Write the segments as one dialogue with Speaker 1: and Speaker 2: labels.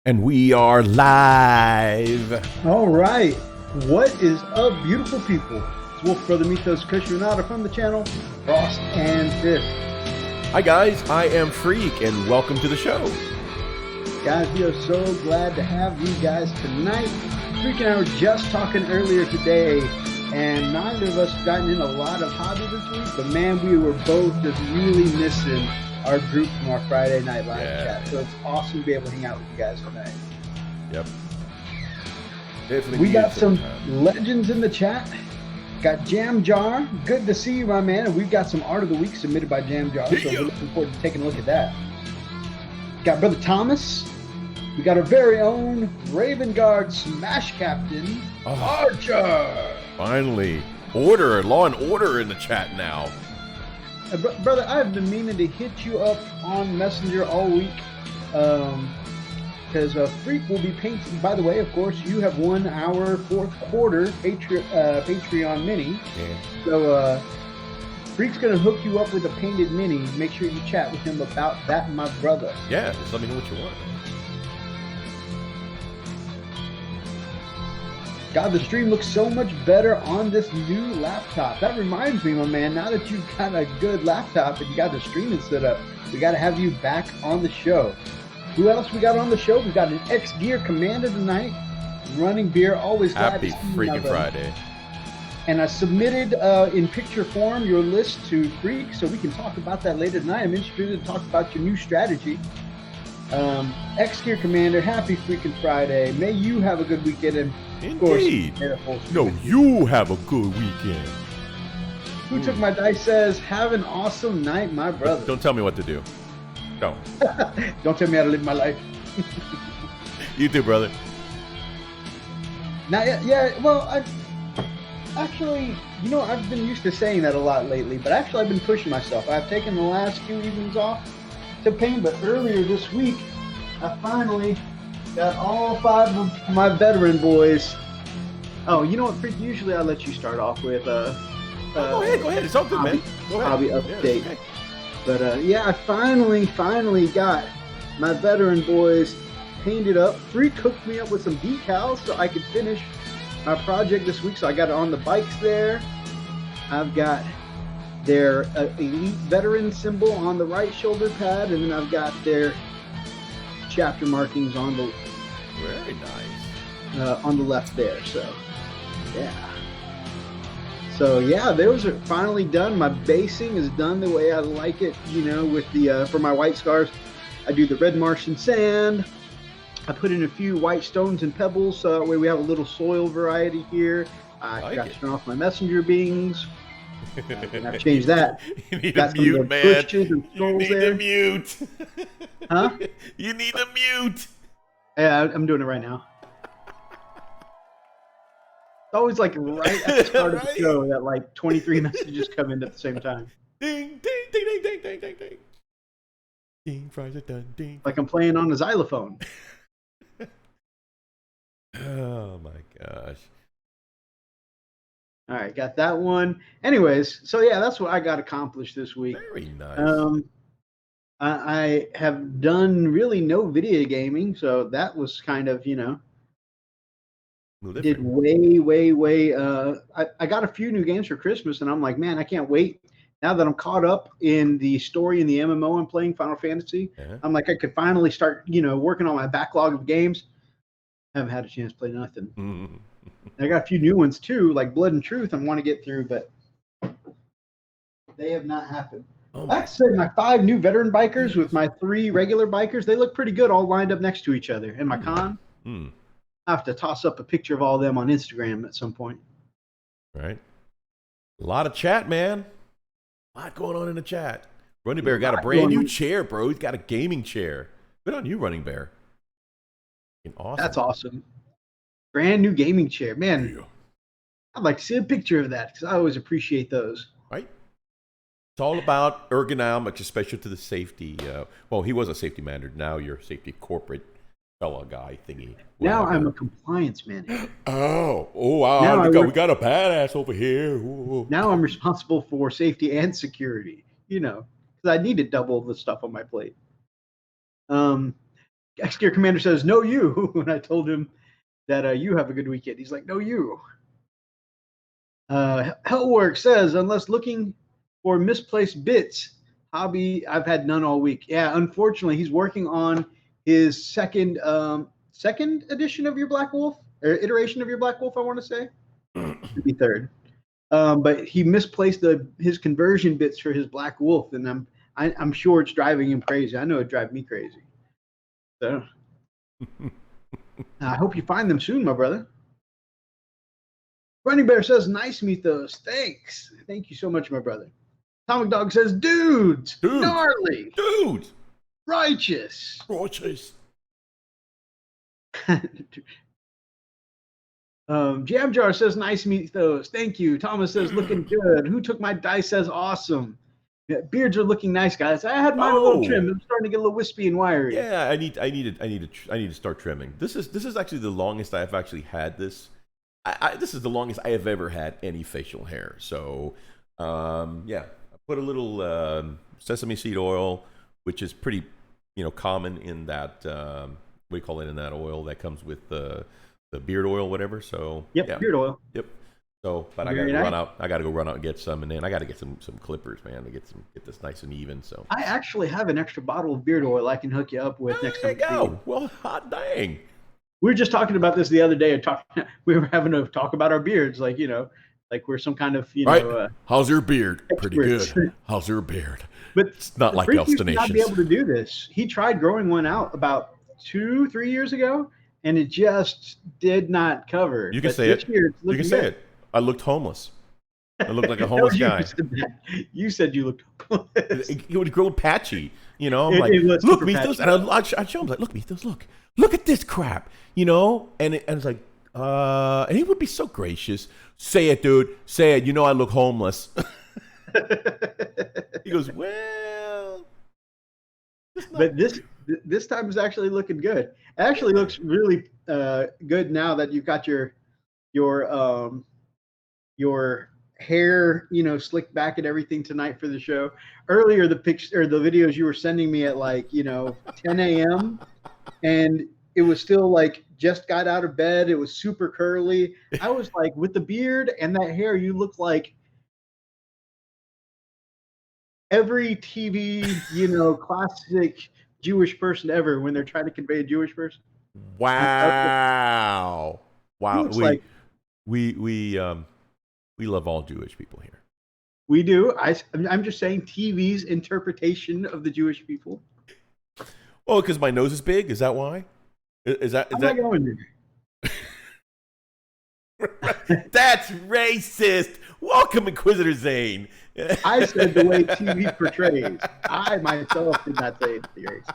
Speaker 1: And we are live.
Speaker 2: All right. What is up, beautiful people? It's Wolf Brother Methos Cushionata from the channel Frost and Fist.
Speaker 1: Hi guys, I am Freak and welcome to the show.
Speaker 2: Guys, we are so glad to have you guys tonight. Freak and I were just talking earlier today, and neither of us gotten in a lot of hobby this week, but man, we were both just really missing our group from our Friday night live chat. So it's awesome to be able to hang out with you guys tonight.
Speaker 1: Yep. Definitely.
Speaker 2: We got some legends in the chat. Got Jam Jar. Good to see you, my man. And we've got some art of the week submitted by Jam Jar. So we're looking forward to taking a look at that. Got Brother Thomas. We got our very own Raven Guard Smash Captain, Archer.
Speaker 1: Finally. Law and order in the chat now.
Speaker 2: Brother, I've been meaning to hit you up on Messenger all week. Because Freak will be painting. By the way, of course, you have won our fourth quarter Patreon mini.
Speaker 1: Yeah.
Speaker 2: So Freak's going to hook you up with a painted mini. Make sure you chat with him about that, my brother.
Speaker 1: Yeah, just let me know what you want.
Speaker 2: God, the stream looks so much better on this new laptop. That reminds me, my man, now that you've got a good laptop and you got the streaming set up, we got to have you back on the show. Who else we got on the show? We got an X-Gear Commander tonight. Running beer, always glad
Speaker 1: Happy
Speaker 2: to see you,
Speaker 1: freaking Friday.
Speaker 2: And I submitted in picture form your list to Freak, so we can talk about that later tonight. I'm interested to talk about your new strategy. X-Gear Commander, happy freaking Friday. May you have a good weekend. And
Speaker 1: indeed. No, you have a good weekend.
Speaker 2: Who Took My Dice says, have an awesome night, my brother.
Speaker 1: Don't tell me what to do. Don't.
Speaker 2: Don't tell me how to live my life.
Speaker 1: You too, brother.
Speaker 2: Now, yeah, well, actually, you know, I've been used to saying that a lot lately, but actually I've been pushing myself. I've taken the last few evenings off to paint, but earlier this week, I finally got all 5 of my veteran boys. Oh, you know what, Freak? Usually I let you start off with
Speaker 1: Go ahead. It's all good, man. Go ahead.
Speaker 2: Hobby update.
Speaker 1: Yeah, okay.
Speaker 2: But yeah, I finally got my veteran boys painted up. Freak hooked me up with some decals so I could finish my project this week. So I got it on the bikes there. I've got their elite veteran symbol on the right shoulder pad, and then I've got their chapter markings on the
Speaker 1: Very nice.
Speaker 2: on the left there. So yeah, those are finally done. My basing is done the way I like it, you know, with the for my white scars. I do the red Martian sand. I put in a few white stones and pebbles, so that way we have a little soil variety here. I got to turn off my messenger beings. And I've changed that.
Speaker 1: You need
Speaker 2: Got
Speaker 1: to mute, man.
Speaker 2: You
Speaker 1: need to mute.
Speaker 2: Huh?
Speaker 1: You need to mute.
Speaker 2: Yeah, I'm doing it right now. It's always like right at the start of the show that like 23 messages come in at the same time.
Speaker 1: Ding, ding, ding, ding, ding, ding, ding, ding. Ding, fries are done. Ding.
Speaker 2: Like I'm playing on a xylophone.
Speaker 1: Oh my gosh.
Speaker 2: All right, got that one. Anyways, so yeah, that's what I got accomplished this week.
Speaker 1: Very nice.
Speaker 2: I have done really no video gaming, so that was kind of, you know, did way. I got a few new games for Christmas, and I'm like, man, I can't wait. Now that I'm caught up in the story in the MMO I'm playing, Final Fantasy, I'm like, I could finally start, you know, working on my backlog of games. I haven't had a chance to play nothing. I got a few new ones too, like Blood and Truth I want to get through, but they have not happened. I'd say my 5 new veteran bikers with my 3 regular bikers, they look pretty good all lined up next to each other. And my con, I have to toss up a picture of all of them on Instagram at some point.
Speaker 1: Right. A lot of chat, man. A lot going on in the chat. Running Bear got a brand new chair, bro. He's got a gaming chair. Good on you, Running Bear. Awesome.
Speaker 2: That's awesome. Brand new gaming chair. Man, yeah. I'd like to see a picture of that because I always appreciate those.
Speaker 1: Right. It's all about ergonomics, especially to the safety. Well, he was a safety manager. Now you're a safety corporate fella guy thingy.
Speaker 2: Now I'm a compliance manager.
Speaker 1: Oh, wow. We got a badass over here. Ooh.
Speaker 2: Now I'm responsible for safety and security, you know, because I need to double the stuff on my plate. X-Gear Commander says, no, you. When I told him that you have a good weekend, he's like, no, you. Hellwork says, unless looking for misplaced bits, hobby, I've had none all week. Yeah, unfortunately, he's working on his second edition of your Black Wolf, or iteration of your Black Wolf, I want to say. Maybe third. But he misplaced his conversion bits for his Black Wolf, and I'm sure it's driving him crazy. I know it drives me crazy. So I hope you find them soon, my brother. Running Bear says, nice Methos. Thanks. Thank you so much, my brother. Atomic Dog says, dudes. Gnarly.
Speaker 1: Dudes.
Speaker 2: Righteous. Jam Jar says, nice Methos. Thank you. Thomas says, looking good. Who took my dice says, awesome. Yeah, beards are looking nice, guys. I had mine a little trimmed. I'm starting to get a little wispy and wiry.
Speaker 1: Yeah, I need to start trimming. This is actually the longest I've actually had this. This is the longest I have ever had any facial hair. So, yeah, I put a little sesame seed oil, which is pretty, common in that. What do you call it in that oil that comes with the beard oil, whatever. So,
Speaker 2: yep,
Speaker 1: yeah.
Speaker 2: beard oil.
Speaker 1: Yep. So, but I got to run out. I got to go run out and get some, and then I got to get some clippers, man, to get this nice and even. So,
Speaker 2: I actually have an extra bottle of beard oil I can hook you up with next time.
Speaker 1: There you go. Well, hot dang.
Speaker 2: We were just talking about this the other day. We were having to talk about our beards, like we're some kind of
Speaker 1: right. How's your beard?
Speaker 2: Experts.
Speaker 1: Pretty good. How's your beard?
Speaker 2: But
Speaker 1: it's not like Elstonation.
Speaker 2: Not be able to do this. He tried growing one out about 2-3 years ago, and it just did not cover.
Speaker 1: You can say it. You can say it. I looked homeless. I looked like a homeless guy.
Speaker 2: You said you looked homeless.
Speaker 1: It would grow patchy. I'm like, look, Methos. And I'd show him, like, look, Methos, look at this crap. And it's like, and he would be so gracious. Say it, dude. Say it. I look homeless. He goes, well.
Speaker 2: But this time is actually looking good. It actually looks really good now that you've got your hair, slicked back and everything tonight for the show. Earlier, the videos you were sending me at 10 a.m. and it was still like just got out of bed. It was super curly. I was like, with the beard and that hair, you look like every TV, classic Jewish person ever when they're trying to convey a Jewish person.
Speaker 1: Wow. We love all Jewish people here.
Speaker 2: We do. I'm just saying TV's interpretation of the Jewish people.
Speaker 1: Oh, because my nose is big? Is that why? Is that
Speaker 2: going
Speaker 1: That's racist. Welcome, Inquisitor Zane.
Speaker 2: I said the way TV portrays. I myself did not say it's the race.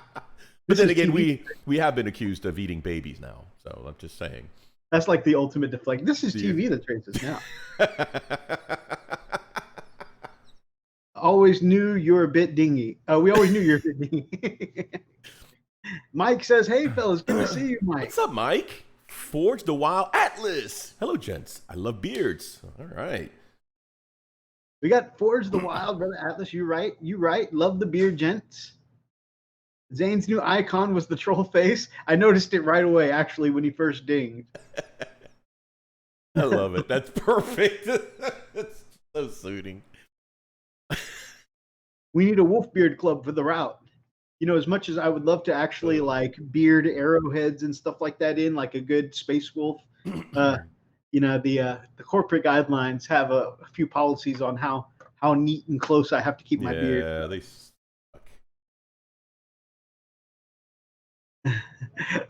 Speaker 1: But then again, we have been accused of eating babies now. So I'm just saying.
Speaker 2: That's like the ultimate deflect. This is TV that's racist now. Always knew you're a bit dingy. We always knew you're a bit dingy. Mike says, hey, fellas, good to see you, Mike.
Speaker 1: What's up, Mike? Forge the Wild Atlas. Hello, gents. I love beards. All right.
Speaker 2: We got Forge the Wild, brother Atlas. You right. Love the beard, gents. Zane's new icon was the troll face. I noticed it right away, actually, when he first dinged.
Speaker 1: I love it. That's perfect. That's so suiting.
Speaker 2: We need a wolf beard club for the route. As much as I would love to actually beard arrowheads and stuff like that in, like a good space wolf, the corporate guidelines have a few policies on how neat and close I have to keep my beard.
Speaker 1: Yeah, they suck.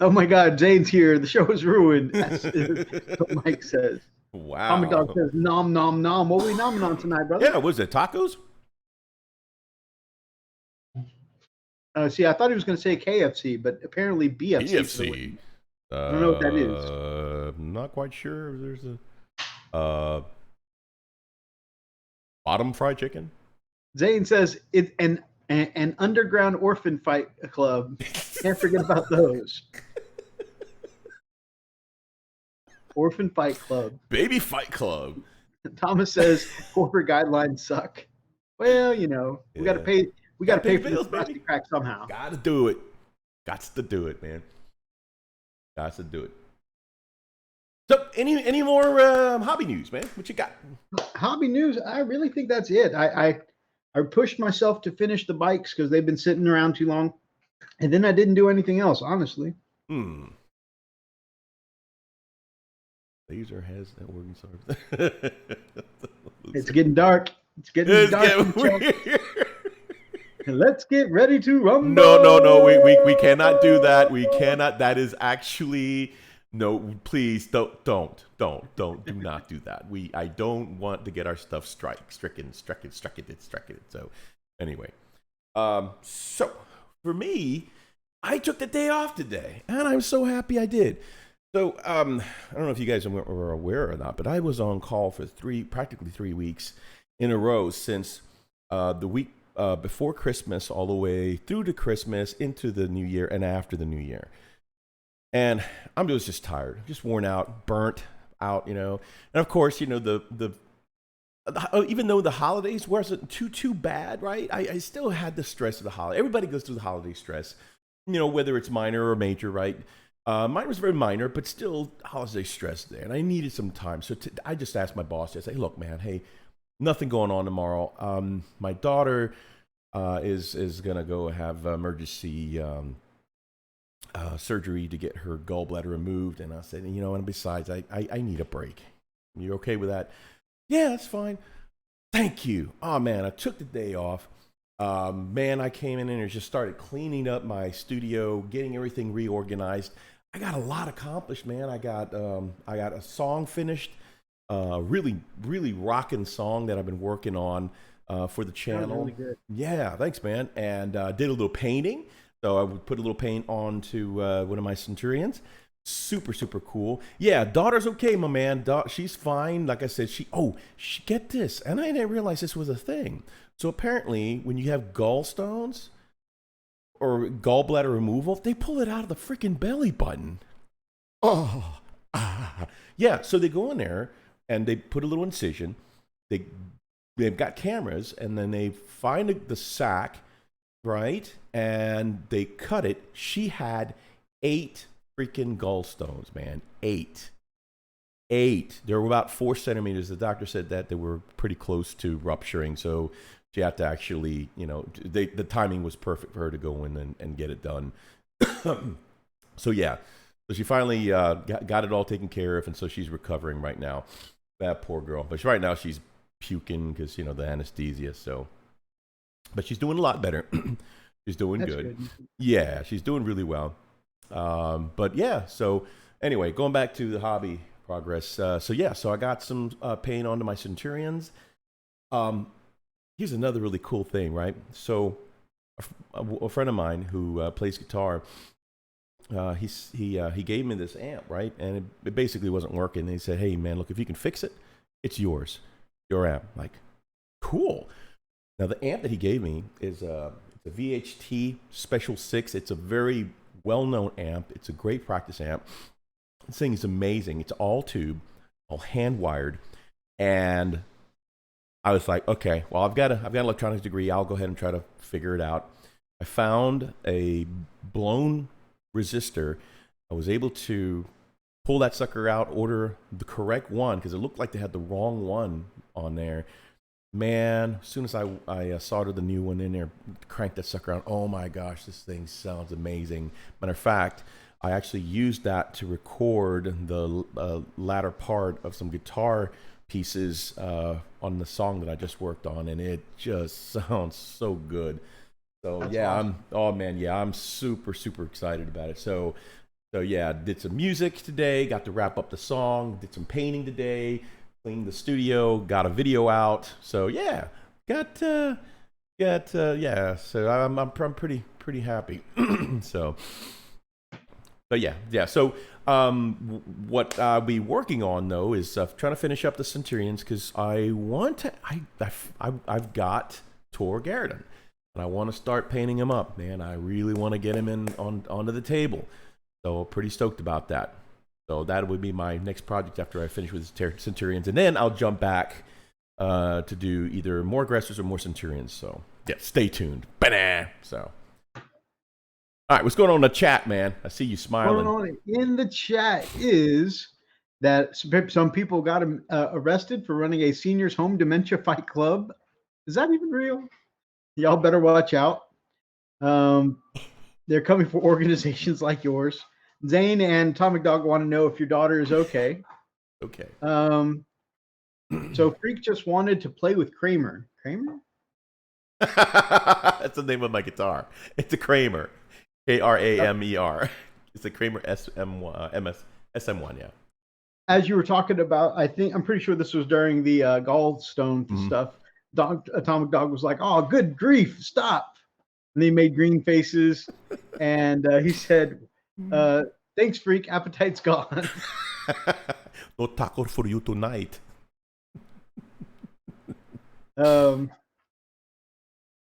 Speaker 2: Oh my God, Zane's here. The show is ruined. That's what Mike says.
Speaker 1: Wow.
Speaker 2: Comic Dog says, nom, nom, nom. What are we nomming on tonight, brother?
Speaker 1: Yeah, what is it, tacos?
Speaker 2: See, I thought he was going to say KFC, but apparently BFC.
Speaker 1: BFC.
Speaker 2: I don't know what that is.
Speaker 1: Not quite sure. There's a bottom fried chicken.
Speaker 2: Zane says it's an underground orphan fight club. Can't forget about those. Orphan fight club.
Speaker 1: Baby fight club.
Speaker 2: Thomas says corporate guidelines suck. Well, we got to pay. We got to pay for this plastic crack somehow.
Speaker 1: Got to do it. Gots to do it, man. Gots to do it. So, any more hobby news, man? What you got?
Speaker 2: Hobby news? I really think that's it. I pushed myself to finish the bikes because they've been sitting around too long, and then I didn't do anything else, honestly.
Speaker 1: Laser has that working service.
Speaker 2: It's getting dark. It's getting dark. Let's get ready to rumble.
Speaker 1: No. We cannot do that. We cannot. That is actually no. Please do not do that. I don't want to get our stuff stricken. So anyway, so for me, I took the day off today, and I'm so happy I did. So I don't know if you guys were aware or not, but I was on call for practically 3 weeks in a row since the week before Christmas all the way through to Christmas, into the new year, and after the new year. And I was just tired, just worn out, burnt out, And of course, the even though the holidays wasn't too bad, right? I still had the stress of the holiday. Everybody goes through the holiday stress, whether it's minor or major, right? Mine was very minor, but still holiday stress there. And I needed some time. So I just asked my boss, I say, look, man, hey, nothing going on tomorrow. My daughter is going to go have emergency surgery to get her gallbladder removed. And I said, and besides, I need a break. You okay with that? Yeah, that's fine. Thank you. Oh, man, I took the day off. Man, I came in and just started cleaning up my studio, getting everything reorganized. I got a lot accomplished, man. I got a song finished, really rocking song that I've been working on for the channel.
Speaker 2: Really good.
Speaker 1: Yeah, thanks, man. And did a little painting. So I would put a little paint onto one of my Centurions. Super cool. Yeah, daughter's okay, my man. She's fine. Like I said, she get this, and I didn't realize this was a thing. So apparently, when you have gallstones or gallbladder removal, they pull it out of the freaking belly button. Yeah. So they go in there and they put a little incision. They've got cameras, and then they find the sac, right? And they cut it. She had 8 freaking gallstones, man. 8. They were about 4 centimeters. The doctor said that they were pretty close to rupturing. So she had to actually, the timing was perfect for her to go in and get it done. So yeah, so she finally got it all taken care of, and so she's recovering right now. That poor girl. But right now she's puking because the anesthesia. So, but she's doing a lot better. She's doing good. Yeah, she's doing really well. But yeah, so anyway, going back to the hobby progress. So I got some paint onto my Centurions. Here's another really cool thing, right? So a friend of mine who plays guitar, he gave me this amp, right? And it basically wasn't working. And he said, hey, man, look, if you can fix it, it's yours. Your amp. Like, cool. Now, the amp that he gave me is it's a VHT Special 6. It's a very well-known amp. It's a great practice amp. This thing is amazing. It's all tube, all hand-wired. And I was like, okay, well, I've got an electronics degree. I'll go ahead and try to figure it out. I found a blown resistor. I was able to pull that sucker out, order the correct one, because it looked like they had the wrong one on there. Man, as soon as I soldered the new one in there, cranked that sucker out, oh my gosh, this thing sounds amazing. Matter of fact, I actually used that to record the latter part of some guitar pieces on the song that I just worked on, and it just sounds so good. So that's yeah, awesome. I'm super excited about it. So yeah, did some music today, got to wrap up the song, did some painting today, cleaned the studio, got a video out. So yeah, so I'm pretty happy. But yeah. So what I'll be working on though is trying to finish up the Centurions, because I've got Tor Garridan, and I want to start painting him up, man. I really want to get him onto the table. So pretty stoked about that. So that would be my next project after I finish with the Centurions, and then I'll jump back to do either more aggressors or more Centurions. So yeah, stay tuned. So All right, what's going on in the chat, man? I see you smiling.
Speaker 2: Going on in the chat is that some people got arrested for running a seniors home dementia fight club. Is that even real? Y'all better watch out. They're coming for organizations like yours. Zane and Atomic Dog want to know if your daughter is okay.
Speaker 1: Okay.
Speaker 2: So Freak just wanted to play with Kramer. Kramer?
Speaker 1: That's the name of my guitar. It's a Kramer. Kramer. It's a Kramer SM1, yeah.
Speaker 2: As you were talking about, I'm pretty sure this was during the gallstone stuff. Atomic Dog was like, "Oh, good grief, stop!" And he made green faces, and he said, "Thanks, Freak. Appetite's gone."
Speaker 1: No taco for you tonight.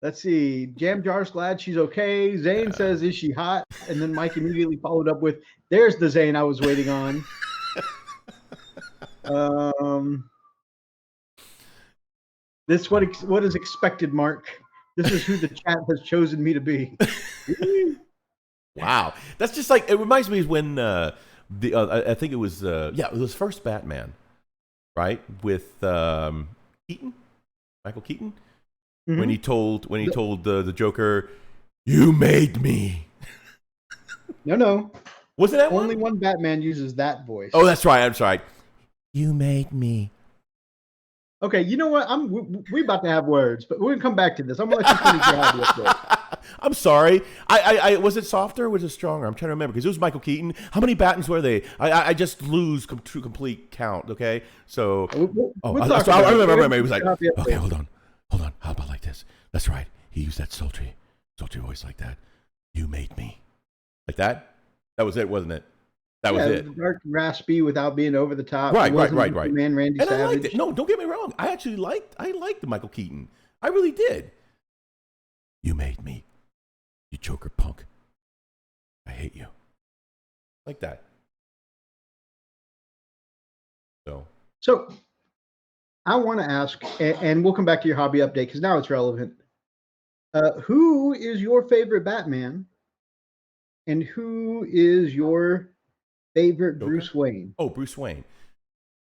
Speaker 2: Let's see. Jam Jar's glad she's okay. Zane says, "Is she hot?" And then Mike immediately followed up with, "There's the Zane I was waiting on." This what is expected, Mark. This is who the chat has chosen me to be.
Speaker 1: Wow, that's just like, it reminds me of when I think it was it was first Batman, right, with Keaton, Michael Keaton, when he told the Joker, "You made me."
Speaker 2: No.
Speaker 1: Wasn't that
Speaker 2: only one Batman uses that voice?
Speaker 1: Oh, that's right. I'm sorry. You made me.
Speaker 2: Okay, you know what? We about to have words, but we're gonna come back to this. I'm gonna let you finish your idea.
Speaker 1: I'm sorry. I was it softer or was it stronger? I'm trying to remember because it was Michael Keaton. How many Battens were they? I just lose complete count. Okay, so I remember. He was like, okay, hold on. How about like this? That's right. He used that sultry voice like that. You made me, like that. That was it, wasn't it? That was it.
Speaker 2: Dark, raspy, without being over the top.
Speaker 1: Right.
Speaker 2: Man, Randy
Speaker 1: and
Speaker 2: Savage.
Speaker 1: I liked it. No, don't get me wrong. I liked the Michael Keaton. I really did. You made me, you Joker punk. I hate you. Like that. So
Speaker 2: I want to ask, and we'll come back to your hobby update because now it's relevant. Who is your favorite Batman? And who is your favorite Joker? Bruce Wayne?
Speaker 1: Oh, Bruce Wayne.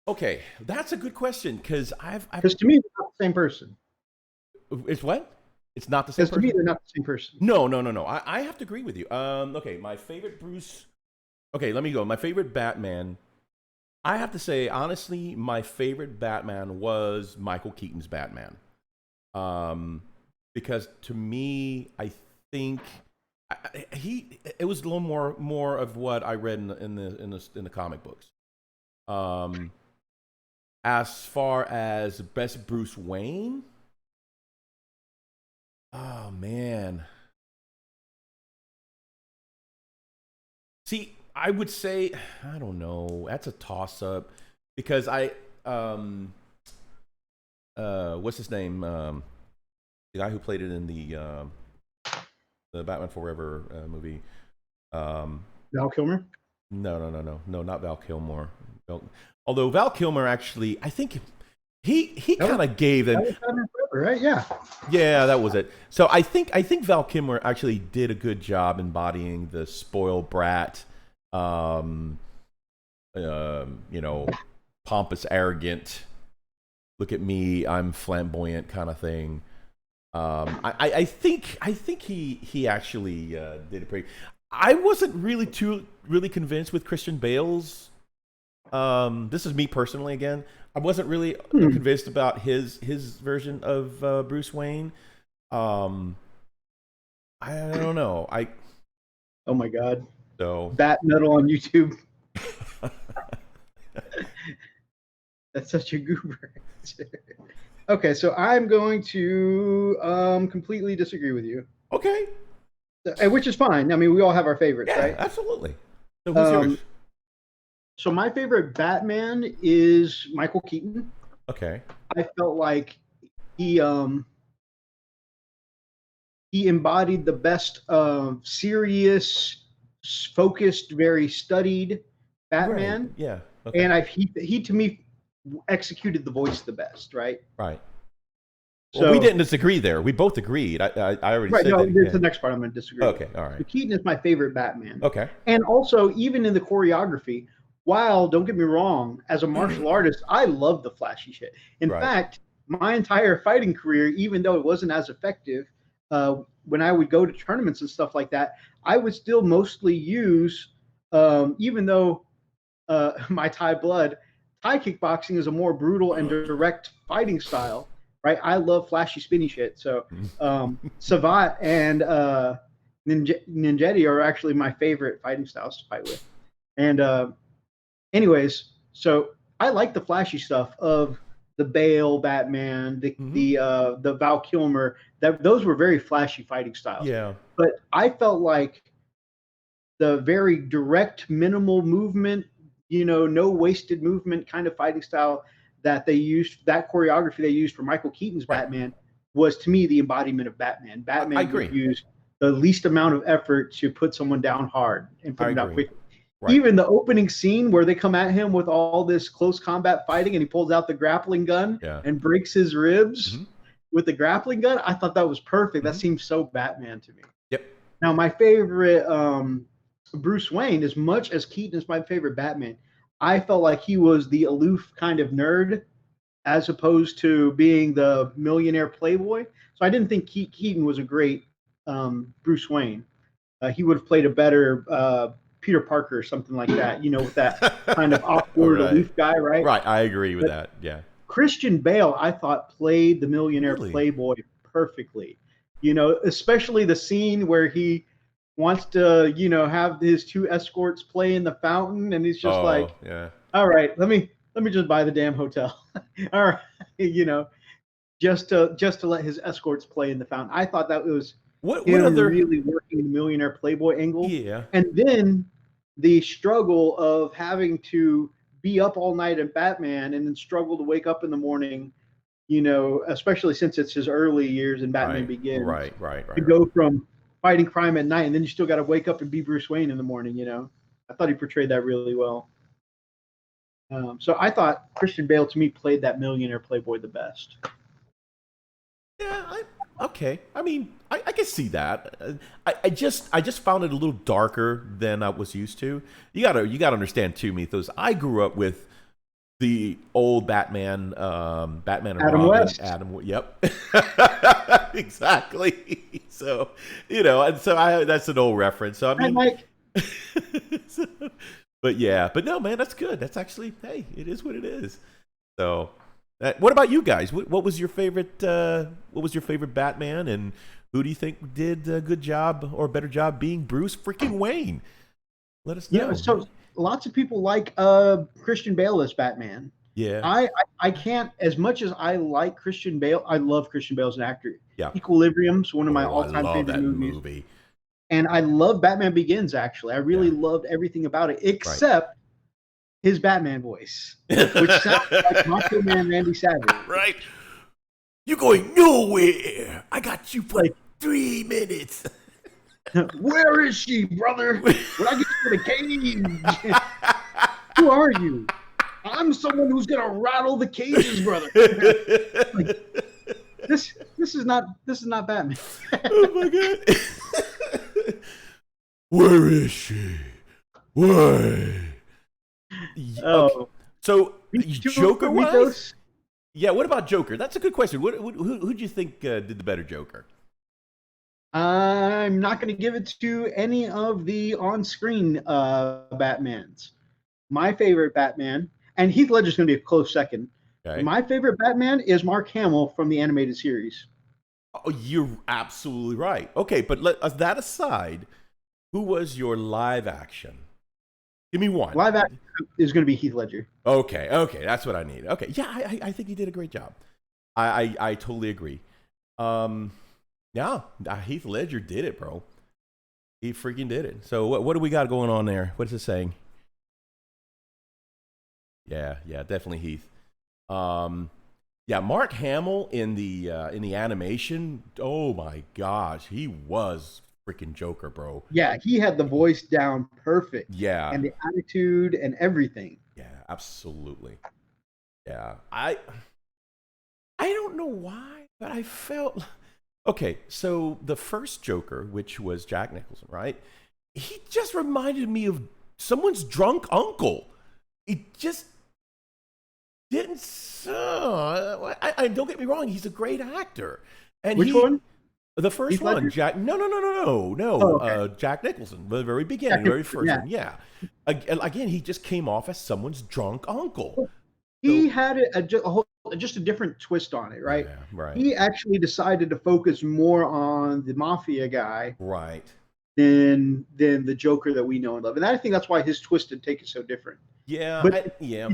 Speaker 1: Okay, that's a good question because
Speaker 2: because to me, they're not the same person.
Speaker 1: It's what? It's not the same person?
Speaker 2: To me, they're not the same person.
Speaker 1: No. I have to agree with you. Okay, my favorite Bruce. Okay, let me go. My favorite Batman. I have to say, honestly, my favorite Batman was Michael Keaton's Batman. Because to me, I think it was a little more of what I read in the comic books. As far as best Bruce Wayne, oh man. See, I would say, I don't know. That's a toss up because what's his name? The guy who played it in the Batman Forever movie.
Speaker 2: Val Kilmer?
Speaker 1: No, not Val Kilmer. Although Val Kilmer actually, I think he kind of gave them.
Speaker 2: That was Batman Forever, right? Yeah.
Speaker 1: Yeah, that was it. So I think Val Kilmer actually did a good job embodying the spoiled brat, pompous, arrogant, look at me, I'm flamboyant kind of thing. I think he actually did it pretty. I wasn't really convinced with Christian Bale's. This is me personally again. I wasn't really convinced about his version of Bruce Wayne. I don't know.
Speaker 2: Oh my God.
Speaker 1: So
Speaker 2: Bat Metal on YouTube. That's such a goober. Okay, so I'm going to completely disagree with you.
Speaker 1: Okay.
Speaker 2: Which is fine. I mean, we all have our favorites, right?
Speaker 1: Absolutely. So who's yours?
Speaker 2: So my favorite Batman is Michael Keaton.
Speaker 1: Okay.
Speaker 2: I felt like he embodied the best of serious, focused, very studied Batman.
Speaker 1: Right. Yeah. Okay.
Speaker 2: And he to me executed the voice the best, right?
Speaker 1: Right. Well, we
Speaker 2: So
Speaker 1: didn't disagree there. We both agreed. I already
Speaker 2: right,
Speaker 1: said
Speaker 2: no,
Speaker 1: that.
Speaker 2: it's
Speaker 1: Yeah.
Speaker 2: the next part I'm going to disagree with.
Speaker 1: Okay, all right.
Speaker 2: So Keaton is my favorite Batman.
Speaker 1: Okay.
Speaker 2: And also, even in the choreography, while don't get me wrong, as a martial artist, I love the flashy shit. In
Speaker 1: Right.
Speaker 2: fact, my entire fighting career, even though it wasn't as effective, when I would go to tournaments and stuff like that, I would still mostly use, even though my Thai blood, Thai kickboxing is a more brutal and direct fighting style, right? I love flashy, spinny shit. So Savat and Ninjetti are actually my favorite fighting styles to fight with. And anyways, so I like the flashy stuff of the Bale Batman, the Val Kilmer. That those were very flashy fighting styles.
Speaker 1: Yeah.
Speaker 2: But I felt like the very direct, minimal movement, no wasted movement kind of fighting style that they used, that choreography they used for Michael Keaton's
Speaker 1: Right.
Speaker 2: Batman was to me the embodiment of Batman.
Speaker 1: I
Speaker 2: Batman
Speaker 1: agree.
Speaker 2: would use the least amount of effort to put someone down hard and put
Speaker 1: I
Speaker 2: them down
Speaker 1: agree.
Speaker 2: quickly.
Speaker 1: Right.
Speaker 2: Even the opening scene where they come at him with all this close combat fighting and he pulls out the grappling gun and breaks his ribs with the grappling gun, I thought that was perfect. That seems so Batman to me.
Speaker 1: Yep.
Speaker 2: Now, my favorite Bruce Wayne, as much as Keaton is my favorite Batman, I felt like he was the aloof kind of nerd as opposed to being the millionaire playboy. So I didn't think Keaton was a great Bruce Wayne. He would have played a better Peter Parker or something like that, with that kind of awkward, aloof guy, right?
Speaker 1: Right, I agree with that. Yeah.
Speaker 2: Christian Bale, I thought, played the millionaire
Speaker 1: Really?
Speaker 2: playboy perfectly. Especially the scene where he wants to, have his two escorts play in the fountain, and he's just like,
Speaker 1: yeah.
Speaker 2: "All right, let me just buy the damn hotel." All right, just to let his escorts play in the fountain. I thought that was
Speaker 1: What
Speaker 2: him
Speaker 1: other?
Speaker 2: really working the millionaire playboy angle.
Speaker 1: Yeah.
Speaker 2: And then the struggle of having to be up all night in Batman and then struggle to wake up in the morning, especially since it's his early years in Batman Begins.
Speaker 1: Right.
Speaker 2: To go from fighting crime at night and then you still got to wake up and be Bruce Wayne in the morning, I thought he portrayed that really well. So I thought Christian Bale to me played that millionaire playboy the best.
Speaker 1: Yeah, okay. I mean, I can see that. I just found it a little darker than I was used to. You gotta understand too, Methos. I grew up with the old Batman, Batman and
Speaker 2: Adam
Speaker 1: Robin.
Speaker 2: West.
Speaker 1: Yep. Exactly. So and so that's an old reference. So I mean,
Speaker 2: Mike.
Speaker 1: but no, man, that's good. That's actually, hey, it is what it is. So. What about you guys? What was your favorite? What was your favorite Batman, and who do you think did a good job or a better job being Bruce freaking Wayne? Let us know.
Speaker 2: So lots of people like Christian Bale as Batman.
Speaker 1: Yeah.
Speaker 2: I can't, as much as I like Christian Bale, I love Christian Bale as an actor.
Speaker 1: Yeah.
Speaker 2: Equilibrium's one of my all-time
Speaker 1: I love
Speaker 2: favorite
Speaker 1: that
Speaker 2: movies.
Speaker 1: movie.
Speaker 2: And I love Batman Begins, actually. I really loved everything about it, except his Batman voice, which sounds like Macho Man Randy Savage.
Speaker 1: Right. You're going nowhere. I got you for 3 minutes.
Speaker 2: Where is she, brother? When I get to the cage. Who are you? I'm someone who's gonna rattle the cages, brother. This is not Batman.
Speaker 1: Oh my god. Where is she? Why? Okay. So Joker wise? Yeah. What about Joker? That's a good question. Who do you think did the better Joker?
Speaker 2: I'm not going to give it to any of the on-screen Batmans. My favorite Batman, and Heath Ledger's going to be a close second. Okay. My favorite Batman is Mark Hamill from the animated series.
Speaker 1: Oh, you're absolutely right. Okay, but that aside, who was your live action? Give me one.
Speaker 2: Live action is going to be Heath Ledger.
Speaker 1: Okay, that's what I need. Okay, yeah, I think he did a great job. I totally agree. Yeah, Heath Ledger did it, bro. He freaking did it. So what do we got going on there? What is it saying? Yeah, definitely Heath. Yeah, Mark Hamill in the animation. Oh my gosh, he was freaking Joker, bro.
Speaker 2: Yeah, he had the voice down perfect.
Speaker 1: Yeah,
Speaker 2: and the attitude and everything.
Speaker 1: Yeah, absolutely. Yeah, I don't know why But I felt okay. So the first Joker, which was Jack Nicholson, right? He just reminded me of someone's drunk uncle. It just didn't. I don't get me wrong. He's a great actor, and
Speaker 2: Which one?
Speaker 1: the first
Speaker 2: Heath
Speaker 1: one,
Speaker 2: Ledger?
Speaker 1: Jack. No.
Speaker 2: Oh, okay.
Speaker 1: Jack Nicholson, the very
Speaker 2: Yeah,
Speaker 1: beginning, the very first
Speaker 2: yeah.
Speaker 1: one. Yeah. Again, he just came off as someone's drunk uncle.
Speaker 2: He
Speaker 1: So
Speaker 2: had just a different twist on it, right?
Speaker 1: yeah, right,
Speaker 2: He actually decided to focus more on the mafia guy
Speaker 1: right.
Speaker 2: than the Joker that we know and love, and I think that's why his twist and take is so different.
Speaker 1: Yeah,
Speaker 2: But
Speaker 1: yeah.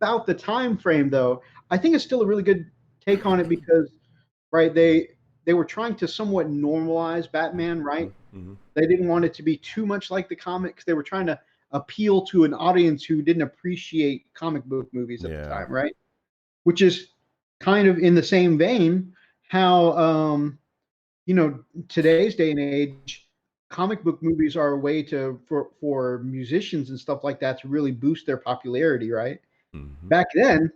Speaker 2: about the time frame, though, I think it's still a really good take on it because, right, they were trying to somewhat normalize Batman, right?
Speaker 1: Mm-hmm.
Speaker 2: They didn't want it to be too much like the comics. They were trying to appeal to an audience who didn't appreciate comic book movies at the
Speaker 1: Yeah.
Speaker 2: time, right? Which is kind of in the same vein how today's day and age comic book movies are a way to for musicians and stuff like that to really boost their popularity, right?
Speaker 1: Mm-hmm.
Speaker 2: Back then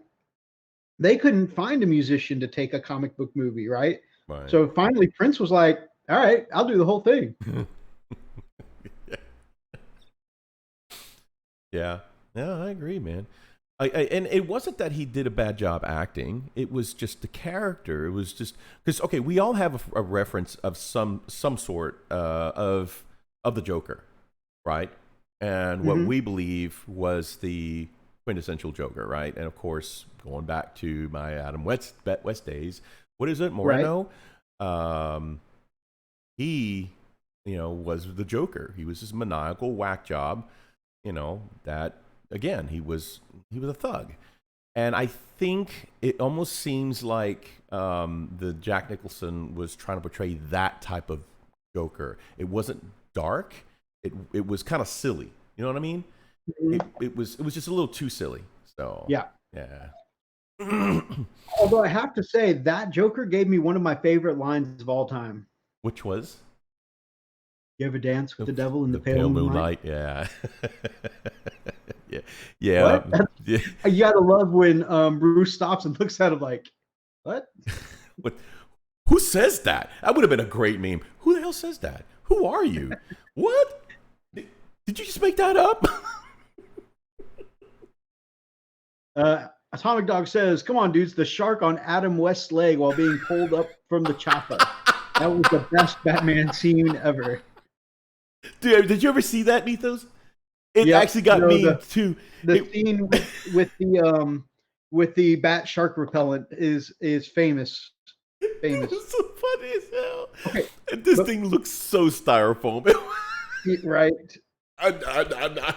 Speaker 2: they couldn't find a musician to take a comic book movie, right?
Speaker 1: Right.
Speaker 2: So finally Prince was like, all right, I'll do the whole thing.
Speaker 1: Yeah. Yeah, I agree, man. And it wasn't that he did a bad job acting. It was just the character. It was just because okay, we all have a reference of some sort of the Joker, right? And what
Speaker 2: Mm-hmm.
Speaker 1: we believe was the quintessential Joker, right? And of course, going back to my Adam West days, what is it,
Speaker 2: Right.
Speaker 1: Moreno? He, was the Joker. He was this maniacal whack job, that again he was a thug, and I think it almost seems like the Jack Nicholson was trying to portray that type of Joker. It wasn't dark. It was kind of silly. You know what I mean?
Speaker 2: Mm-hmm.
Speaker 1: It was just a little too silly. So
Speaker 2: Yeah.
Speaker 1: yeah.
Speaker 2: Although I have to say that Joker gave me one of my favorite lines of all time.
Speaker 1: Which was
Speaker 2: You ever dance with the devil in the
Speaker 1: pale
Speaker 2: pale moonlight?
Speaker 1: Yeah. Yeah. Yeah.
Speaker 2: What?
Speaker 1: Yeah.
Speaker 2: You gotta love when Bruce stops and looks at him like, what?
Speaker 1: What? Who says that? That would have been a great meme. Who the hell says that? Who are you? What? Did you just make that up?
Speaker 2: Atomic Dog says, come on, dudes, the shark on Adam West's leg while being pulled up from the chopper. That was the best Batman scene ever.
Speaker 1: Dude, did you ever see that, Methos? It actually got me too.
Speaker 2: The scene with the bat shark repellent is famous. Famous.
Speaker 1: It's so funny as hell.
Speaker 2: Okay,
Speaker 1: And this thing looks so styrofoam.
Speaker 2: right.
Speaker 1: I'm not.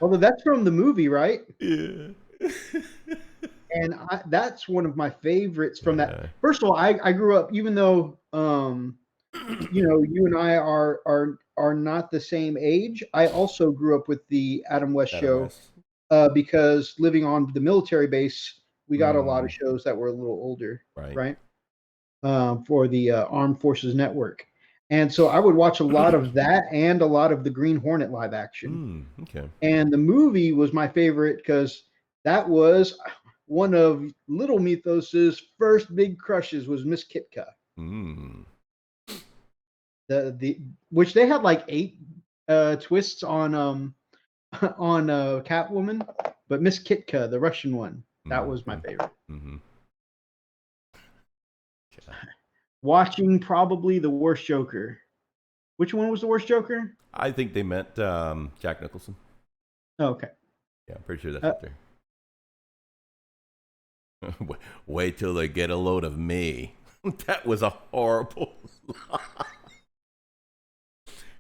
Speaker 2: Although that's from the movie, right?
Speaker 1: Yeah.
Speaker 2: And that's one of my favorites from
Speaker 1: Yeah.
Speaker 2: that. First of all, I grew up, even though you and I are not the same age. I also grew up with the Adam West show because living on the military base, we got a lot of shows that were a little older, right? For the Armed Forces Network. And so I would watch a lot of that and a lot of the Green Hornet live action.
Speaker 1: Okay.
Speaker 2: And the movie was my favorite because that was one of Little Methos's first big crushes was Miss Kitka. The which they had like 8 twists on Catwoman, but Miss Kitka, the Russian one, that was my favorite. Watching probably the worst Joker. Which one was the worst Joker?
Speaker 1: I think they meant Jack Nicholson.
Speaker 2: Oh, okay.
Speaker 1: Yeah, I'm pretty sure that's up there. Wait till they get a load of me. That was a horrible lie.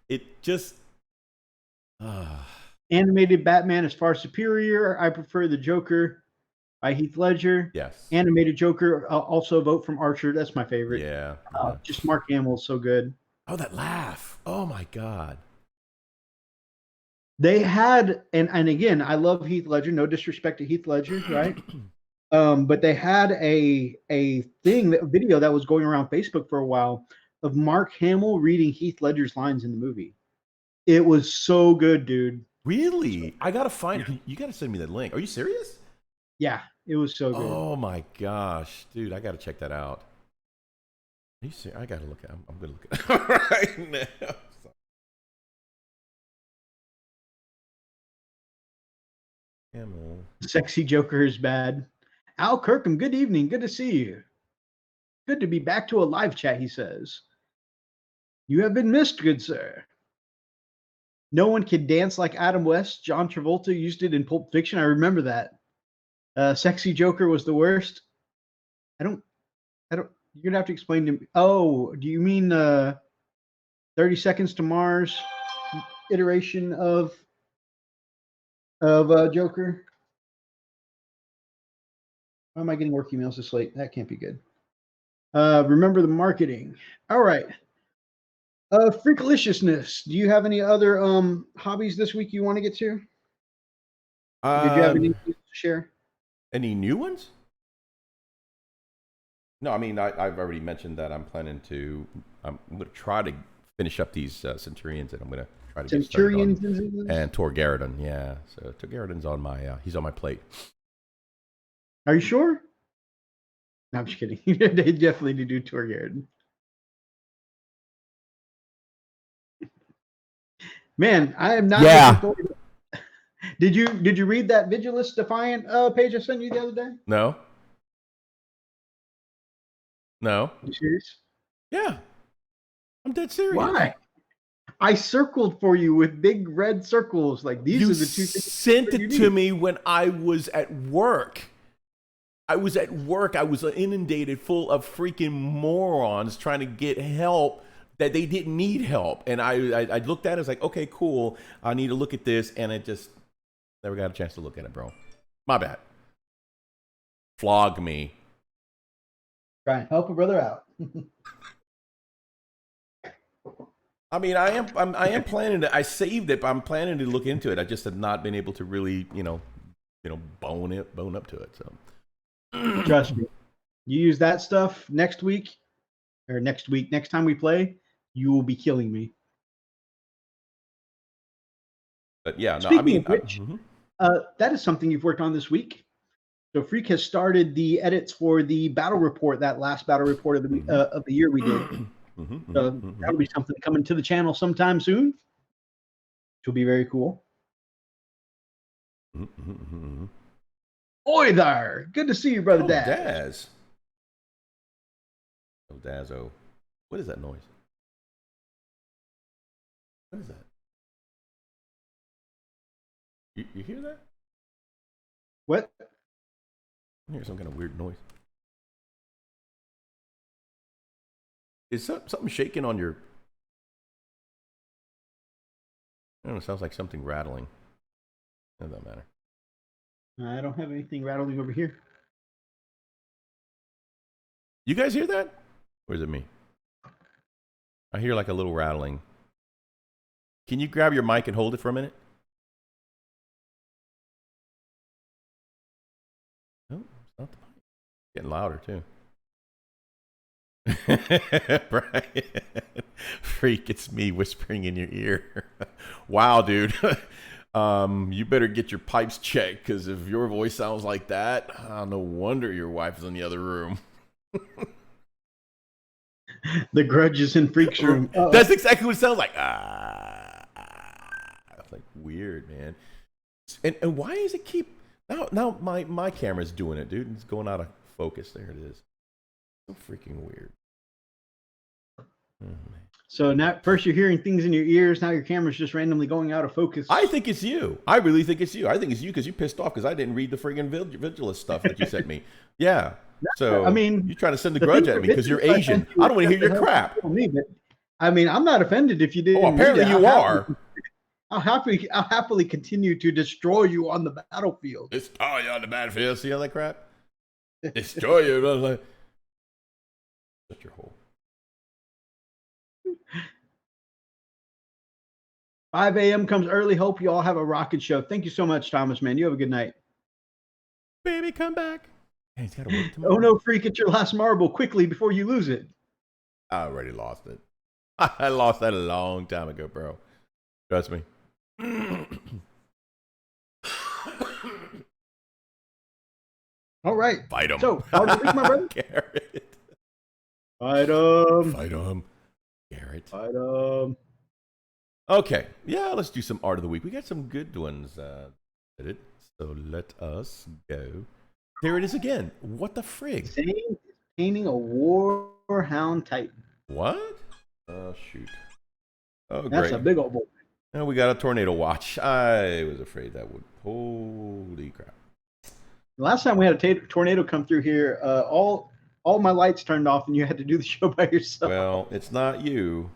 Speaker 1: It just
Speaker 2: Animated Batman is far superior. I prefer the Joker by Heath Ledger.
Speaker 1: Yes.
Speaker 2: Animated Joker, also vote from Archer. That's my favorite.
Speaker 1: Yeah.
Speaker 2: Just Mark Hamill's so good.
Speaker 1: Oh, that laugh. Oh my God.
Speaker 2: They had, and again, I love Heath Ledger. No disrespect to Heath Ledger, right? But they had a video that was going around Facebook for a while of Mark Hamill reading Heath Ledger's lines in the movie. It was so good, dude.
Speaker 1: Really? I gotta find it. You gotta send me that link. Are you serious?
Speaker 2: Yeah. It was so good.
Speaker 1: Oh my gosh, dude, I gotta check that out. Are you serious? I gotta look at. I'm gonna look at it right now. Camel.
Speaker 2: Sexy Joker is bad. Al Kirkham, good evening. Good to see you. Good to be back to a live chat, he says. You have been missed, good sir. No one can dance like Adam West. John Travolta used it in Pulp Fiction. I remember that. Sexy Joker was the worst. I don't. You're gonna have to explain to me. Oh, do you mean 30 Seconds to Mars iteration of Joker? Why am I getting work emails this late? That can't be good. Remember the marketing. All right. Freakaliciousness. Do you have any other hobbies this week you want to get to? Did you have any to share?
Speaker 1: Any new ones? No, I mean I've already mentioned that I'm going to try to finish up these Centurions, and I'm going to try to get started on, and Torgaradon. Yeah, so Torgaradon's on my he's on my plate.
Speaker 2: Are you sure? No, I'm just kidding. They definitely do Torgaradon. Man, I am not.
Speaker 1: Yeah.
Speaker 2: Did you read that Vigilus Defiant page I sent you the other day?
Speaker 1: No. No.
Speaker 2: You serious?
Speaker 1: Yeah. I'm dead serious.
Speaker 2: Why? I circled for you with big red circles. Like these are the two things.
Speaker 1: You sent it to me when I was at work. I was at work. I was inundated full of freaking morons trying to get help that they didn't need help. And I looked at it, I was like, okay, cool. I need to look at this. And it just never got a chance to look at it, bro. My bad. Flog me.
Speaker 2: Try and help a brother out.
Speaker 1: I mean, I am planning to. I saved it, but I'm planning to look into it. I just have not been able to really, bone up to it. So,
Speaker 2: trust me, you use that stuff next time we play, you will be killing me.
Speaker 1: But yeah, no,
Speaker 2: Speaking
Speaker 1: I mean,
Speaker 2: of which, that is something you've worked on this week. So Freak has started the edits for the battle report, that last battle report of the year we did. That'll be something coming to the channel sometime soon, which will be very cool. Oi there! Good to see you, brother Daz.
Speaker 1: Daz. Oh, Dazzo. What is that noise? What is that? You hear that?
Speaker 2: What?
Speaker 1: I hear some kind of weird noise. Is something shaking on your... I don't know, it sounds like something rattling. It doesn't matter.
Speaker 2: I don't have anything rattling over here.
Speaker 1: You guys hear that? Or is it me? I hear like a little rattling. Can you grab your mic and hold it for a minute? No, it's not the mic. Getting louder too. Brian, Freak, it's me whispering in your ear. Wow, dude. You better get your pipes checked, because if your voice sounds like that, no wonder your wife is in the other room.
Speaker 2: The Grudge is in Freak's room.
Speaker 1: That's exactly what it sounds like. It's like weird, man. And why does it keep... Now my camera's doing it, dude. It's going out of focus. There it is. So freaking weird.
Speaker 2: So now, first you're hearing things in your ears. Now your camera's just randomly going out of focus.
Speaker 1: I think it's you. I really think it's you. I think it's you because you pissed off because I didn't read the friggin' Vigilus stuff that you sent me. Yeah. So
Speaker 2: I mean,
Speaker 1: you're trying to send the grudge at me because you're Asian. I don't want to hear your crap.
Speaker 2: I mean, I'm not offended if you didn't.
Speaker 1: Oh, apparently you are.
Speaker 2: I'll happily continue to destroy you on the battlefield.
Speaker 1: Destroy you on the battlefield. See all that crap? Destroy you. Shut your hole.
Speaker 2: 5 a.m. comes early. Hope you all have a rocket show. Thank you so much, Thomas, man. You have a good night.
Speaker 1: Baby, come back. Hey, he's got to work tomorrow.
Speaker 2: Oh, no, Freak, get your last marble quickly before you lose it.
Speaker 1: I already lost it. I lost that a long time ago, bro. Trust me.
Speaker 2: All right.
Speaker 1: Fight him.
Speaker 2: So, art of the week, my brother.
Speaker 1: Garrett.
Speaker 2: Fight him.
Speaker 1: Fight him. Garrett.
Speaker 2: Fight him.
Speaker 1: Okay. Yeah, let's do some art of the week. We got some good ones. So let us go. There it is again. What the frig?
Speaker 2: Zane is painting a Warhound Titan.
Speaker 1: What? Oh, shoot. Oh,
Speaker 2: That's
Speaker 1: great.
Speaker 2: a big old boy.
Speaker 1: And we got a tornado watch. I was afraid that would. Holy crap.
Speaker 2: The last time we had a tornado come through here, all my lights turned off and you had to do the show by yourself.
Speaker 1: Well, it's not you.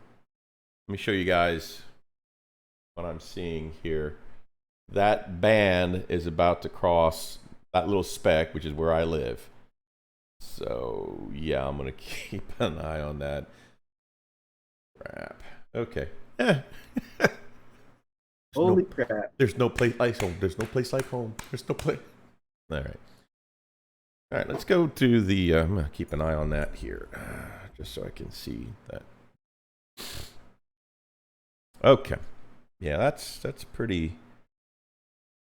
Speaker 1: Let me show you guys what I'm seeing here. That band is about to cross that little speck, which is where I live. So, yeah, I'm going to keep an eye on that. Crap. Okay.
Speaker 2: Holy crap.
Speaker 1: There's no place like home. There's no place like home. There's no place. All right. All right, let's go to the, I'm going to keep an eye on that here, just so I can see that. Okay. Yeah, that's pretty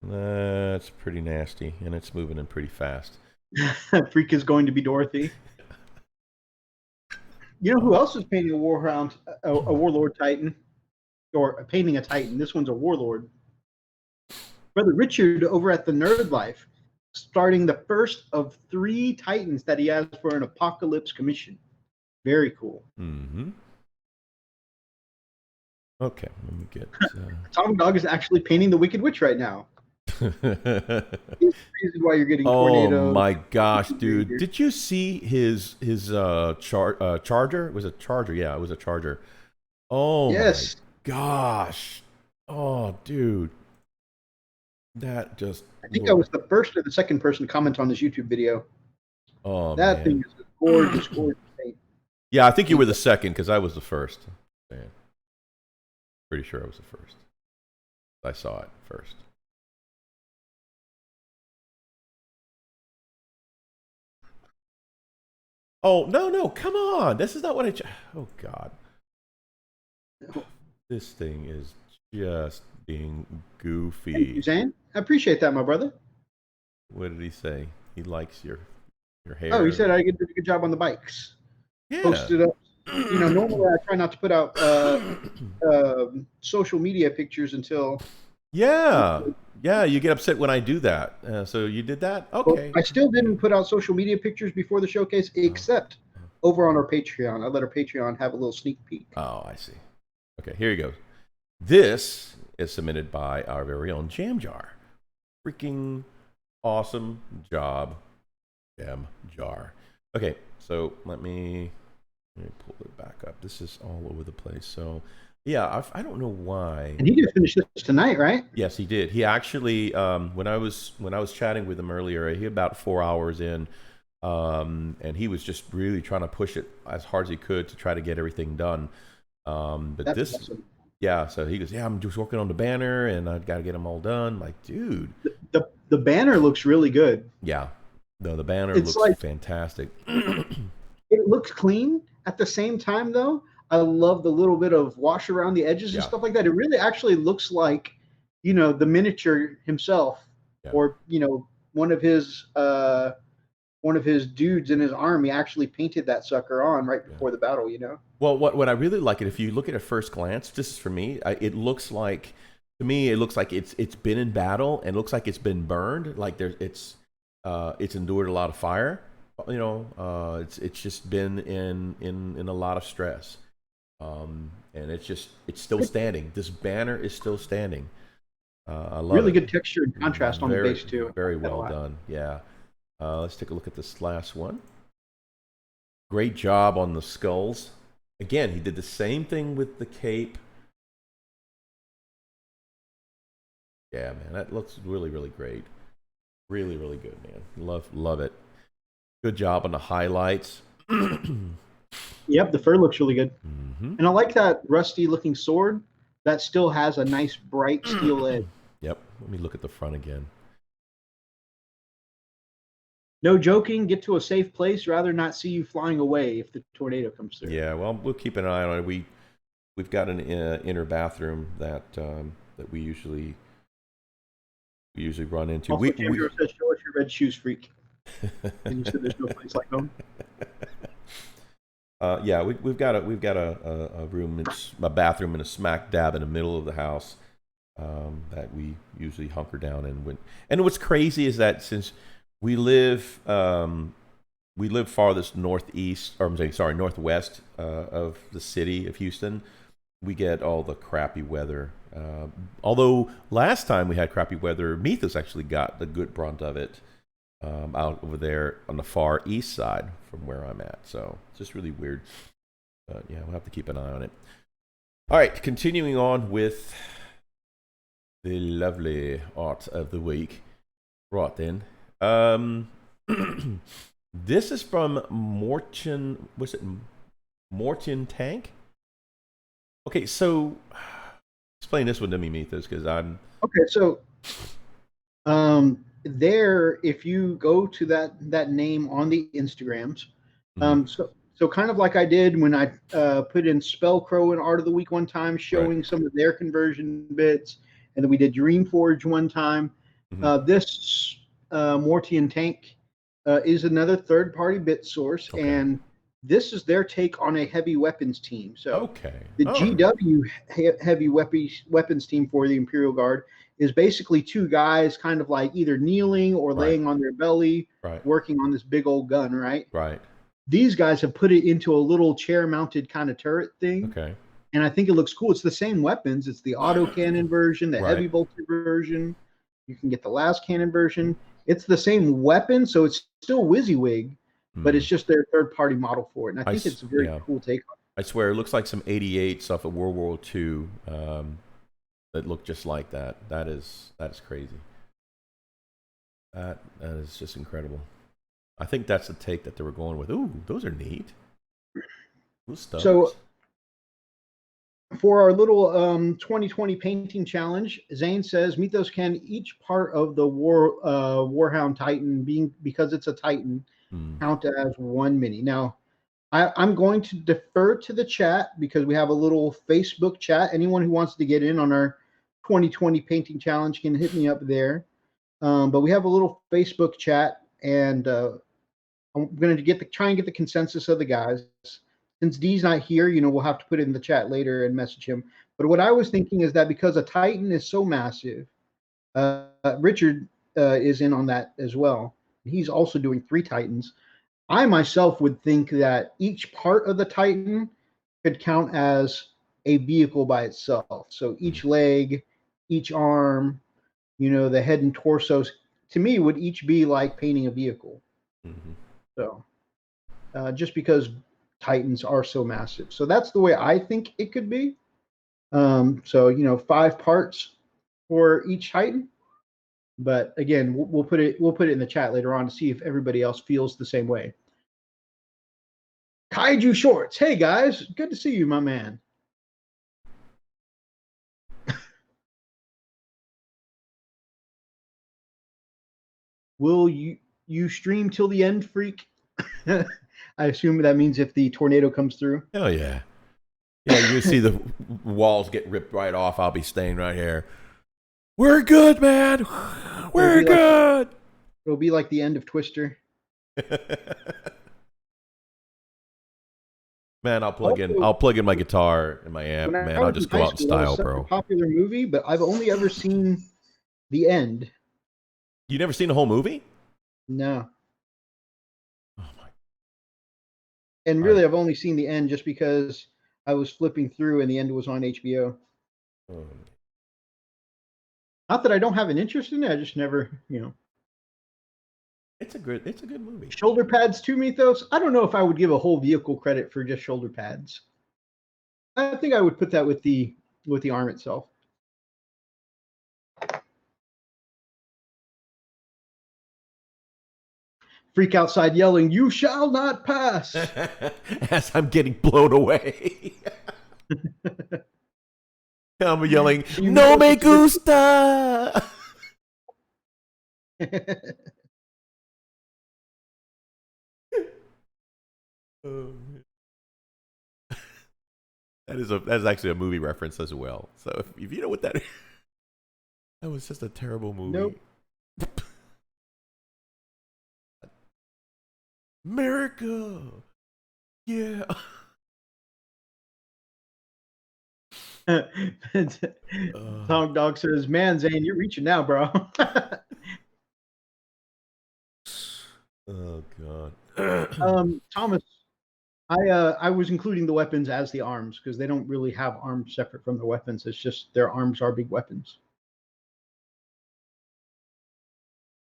Speaker 1: nasty, and it's moving in pretty fast.
Speaker 2: Freak is going to be Dorothy. You know who else is painting a Warhound, a Warlord Titan? Or painting a Titan. This one's a Warlord. Brother Richard over at the Nerd Life, starting the first of 3 Titans that he has for an Apocalypse commission. Very cool.
Speaker 1: Mm-hmm. Okay, let me get...
Speaker 2: Tom Dog is actually painting the Wicked Witch right now. Here's the reason why you're getting tornadoes.
Speaker 1: Oh my gosh, dude! Did you see his charger? It was a charger. Yeah, it was a charger. Oh
Speaker 2: yes.
Speaker 1: My gosh! Oh, dude, that just...
Speaker 2: I think I was the first or the second person to comment on this YouTube video.
Speaker 1: Oh,
Speaker 2: that thing is a gorgeous, gorgeous paint.
Speaker 1: Yeah, I think you were the second because I was the first. Man. Pretty sure I was the first. I saw it first. Oh, no, come on. This is not what I... Oh, God. This thing is just being goofy.
Speaker 2: Thank you, Zane. I appreciate that, my brother.
Speaker 1: What did he say? He likes your hair.
Speaker 2: Oh, he said I did a good job on the bikes.
Speaker 1: Yeah.
Speaker 2: Posted up. You know, normally I try not to put out social media pictures until...
Speaker 1: Yeah, you get upset when I do that. So you did that? Okay.
Speaker 2: Well, I still didn't put out social media pictures before the showcase, except over on our Patreon. I let our Patreon have a little sneak peek.
Speaker 1: Oh, I see. Okay, here you go. This is submitted by our very own Jam Jar. Freaking awesome job, Jam Jar. Okay, so let me pull it back up. This is all over the place. So... yeah, I don't know why.
Speaker 2: And he did finish this tonight, right?
Speaker 1: Yes, he did. He actually, when I was chatting with him earlier, he about 4 hours in, and he was just really trying to push it as hard as he could to try to get everything done. But that's this, awesome. Yeah. So he goes, yeah, I'm just working on the banner, and I've got to get them all done. I'm like, dude,
Speaker 2: the banner looks really good.
Speaker 1: Yeah, the banner looks like, fantastic.
Speaker 2: It looks clean at the same time, though. I love the little bit of wash around the edges and stuff like that. It really actually looks like, you know, the miniature himself, or you know, one of his dudes in his army actually painted that sucker on right before the battle. You know. Well,
Speaker 1: what I really like it, if you look at it first glance, this is for me. It looks like, to me, it looks like it's been in battle and looks like it's been burned. Like it's endured a lot of fire. You know, it's just been in a lot of stress. And it's still standing. This banner is still standing. I love
Speaker 2: really
Speaker 1: it.
Speaker 2: Good texture and contrast on the base too.
Speaker 1: Very well done. Yeah. Let's take a look at this last one. Great job on the skulls. Again, he did the same thing with the cape. Yeah, man, that looks really, really great. Really, really good, man. Love it. Good job on the highlights.
Speaker 2: Yep, the fur looks really good.
Speaker 1: Mm-hmm.
Speaker 2: And I like that rusty looking sword that still has a nice bright steel edge.
Speaker 1: Yep. Let me look at the front again.
Speaker 2: No joking, get to a safe place. Rather not see you flying away if the tornado comes through.
Speaker 1: Yeah, well, we'll keep an eye on it. We've got an inner bathroom that we usually run into.
Speaker 2: Also, Jim says, show us your red shoes, freak. And you said there's no place like home.
Speaker 1: Yeah, we've got a room, it's a bathroom and a smack dab in the middle of the house that we usually hunker down in. And what's crazy is that since we live farthest northeast, or I'm saying sorry, northwest of the city of Houston, we get all the crappy weather. Although last time we had crappy weather, Methos actually got the good brunt of it. Out over there on the far east side from where I'm at. So it's just really weird. But yeah, we'll have to keep an eye on it. All right, continuing on with the lovely art of the week. Right then. This is from Morton. Was it Morton Tank? Okay, so explain this one to me, Methos, because I'm.
Speaker 2: Okay, so there, if you go to that name on the Instagrams, so kind of like I did when I put in Spellcrow and Art of the Week one time, showing some of their conversion bits, and then we did Dreamforge one time. This Mortian Tank is another third-party bit source, and this is their take on a heavy weapons team. So the GW heavy weapons team for the Imperial Guard is basically two guys kind of like either kneeling or laying on their belly, working on this big old gun, right?
Speaker 1: Right.
Speaker 2: These guys have put it into a little chair-mounted kind of turret thing.
Speaker 1: Okay.
Speaker 2: And I think it looks cool. It's the same weapons. It's the auto cannon version, the heavy bolter version. You can get the last cannon version. It's the same weapon, so it's still WYSIWYG, but it's just their third-party model for it. And I think it's a very cool take on it.
Speaker 1: I swear, it looks like some 88 stuff of World War II that look just like that. That is crazy. That is just incredible. I think that's the take that they were going with. Ooh, those are neat. Those stuff. So
Speaker 2: for our little 2020 painting challenge, Zane says Methos can each part of the Warhound Titan, because it's a Titan, count as one mini. Now, I'm going to defer to the chat because we have a little Facebook chat. Anyone who wants to get in on our 2020 painting challenge can hit me up there. But we have a little Facebook chat, and I'm going to try and get the consensus of the guys. Since D's not here, we'll have to put it in the chat later and message him. But what I was thinking is that because a Titan is so massive, Richard is in on that as well. He's also doing 3 Titans. I myself would think that each part of the Titan could count as a vehicle by itself. So each leg, each arm, the head and torso, to me, would each be like painting a vehicle. So just because Titans are so massive. So that's the way I think it could be. So 5 parts for each Titan. But again, we'll put it in the chat later on to see if everybody else feels the same way. Kaiju Shorts. Hey guys, good to see you, my man. Will you stream till the end, freak? I assume that means if the tornado comes through.
Speaker 1: Hell yeah. Yeah, you see the walls get ripped right off. I'll be staying right here. We're good, man. We're good.
Speaker 2: It'll be like the end of Twister.
Speaker 1: Man, I'll plug in my guitar and my amp, man. I'll just go out in style, bro.
Speaker 2: A popular movie, but I've only ever seen the end.
Speaker 1: You never seen the whole movie?
Speaker 2: No. Oh my. And really, I've only seen the end just because I was flipping through and the end was on HBO. Not that I don't have an interest in it, I just never,
Speaker 1: It's a good movie.
Speaker 2: Shoulder pads too, Methos. I don't know if I would give a whole vehicle credit for just shoulder pads. I think I would put that with the arm itself. Freak outside yelling, "You shall not pass!"
Speaker 1: As I'm getting blown away. I'm yelling, "No me gusta!" That is actually a movie reference as well. So if you know what that is, that was just a terrible movie.
Speaker 2: Nope.
Speaker 1: America. Yeah.
Speaker 2: Tom Dog says, "Man, Zane, you're reaching now, bro."
Speaker 1: Oh God.
Speaker 2: Thomas, I was including the weapons as the arms because they don't really have arms separate from the weapons. It's just their arms are big weapons.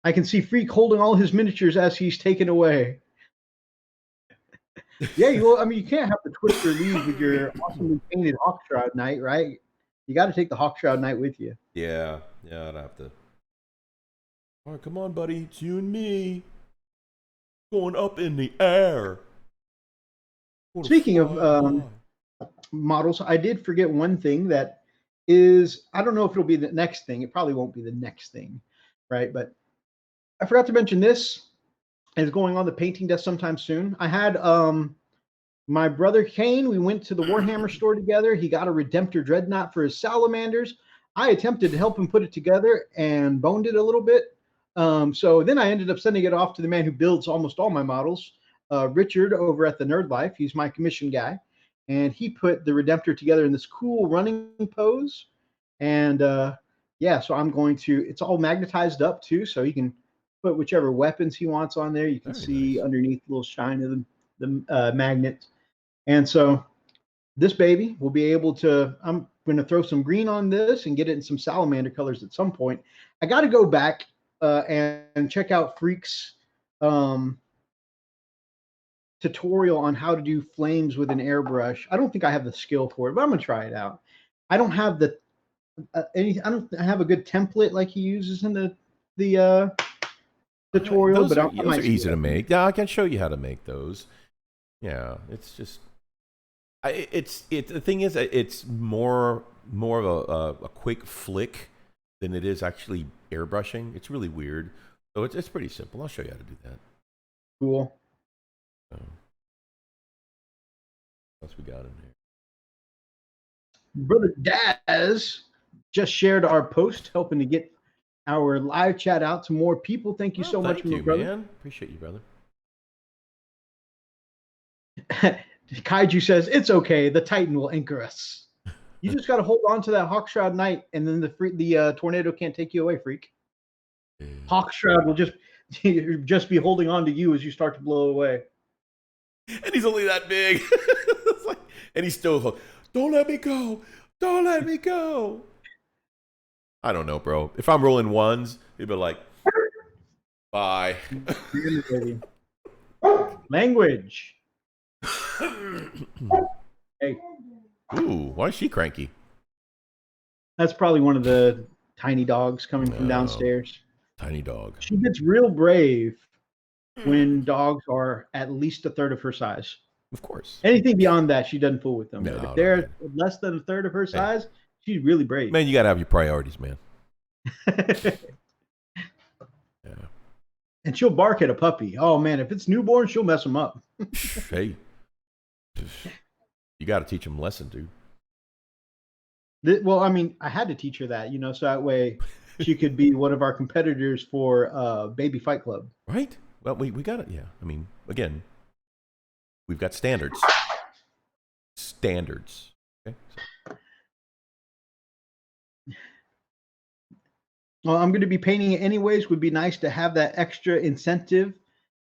Speaker 2: I can see Freak holding all his miniatures as he's taken away. Yeah, you can't have the Twister leave with your awesomely painted Hawkshroud Knight, right? You got to take the Hawkshroud Knight with you.
Speaker 1: Yeah, I'd have to. All right, come on, buddy. It's you and me. Going up in the air.
Speaker 2: Speaking of models, I did forget one thing that is, I don't know if it'll be the next thing. It probably won't be the next thing, right? But I forgot to mention this is going on the painting desk sometime soon. I had my brother Kane, we went to the Warhammer store together. He got a Redemptor Dreadnought for his salamanders. I attempted to help him put it together and boned it a little bit. So then I ended up sending it off to the man who builds almost all my models, Richard over at the Nerd Life. He's my commission guy. And he put the Redemptor together in this cool running pose. And yeah, so I'm going to, it's all magnetized up too. So he can put whichever weapons he wants on there. You can see underneath the little shine of the magnet. And so this baby will be able to, I'm going to throw some green on this and get it in some salamander colors at some point. I got to go back and check out Freak's tutorial on how to do flames with an airbrush. I don't think I have the skill for it, but I'm going to try it out. I don't have the I don't have a good template like he uses in the tutorial.
Speaker 1: Those are easy to make. Yeah, I can show you how to make those. Yeah, it's just, the thing is, it's more of a quick flick than it is actually airbrushing. It's really weird. So it's pretty simple. I'll show you how to do that.
Speaker 2: Cool.
Speaker 1: What else we got in here?
Speaker 2: Brother Daz just shared our post, helping to get our live chat out to more people. Thank you so much, brother.
Speaker 1: Man. Appreciate you, brother.
Speaker 2: Kaiju says it's okay. The Titan will anchor us. You just got to hold on to that Hawkshroud Knight, and then the tornado can't take you away, Freak. Yeah. Hawkshroud will just be holding on to you as you start to blow away.
Speaker 1: And he's only that big. And he's still, don't let me go. Don't let me go. I don't know, bro. If I'm rolling ones, he'd be like, bye.
Speaker 2: Language. Hey.
Speaker 1: Ooh, why is she cranky?
Speaker 2: That's probably one of the tiny dogs coming from downstairs.
Speaker 1: Tiny dog.
Speaker 2: She gets real brave when dogs are at least a third of her size.
Speaker 1: Of course.
Speaker 2: Anything beyond that, she doesn't fool with them.
Speaker 1: No,
Speaker 2: but if they're less than a third of her size, she's really brave.
Speaker 1: Man, you got to have your priorities, man.
Speaker 2: Yeah. And she'll bark at a puppy. Oh, man, if it's newborn, she'll mess them up.
Speaker 1: Hey. You got to teach them a lesson, dude.
Speaker 2: Well, I mean, I had to teach her that, so that way she could be one of our competitors for Baby Fight Club.
Speaker 1: Right? Well, we got it. Yeah. I mean, again, we've got standards. Standards. Okay.
Speaker 2: Well, I'm going to be painting it anyways. Would be nice to have that extra incentive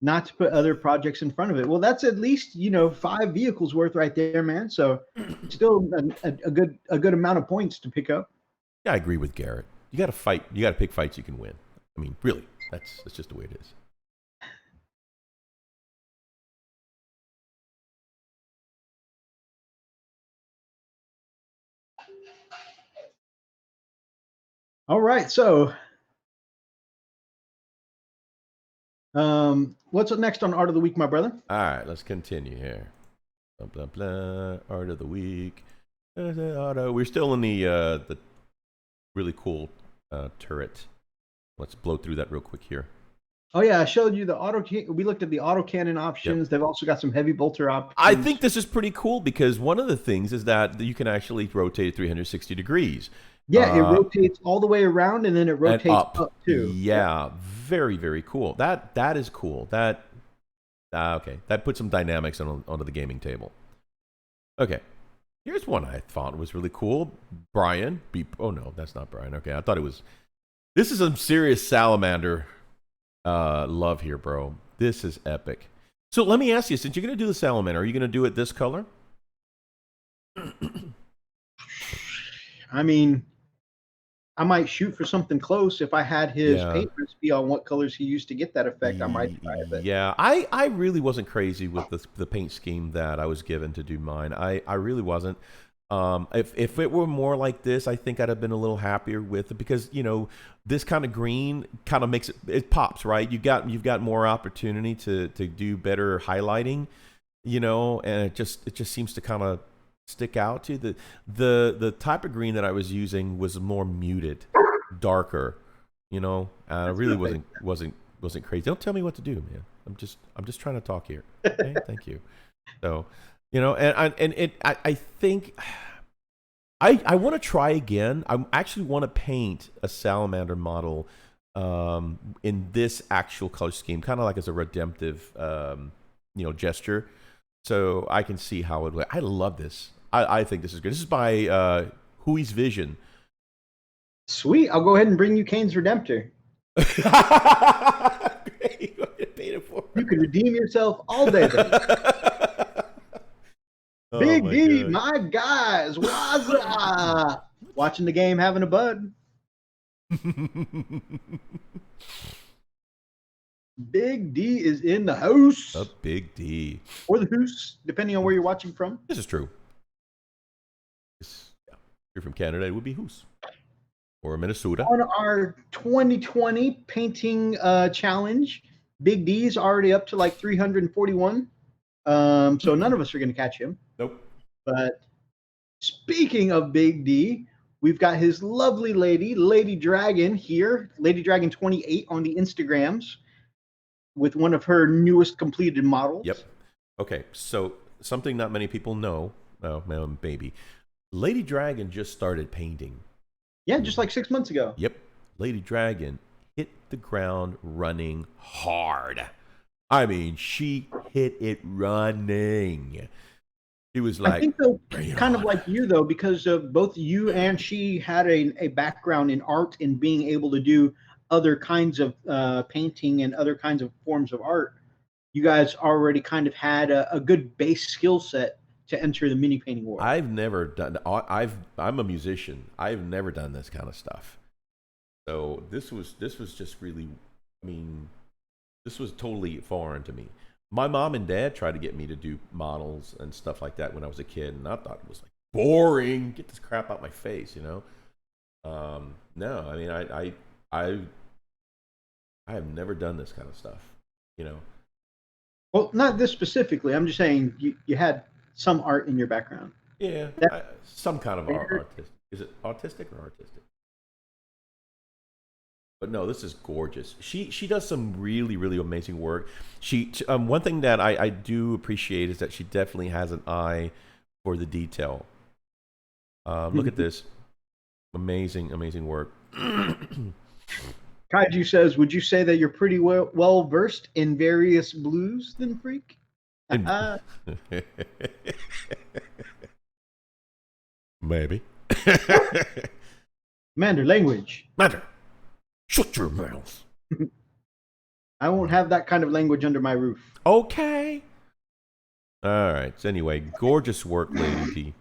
Speaker 2: not to put other projects in front of it. Well, that's at least 5 vehicles worth right there, man. So still a good amount of points to pick up.
Speaker 1: Yeah, I agree with Garrett. You got to fight. You got to pick fights you can win. I mean, really, that's just the way it is.
Speaker 2: All right, so what's up next on Art of the Week, my brother?
Speaker 1: All right, let's continue here. Blah, blah, blah. Art of the Week. We're still in the really cool turret. Let's blow through that real quick here.
Speaker 2: Oh yeah, I showed you the we looked at the autocannon options. Yep. They've also got some heavy bolter options.
Speaker 1: I think this is pretty cool because one of the things is that you can actually rotate it 360 degrees.
Speaker 2: Yeah, it rotates all the way around and then it rotates up too.
Speaker 1: Yeah, very, very cool. That is cool. That Okay. That puts some dynamics onto the gaming table. Okay. Here's one I thought was really cool. Brian. Oh, no, that's not Brian. Okay, I thought it was. This is some serious salamander love here, bro. This is epic. So let me ask you, since you're going to do the salamander, are you going to do it this color?
Speaker 2: I mean, I might shoot for something close. If I had his paint recipe on what colors he used to get that effect, I might try it.
Speaker 1: Yeah, I really wasn't crazy with the paint scheme that I was given to do mine. I really wasn't. If it were more like this, I think I'd have been a little happier with it because this kind of green kind of makes it pops, right? You've got more opportunity to do better highlighting, and it just seems to kind of stick out to the type of green that I was using was more muted, darker, I really wasn't crazy. Don't tell me what to do, man. I'm just trying to talk here. Okay? Thank you. So, I think I want to try again. I actually want to paint a salamander model in this actual color scheme, kind of like as a redemptive gesture. So I can see how it would. I love this. I think this is good. This is by Hui's Vision.
Speaker 2: Sweet. I'll go ahead and bring you Kane's Redemptor.
Speaker 1: Great.
Speaker 2: You can redeem yourself all day. Big D,
Speaker 1: God.
Speaker 2: my guys. Watching the game, having a bud. Big D is in the house.
Speaker 1: A Big D.
Speaker 2: Or the hoose, depending on where you're watching from.
Speaker 1: This is true. If you're from Canada, it would be Hoos. Or Minnesota.
Speaker 2: On our 2020 painting challenge, Big D's already up to like 341. So none of us are going to catch him.
Speaker 1: Nope.
Speaker 2: But speaking of Big D, we've got his lovely Lady Dragon here, Lady Dragon 28 on the Instagrams with one of her newest completed models.
Speaker 1: Yep. Okay, so something not many people know, maybe. Lady Dragon just started painting.
Speaker 2: Yeah, just like 6 months ago.
Speaker 1: Yep. Lady Dragon hit the ground running hard. I mean, she hit it running. It was like,
Speaker 2: I think though, kind of like you though, because both you and she had a background in art and being able to do other kinds of painting and other kinds of forms of art. You guys already kind of had a good base skill set to enter the mini painting world.
Speaker 1: I've never done. I'm a musician. I've never done this kind of stuff. So this was just really. I mean, this was totally foreign to me. My mom and dad tried to get me to do models and stuff like that when I was a kid, and I thought it was like boring. Get this crap out my face, No, I mean, I have never done this kind of stuff,
Speaker 2: Well, not this specifically. I'm just saying you had some art in your background.
Speaker 1: Yeah, some kind of artistic. Is it autistic or artistic? But no, this is gorgeous. She does some really, really amazing work. One thing that I do appreciate is that she definitely has an eye for the detail. Look at this. Amazing, amazing work.
Speaker 2: Kaiju says, would you say that you're pretty well versed in various blues then, Freak?
Speaker 1: Maybe.
Speaker 2: Commander, language.
Speaker 1: Commander, shut your mouth.
Speaker 2: I won't have that kind of language under my roof.
Speaker 1: Okay. All right. So anyway, gorgeous work, Lady D.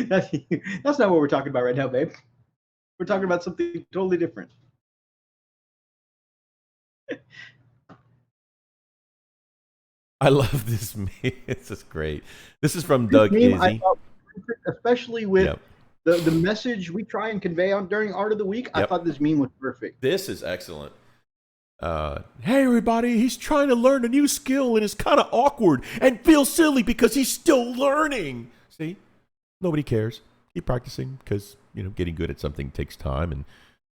Speaker 2: That's not what we're talking about right now, babe. We're talking about something totally different.
Speaker 1: I love this meme. This is great. This is from Doug Izzy.
Speaker 2: Especially with the message we try and convey during Art of the Week. I thought this meme was perfect.
Speaker 1: This is excellent. Hey everybody, he's trying to learn a new skill and it's kind of awkward and feels silly because he's still learning. See? Nobody cares. Keep practicing because, getting good at something takes time and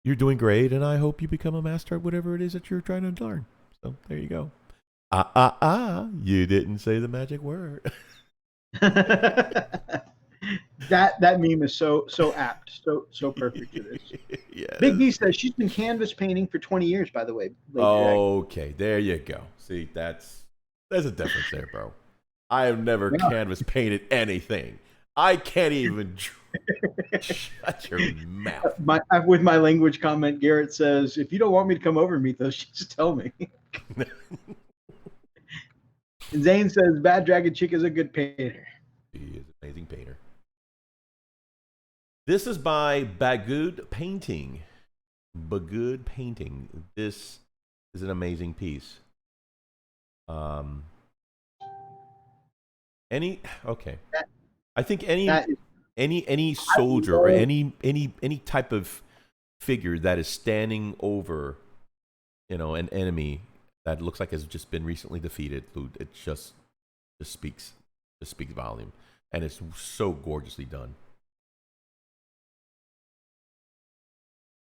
Speaker 1: you're doing great and I hope you become a master at whatever it is that you're trying to learn. So there you go. You didn't say the magic word.
Speaker 2: That meme is so apt, so perfect for this.
Speaker 1: Yeah.
Speaker 2: Big B says she's been canvas painting for 20 years, by the way. Lady Jack.
Speaker 1: Okay, there you go. See, there's a difference there, bro. I have never
Speaker 2: Yeah.
Speaker 1: canvas painted anything. I can't even shut your mouth.
Speaker 2: With my language comment, Garrett says, if you don't want me to come over and meet those, just tell me. And Zane says, Bad Dragon Chick is a good painter.
Speaker 1: He is an amazing painter. This is by Bagud Painting. Bagud Painting. This is an amazing piece. I think any soldier or any type of figure that is standing over, an enemy that looks like has just been recently defeated, it just speaks volume, and it's so gorgeously done.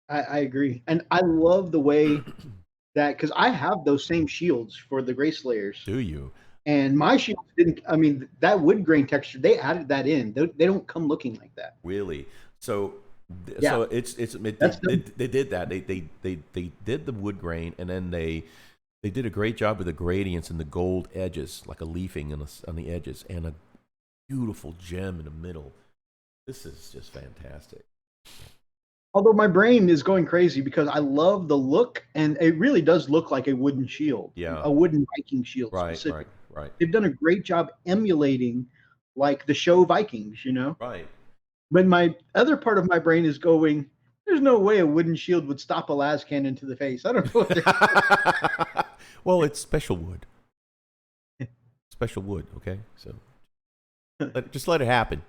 Speaker 2: I agree, and I love the way that, because I have those same shields for the Gray Slayers.
Speaker 1: Do you?
Speaker 2: And my shields didn't. I mean, that wood grain texture, they added that in. They don't come looking like that.
Speaker 1: Really? So
Speaker 2: Yeah.
Speaker 1: they did that. They did the wood grain, and then they did a great job with the gradients and the gold edges, like a leafing on the edges, and a beautiful gem in the middle. This is just fantastic.
Speaker 2: Although my brain is going crazy because I love the look, and it really does look like a wooden shield.
Speaker 1: Yeah.
Speaker 2: A wooden Viking shield.
Speaker 1: Right.
Speaker 2: Specifically.
Speaker 1: Right.
Speaker 2: They've done a great job emulating like the show Vikings,
Speaker 1: Right.
Speaker 2: But my other part of my brain is going, there's no way a wooden shield would stop a las cannon to the face. I don't know what
Speaker 1: Well, it's special wood. Special wood, okay? So just let it happen.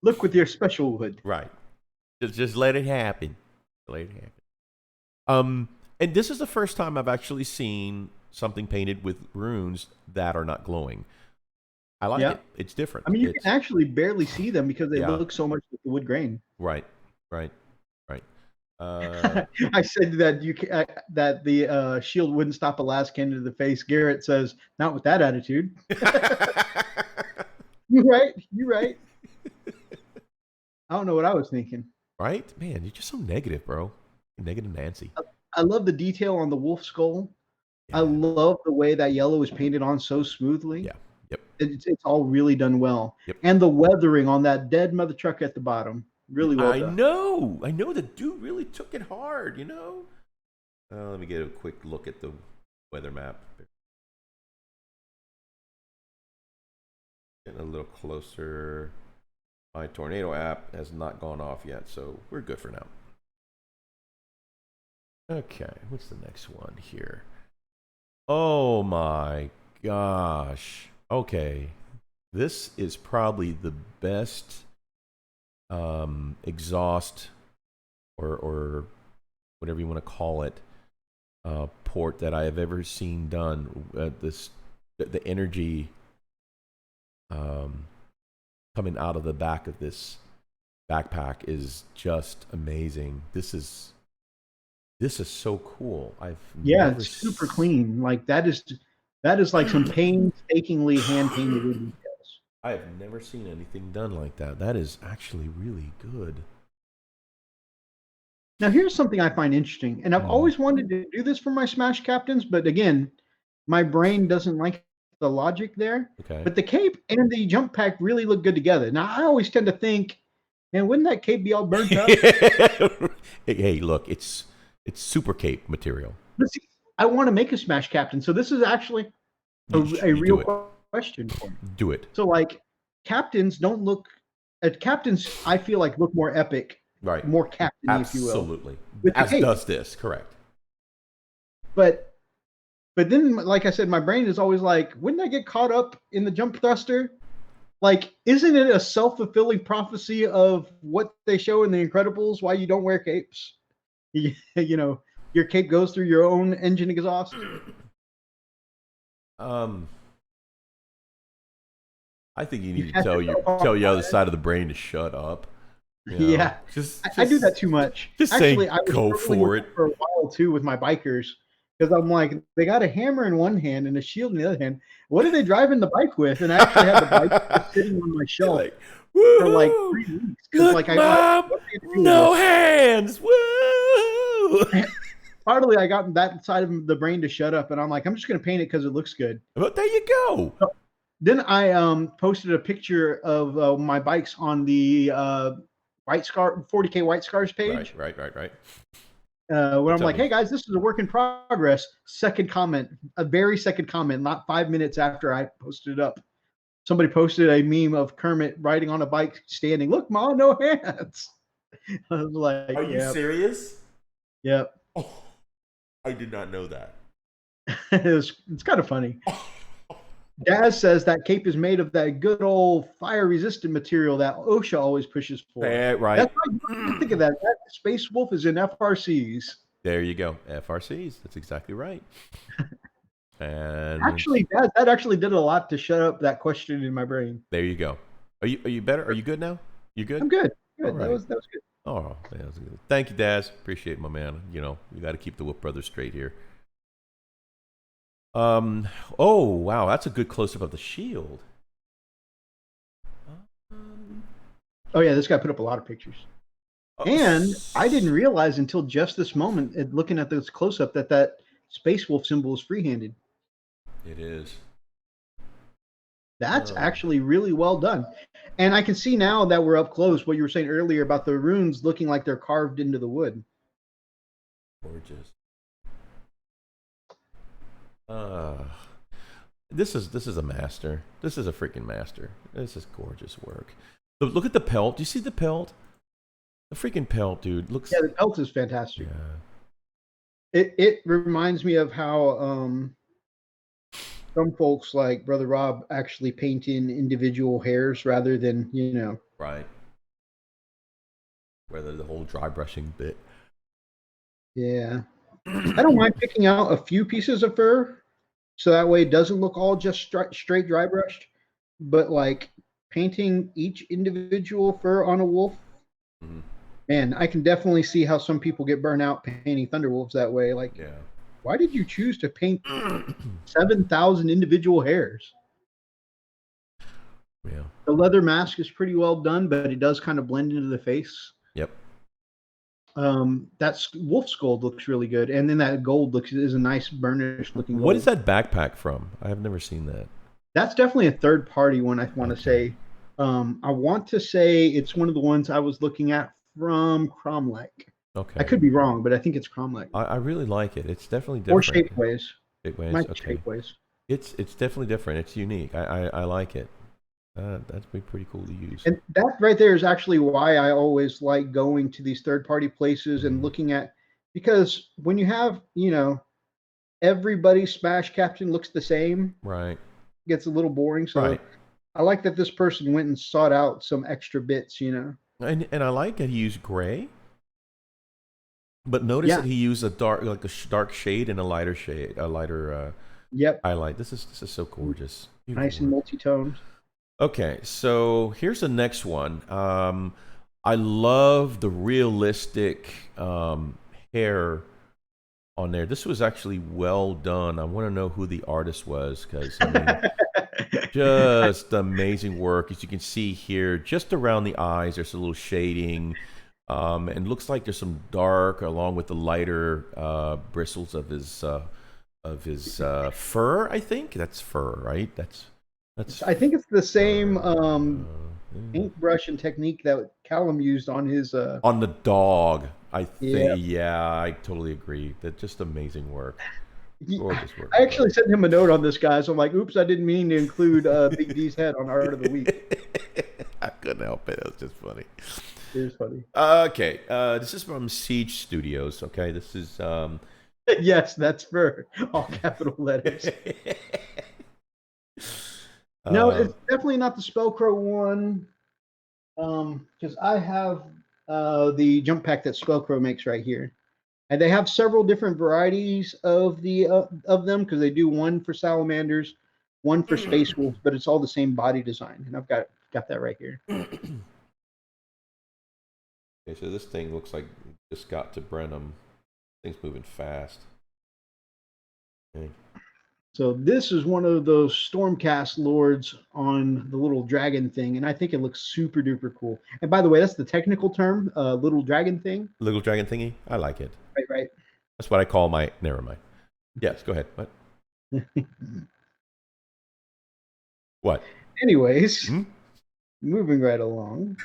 Speaker 2: Look with your special wood.
Speaker 1: Right. Just let it happen. Let it happen. And this is the first time I've actually seen something painted with runes that are not glowing. I like it. It's different.
Speaker 2: I mean, you can actually barely see them because they look so much like the wood grain.
Speaker 1: Right.
Speaker 2: I said that that the shield wouldn't stop a las cannon to the face. Garrett says, not with that attitude. You're right. I don't know what I was thinking.
Speaker 1: Right? Man, you're just so negative, bro. Negative Nancy.
Speaker 2: I love the detail on the wolf skull.
Speaker 1: Yeah.
Speaker 2: I love the way that yellow is painted on so smoothly.
Speaker 1: Yeah. Yep.
Speaker 2: It's all really done well.
Speaker 1: Yep.
Speaker 2: And the weathering on that dead mother truck at the bottom. Really well done.
Speaker 1: I know the dude really took it hard, let me get a quick look at the weather map. Getting a little closer. My tornado app has not gone off yet, so we're good for now. Okay, what's the next one here? Oh my gosh. Okay. This is probably the best exhaust or whatever you want to call it port that I have ever seen done. The energy coming out of the back of this backpack is just amazing. This is so cool.
Speaker 2: It's super clean. Like that is like some painstakingly hand painted details.
Speaker 1: I have never seen anything done like that. That is actually really good.
Speaker 2: Now here's something I find interesting, and I've always wanted to do this for my Smash Captains, but again, my brain doesn't like the logic there.
Speaker 1: Okay.
Speaker 2: But the cape and the jump pack really look good together. Now I always tend to think, man, wouldn't that cape be all burnt up?
Speaker 1: Hey, look, it's super cape material.
Speaker 2: But see, I want to make a Smash Captain, so this is actually a real question for me.
Speaker 1: Do it.
Speaker 2: So like captains don't look captains I feel like look more epic,
Speaker 1: right?
Speaker 2: More captain, if you will.
Speaker 1: Absolutely. As does this, correct.
Speaker 2: But then, like I said, my brain is always like, wouldn't I get caught up in the jump thruster? Like, isn't it a self-fulfilling prophecy of what they show in The Incredibles, why you don't wear capes? Your cape goes through your own engine exhaust.
Speaker 1: I think you need to tell your other side of the brain to shut up.
Speaker 2: Yeah, I do that too much.
Speaker 1: Just actually, I was
Speaker 2: go for it for a while too with my bikers, Because I'm like, they got a hammer in one hand and a shield in the other hand. What are they driving the bike with? And I actually had the bike just sitting on my shelf
Speaker 1: Like,
Speaker 2: for like
Speaker 1: woo!
Speaker 2: 3 weeks because
Speaker 1: Look,
Speaker 2: like I'm like,
Speaker 1: Mom,
Speaker 2: what are they gonna do with
Speaker 1: no
Speaker 2: this?
Speaker 1: hands. Woo!
Speaker 2: Finally, I got that side of the brain to shut up, and I'm like, I'm just gonna paint it because it looks good.
Speaker 1: But there you go.
Speaker 2: So then I posted a picture of my bikes on the White Scar 40K White Scars page.
Speaker 1: Right.
Speaker 2: Where I'm
Speaker 1: Tell
Speaker 2: like,
Speaker 1: me.
Speaker 2: hey guys, this is a work in progress. Second comment, a very second comment, not 5 minutes after I posted it up. Somebody posted a meme of Kermit riding on a bike standing. Look, Ma, no hands. I was like,
Speaker 1: Are you
Speaker 2: yep,
Speaker 1: serious?
Speaker 2: yep.
Speaker 1: Oh, I did not know that.
Speaker 2: It's kind of funny. Daz says that cape is made of that good old fire resistant material that OSHA always pushes for.
Speaker 1: Right.
Speaker 2: That's why you think of that. That Space Wolf is in FRCs.
Speaker 1: There you go. FRCs. That's exactly right. And
Speaker 2: Actually, that actually did a lot to shut up that question in my brain.
Speaker 1: there you go. Are you better? Are you good now? You good?
Speaker 2: I'm good.
Speaker 1: All
Speaker 2: Good.
Speaker 1: right.
Speaker 2: That was good.
Speaker 1: Oh, man, that was good. Thank you, Daz. Appreciate it, my man. You know, you got to keep the Wolf Brothers straight here. Oh, wow. That's a good close-up of the shield.
Speaker 2: Oh yeah, this guy put up a lot of pictures. And I didn't realize until just this moment, looking at this close up, that Space Wolf symbol is free-handed.
Speaker 1: It is.
Speaker 2: That's actually really well done. And I can see now that we're up close what you were saying earlier about the runes looking like they're carved into the wood.
Speaker 1: Gorgeous. This is a master. This is a freaking master. This is gorgeous work. Look at the pelt. Do you see the pelt? The freaking pelt, dude. Looks.
Speaker 2: Yeah, the pelt is fantastic.
Speaker 1: Yeah.
Speaker 2: It reminds me of how some folks like Brother Rob actually paint in individual hairs rather than,
Speaker 1: Right. Rather the whole dry brushing bit.
Speaker 2: Yeah. I don't mind picking out a few pieces of fur so that way it doesn't look all just straight dry brushed, but like painting each individual fur on a wolf, man, I can definitely see how some people get burnt out painting Thunderwolves that way. Like,
Speaker 1: Yeah.
Speaker 2: why did you choose to paint 7,000 individual hairs?
Speaker 1: Yeah.
Speaker 2: The leather mask is pretty well done, but it does kind of blend into the face.
Speaker 1: Yep.
Speaker 2: That wolf's gold looks really good, and then that gold is a nice burnished looking gold.
Speaker 1: What is that backpack from? I have never seen that.
Speaker 2: That's definitely a third party one. I want to say. I want to say it's one of the ones I was looking at from Cromlech. Okay. I could be wrong, but I think it's Cromlech.
Speaker 1: I really like it. It's definitely different.
Speaker 2: Or Shapeways.
Speaker 1: Shapeways. Okay.
Speaker 2: Shapeways.
Speaker 1: It's definitely different. It's unique. I like it. That'd be pretty cool to use.
Speaker 2: And that right there is actually why I always like going to these third-party places and looking at, because when you have, everybody's Smash Captain looks the same.
Speaker 1: Right.
Speaker 2: It gets a little boring. So I like that this person went and sought out some extra bits, And
Speaker 1: I like that he used gray. But notice that he used a dark shade and a lighter shade, highlight. This is so gorgeous.
Speaker 2: Beautiful nice and multi-toned.
Speaker 1: Okay, so here's the next one. I love the realistic hair on there. This was actually well done. I want to know who the artist was because just amazing work. As you can see here, just around the eyes, there's a little shading. And looks like there's some dark along with the lighter bristles of his fur. I think that's fur, right? That's.
Speaker 2: I think it's the same paintbrush and technique that Callum used on his.
Speaker 1: On the dog, I think. Yeah, I totally agree. That's just amazing work. Gorgeous work.
Speaker 2: I actually sent him a note on this guy, so I'm like, "Oops, I didn't mean to include Big D's head on Art of the Week."
Speaker 1: I couldn't help it. It was just funny.
Speaker 2: It is funny.
Speaker 1: Okay, this is from Siege Studios. Okay, this is.
Speaker 2: Yes, that's for all capital letters. No, it's definitely not the Spellcrow one. Because I have the jump pack that Spellcrow makes right here, and they have several different varieties of them because they do one for salamanders, one for space wolves, but it's all the same body design, and I've got that right here.
Speaker 1: Okay, so this thing looks like just got to Brenham. Thing's moving fast. Okay.
Speaker 2: So this is one of those Stormcast lords on the little dragon thing, and I think it looks super duper cool. And by the way, that's the technical term, little dragon thing.
Speaker 1: Little dragon thingy. I like it.
Speaker 2: Right.
Speaker 1: That's what I call my. Never mind. Yes, go ahead. What? What?
Speaker 2: Anyways,
Speaker 1: Hmm?
Speaker 2: moving right along.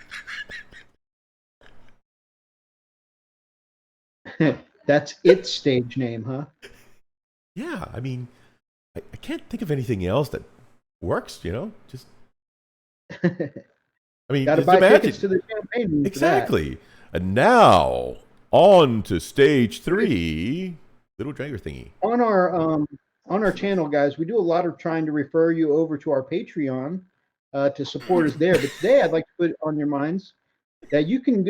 Speaker 2: That's its stage name, huh?
Speaker 1: Yeah, I mean, I can't think of anything else that works. Just I mean,
Speaker 2: Got to
Speaker 1: just
Speaker 2: buy
Speaker 1: imagine.
Speaker 2: tickets to the champagne room
Speaker 1: Exactly. And now on to stage 3, little dragon thingy.
Speaker 2: On our channel, guys. We do a lot of trying to refer you over to our Patreon to support us there. But today, I'd like to put on your minds that you can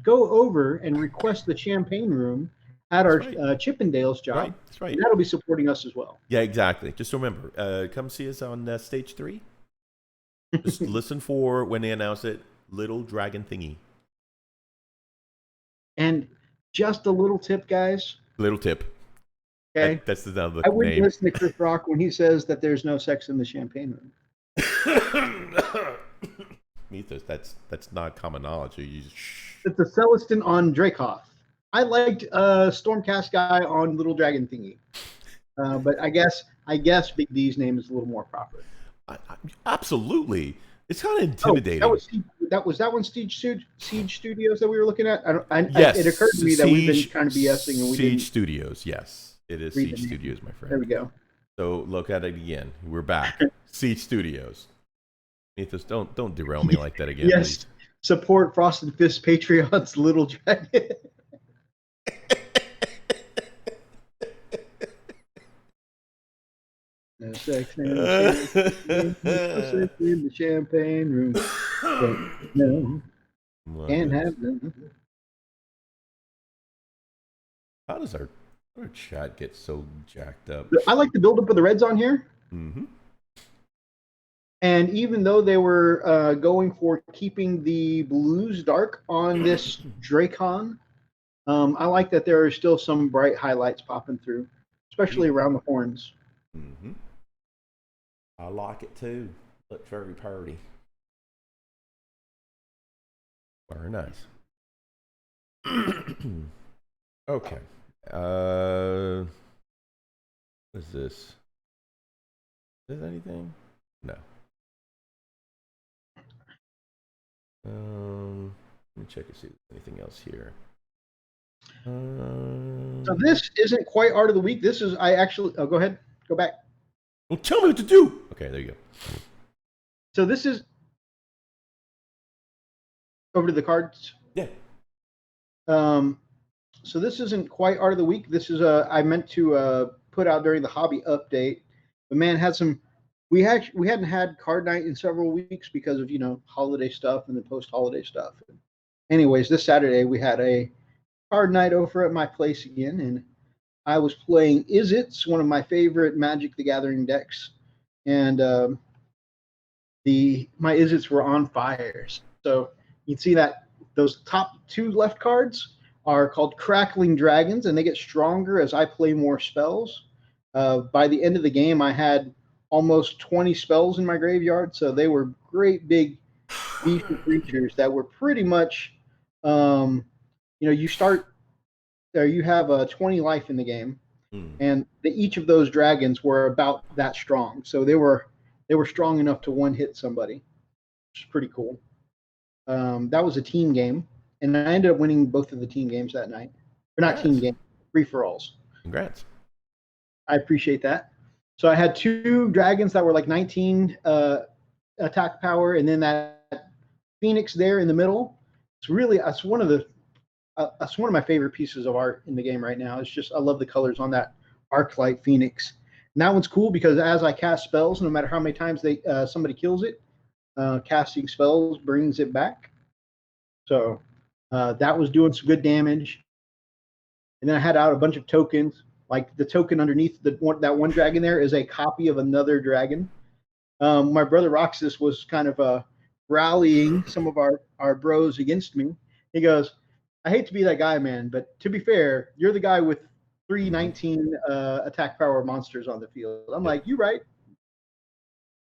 Speaker 2: go over and request the champagne room at our
Speaker 1: right.
Speaker 2: Chippendales job.
Speaker 1: Right. That's right.
Speaker 2: And that'll be supporting us as well.
Speaker 1: Yeah, exactly. Just remember, come see us on stage 3. Just listen for when they announce it, little dragon thingy.
Speaker 2: And just a little tip, guys.
Speaker 1: Little tip.
Speaker 2: Okay.
Speaker 1: That's the name.
Speaker 2: I wouldn't listen to Chris Rock when he says that there's no sex in the champagne room.
Speaker 1: Methos, that's not common knowledge.
Speaker 2: It's a Celestin on Dracoth. I liked Stormcast guy on Little Dragon thingy, but I guess Big D's name is a little more proper.
Speaker 1: Absolutely, it's kind of intimidating.
Speaker 2: That was one Siege Studios that we were looking at.
Speaker 1: Yes,
Speaker 2: it occurred to me that we've been kind of BSing and we
Speaker 1: Siege Studios. Yes, it is Siege
Speaker 2: the
Speaker 1: Studios, my friend.
Speaker 2: There we go.
Speaker 1: So look at it again. We're back. Siege Studios. Methos, don't derail me like that again.
Speaker 2: Yes, please. Support Frosted Fist Patreon's Little Dragon. No sex in the champagne room. No, can't have them.
Speaker 1: How does our chat get so jacked up?
Speaker 2: I like the buildup of the reds on here.
Speaker 1: Mm-hmm.
Speaker 2: And even though they were going for keeping the blues dark on this Dracon, I like that there are still some bright highlights popping through, especially around the horns.
Speaker 1: Mm-hmm. I like it too. Looks very pretty. Very nice. Okay. What is this? Is this anything? No. Let me check and see if there's anything else here.
Speaker 2: So this isn't quite art of the week. This is go ahead. Go back.
Speaker 1: Well, tell me what to do. Okay, there you go.
Speaker 2: So this is over to the cards.
Speaker 1: Yeah.
Speaker 2: So this isn't quite art of the week. This is I meant to put out during the hobby update. But man, we hadn't had card night in several weeks because of holiday stuff and the post-holiday stuff. Anyways, this Saturday we had a card night over at my place again, and I was playing Izzets, one of my favorite Magic the Gathering decks, and my Izzets were on fire. So you can see that those top 2 left cards are called Crackling Dragons, and they get stronger as I play more spells. By the end of the game, I had almost 20 spells in my graveyard, so they were great big beefy creatures that were pretty much, you start there, you have 20 life in the game, and each of those dragons were about that strong, so they were strong enough to one hit somebody, which is pretty cool. That was a team game, and I ended up winning both of the team games that night. Or not team game, free-for-alls.
Speaker 1: Congrats.
Speaker 2: I appreciate that. So I had 2 dragons that were like 19 attack power, and then that Phoenix there in the middle. That's one of my favorite pieces of art in the game right now. It's just I love the colors on that Arclight Phoenix. And that one's cool because as I cast spells, no matter how many times somebody kills it, casting spells brings it back. So that was doing some good damage. And then I had out a bunch of tokens. Like the token underneath that one dragon there is a copy of another dragon. My brother Roxas was kind of rallying some of our bros against me. He goes, I hate to be that guy, man, but to be fair, you're the guy with 319 attack power monsters on the field. I'm like, you right.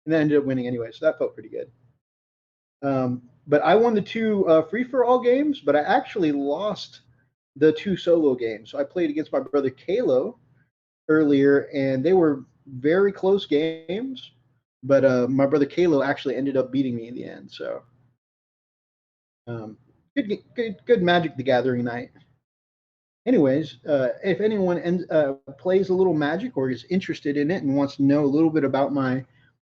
Speaker 2: And then I ended up winning anyway, so that felt pretty good. But I won the 2 free-for-all games, but I actually lost the 2 solo games. So I played against my brother Kalo earlier, and they were very close games. But my brother Kalo actually ended up beating me in the end. So good Magic the Gathering night. Anyways, if anyone plays a little Magic or is interested in it and wants to know a little bit about my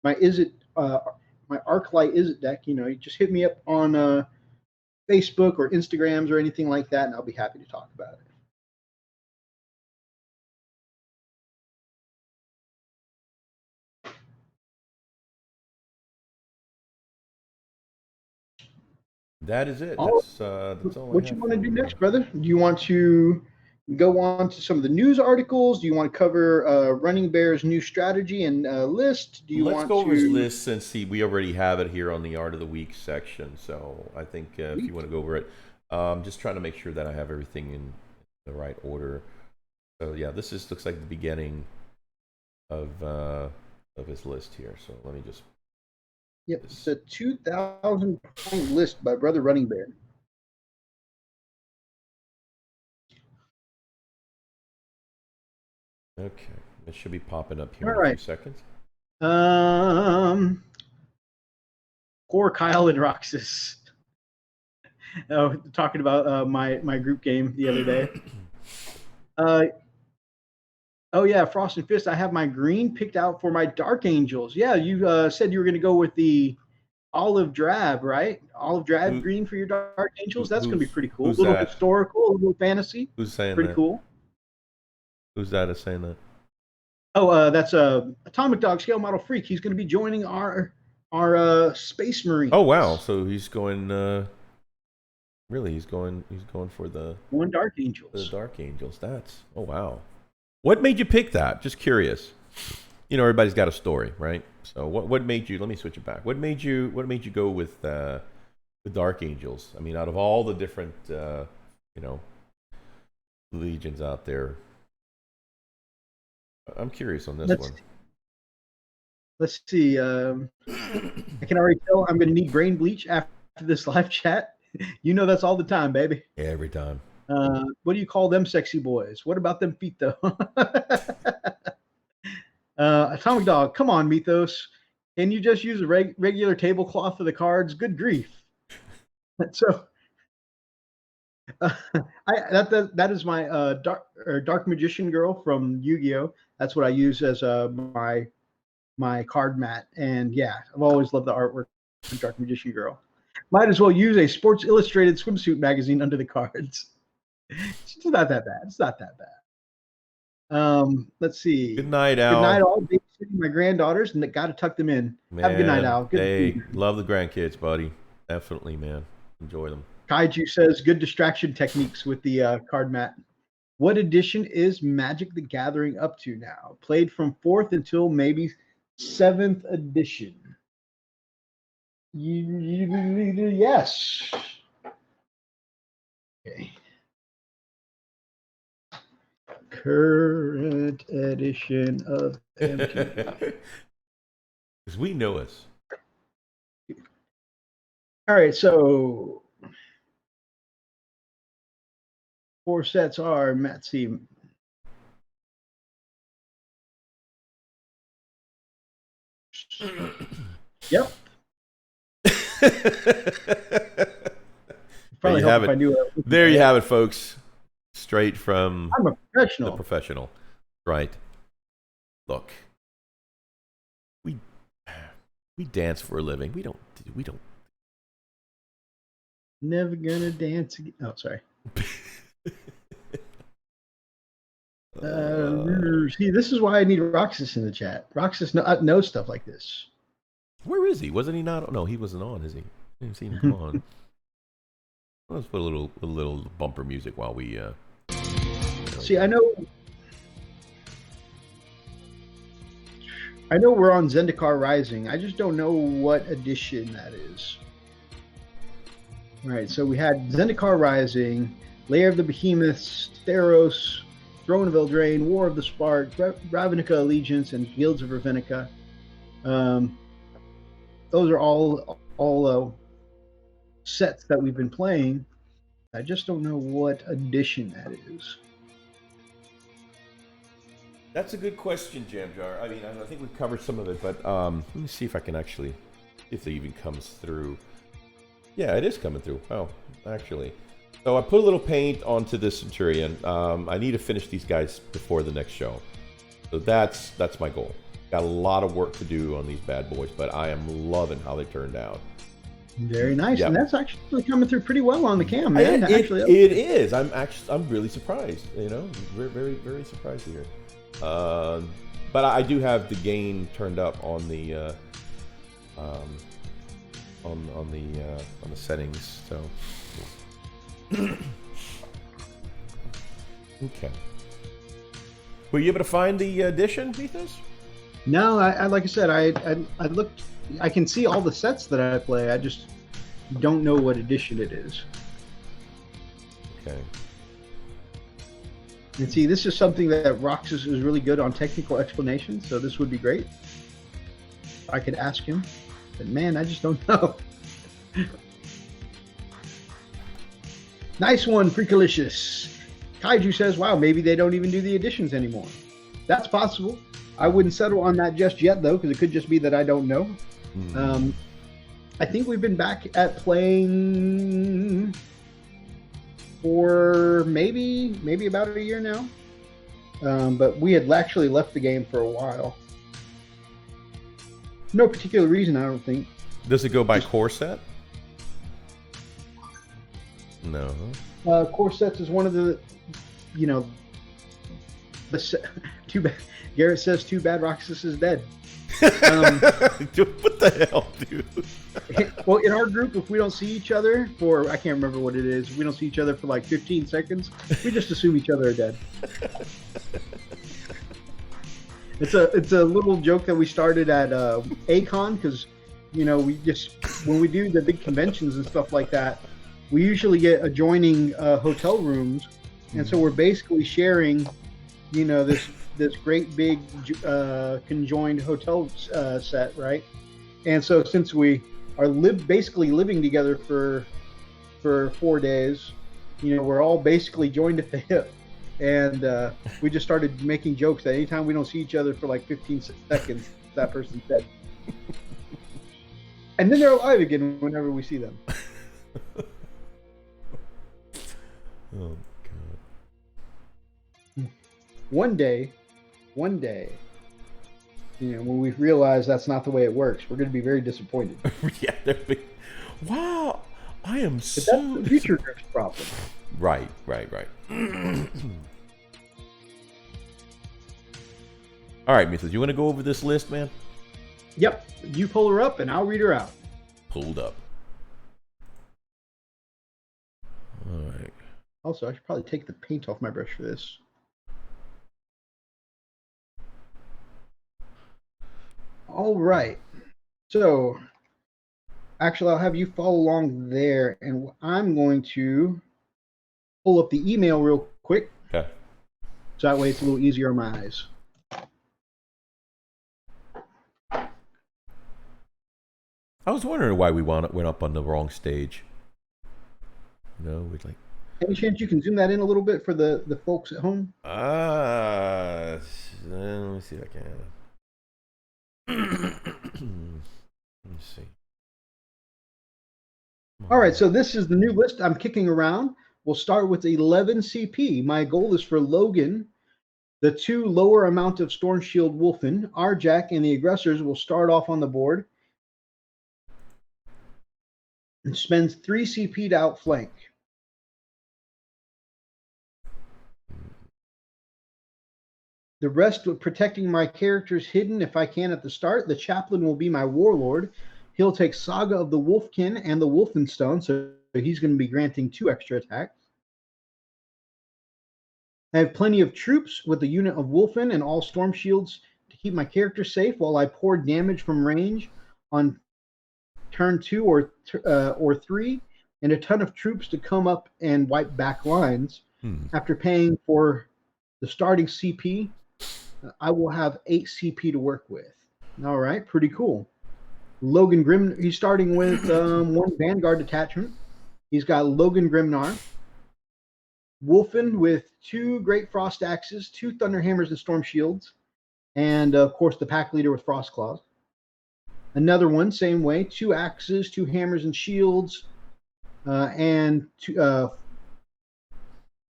Speaker 2: Arclight Izzet deck, you just hit me up on Facebook or Instagrams or anything like that, and I'll be happy to talk about it.
Speaker 1: That is it. That's all.
Speaker 2: What you want to do next, brother? Do you want to go on to some of the news articles? Do you want to cover Running Bear's new strategy and list? Do you
Speaker 1: Let's
Speaker 2: want
Speaker 1: go
Speaker 2: to...
Speaker 1: over his list since we already have it here on the Art of the Week section. So I think if you want to go over it, just trying to make sure that I have everything in the right order. So yeah, this looks like the beginning of his list here. So let me just.
Speaker 2: Yep, it's a 2,000 point list by Brother Running Bear.
Speaker 1: Okay, it should be popping up here in a few seconds.
Speaker 2: Poor Kyle and Roxas. Talking about my group game the other day. Oh yeah, Frost and Fist. I have my green picked out for my Dark Angels. Yeah, you said you were going to go with the olive drab, right? Olive drab green for your Dark Angels. That's going to be pretty cool. A little historical, a little fantasy.
Speaker 1: Who's saying
Speaker 2: pretty
Speaker 1: that?
Speaker 2: Cool.
Speaker 1: Who's that is saying that?
Speaker 2: Oh, that's Atomic Dog Scale Model Freak. He's going to be joining our Space Marines.
Speaker 1: Oh wow! So he's going. Really, he's going for the
Speaker 2: Dark Angels.
Speaker 1: The Dark Angels. That's wow. What made you pick that? Just curious. Everybody's got a story, right? So what made you? Let me switch it back. What made you go with the Dark Angels? I mean, out of all the different legions out there, I'm curious on this one.
Speaker 2: Let's see. I can already tell I'm going to need brain bleach after this live chat. That's all the time, baby.
Speaker 1: Yeah, every time.
Speaker 2: What do you call them sexy boys? What about them feet, though? Atomic Dog, come on, Methos. Can you just use a regular tablecloth for the cards? Good grief. So that is my dark magician girl from Yu-Gi-Oh. That's what I use as my card mat. And yeah, I've always loved the artwork of Dark Magician Girl. Might as well use a Sports Illustrated swimsuit magazine under the cards. It's not that bad. It's not that bad. Let's see.
Speaker 1: Good night, Al.
Speaker 2: Good night, all. Babysitting my granddaughters, and got to tuck them in.
Speaker 1: Man,
Speaker 2: have a good night, Al. Good
Speaker 1: love the grandkids, buddy. Definitely, man. Enjoy them.
Speaker 2: Kaiju says good distraction techniques with the card mat. What edition is Magic the Gathering up to now? Played from 4th until maybe 7th edition. Yes. Okay. Current edition of MTG.
Speaker 1: Because we know us.
Speaker 2: All right, so 4 sets are Matsy. Yep.
Speaker 1: There you have it. There you have it, folks. Straight from
Speaker 2: I'm a professional.
Speaker 1: The professional. Right. Look. We dance for a living. We don't
Speaker 2: Never gonna dance again. Oh, sorry. See, this is why I need Roxas in the chat. Roxas knows stuff like this.
Speaker 1: Where is he? Wasn't he not? No, he wasn't on, is he? I didn't see him come on. Let's put a little bumper music while we.
Speaker 2: See, I know we're on Zendikar Rising. I just don't know what edition that is. All right, so we had Zendikar Rising, Lair of the Behemoths, Theros, Throne of Eldraine, War of the Spark, Ravnica Allegiance, and Guilds of Ravnica. Those are all sets that we've been playing. I just don't know what edition that is.
Speaker 1: That's a good question, Jamjar. I mean, I think we've covered some of it, but let me see if I can actually, if it even comes through. Yeah, it is coming through. Oh, actually. So I put a little paint onto this Centurion. I need to finish these guys before the next show. So that's my goal. Got a lot of work to do on these bad boys, but I am loving how they turned out.
Speaker 2: Very nice,
Speaker 1: yep.
Speaker 2: And that's actually coming through pretty well on the cam, man.
Speaker 1: It is. I'm really surprised. You know, very, very surprised here. But I do have the gain turned up on the on the settings. So okay. Were you able to find the edition, Methos?
Speaker 2: No, I like I said, I looked. I can see all the sets that I play. I just don't know what edition it is.
Speaker 1: Okay.
Speaker 2: And see, this is something that Roxas is really good on technical explanations, so this would be great. I could ask him, but man, I just don't know. Nice one, Freakalicious. Kaiju says, wow, maybe they don't even do the editions anymore. That's possible. I wouldn't settle on that just yet, though, because it could just be that I don't know. I think we've been back at playing for maybe about a year now. But we had actually left the game for a while. No particular reason, I don't think.
Speaker 1: Does it go by core set? No.
Speaker 2: Core sets is one of the, too bad. Garrett says, too bad Roxas is dead.
Speaker 1: Dude, what the hell, dude?
Speaker 2: Well, in our group, if we don't see each other for, I can't remember what it is, if we don't see each other for like 15 seconds, we just assume each other are dead. It's a little joke that we started at Acon, because, we just, when we do the big conventions and stuff like that, we usually get adjoining hotel rooms, and so we're basically sharing, this great big conjoined hotel set, right? And so since we are basically living together for 4 days, we're all basically joined at the hip, and we just started making jokes that anytime we don't see each other for like 15 seconds, that person's dead. And then they're alive again whenever we see them.
Speaker 1: Oh God.
Speaker 2: One day, when we realize that's not the way it works, we're going to be very disappointed.
Speaker 1: Yeah, wow, I am
Speaker 2: but
Speaker 1: so.
Speaker 2: That's the future group's problem.
Speaker 1: Right. All right, Methos, you want to go over this list, man?
Speaker 2: Yep, you pull her up and I'll read her out.
Speaker 1: Pulled up. All right.
Speaker 2: Also, I should probably take the paint off my brush for this. All right. So, actually, I'll have you follow along there, and I'm going to pull up the email real quick.
Speaker 1: Okay.
Speaker 2: So that way it's a little easier on my eyes.
Speaker 1: I was wondering why we went up on the wrong stage. We'd like.
Speaker 2: Any chance you can zoom that in a little bit for the folks at home?
Speaker 1: Let me see if I can. Let's see.
Speaker 2: All right, so this is the new list I'm kicking around. We'll start with 11 CP. My goal is for Logan. The 2 lower amount of Storm Shield Wolfen, Arjack, and the aggressors will start off on the board. And spends 3 CP to outflank. The rest of protecting my characters hidden if I can at the start. The chaplain will be my warlord. He'll take Saga of the Wolfkin and the Wolfenstone, so he's going to be granting 2 extra attacks. I have plenty of troops with a unit of Wolfen and all storm shields to keep my character safe while I pour damage from range on turn 2 or 3, and a ton of troops to come up and wipe back lines after paying for the starting CP, I will have 8 CP to work with. All right, pretty cool. Logan Grim, he's starting with 1 Vanguard detachment. He's got Logan Grimnar, Wolfen with 2 Great Frost Axes, 2 Thunderhammers and Storm Shields, and of course the pack leader with Frost Claws. Another one, same way, 2 Axes, 2 Hammers and Shields, and 2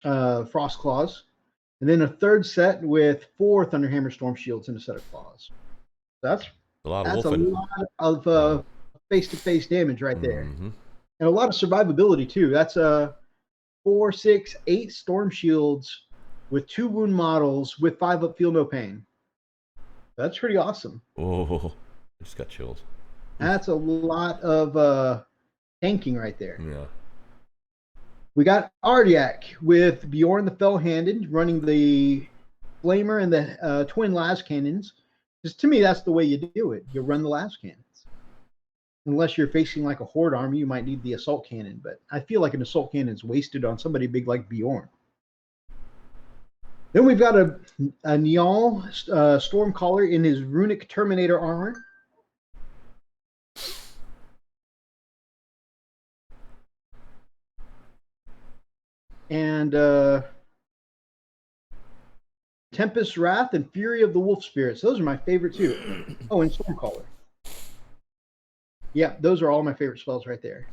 Speaker 2: Frost Claws. And then a third set with 4 Thunderhammer Storm Shields and a set of claws. That's
Speaker 1: a lot
Speaker 2: of face-to-face damage right there. And a lot of survivability too. That's 4, 6, 8 Storm Shields with 2 wound models with 5 up, feel no pain. That's pretty awesome.
Speaker 1: Oh, I just got chills.
Speaker 2: That's a lot of tanking right there.
Speaker 1: Yeah. We
Speaker 2: got Ardiak with Bjorn the Fell-Handed running the Flamer and the twin las cannons. Because to me, that's the way you do it. You run the las cannons. Unless you're facing like a horde army, you might need the assault cannon. But I feel like an assault cannon is wasted on somebody big like Bjorn. Then we've got a Njal Stormcaller in his Runic Terminator armor. And Tempest Wrath and Fury of the Wolf Spirits. Those are my favorite too. Oh, and Stormcaller. Yeah, those are all my favorite spells right there.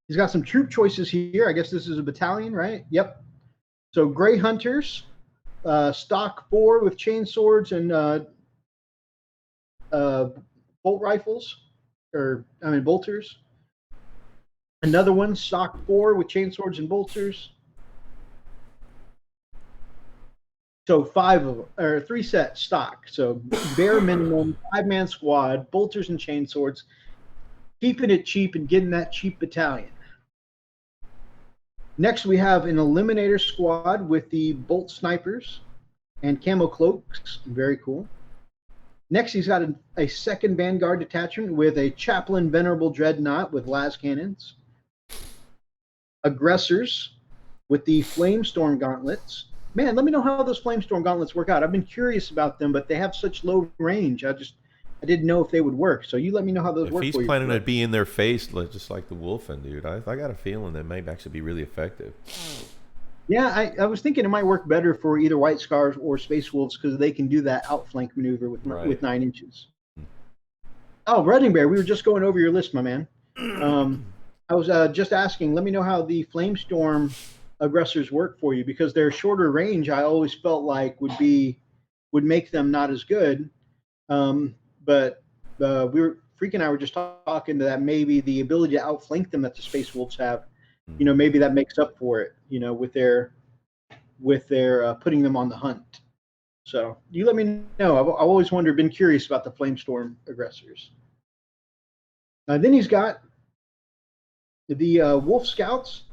Speaker 2: He's got some troop choices here. I guess this is a battalion, right? Yep. So Grey Hunters, stock 4 with chain swords and bolt rifles, bolters. Another one, stock 4 with chain swords and bolters. So 5 of them, or 3 sets stock. So bare minimum, 5-man squad, bolters and chainswords, keeping it cheap and getting that cheap battalion. Next, we have an Eliminator squad with the bolt snipers and camo cloaks. Very cool. Next, he's got a 2nd Vanguard detachment with a Chaplain Venerable Dreadnought with las cannons. Aggressors with the Flamestorm gauntlets. Man, let me know how those Flamestorm gauntlets work out. I've been curious about them, but they have such low range. I didn't know if they would work. So you let me know how those work.
Speaker 1: If he's planning to be in their face, just like the Wolfen, dude, I got a feeling that might actually be really effective.
Speaker 2: Yeah, I was thinking it might work better for either White Scars or Space Wolves because they can do that outflank maneuver with 9 inches. Oh, Running Bear, we were just going over your list, my man. I was just asking, let me know how the Flamestorm aggressors work for you, because their shorter range I always felt like would make them not as good. But Freak and I were just talking to that maybe the ability to outflank them that the Space Wolves have, maybe that makes up for it, with their putting them on the hunt. So you let me know. I've always been curious about the Flamestorm aggressors. Then he's got the Wolf Scouts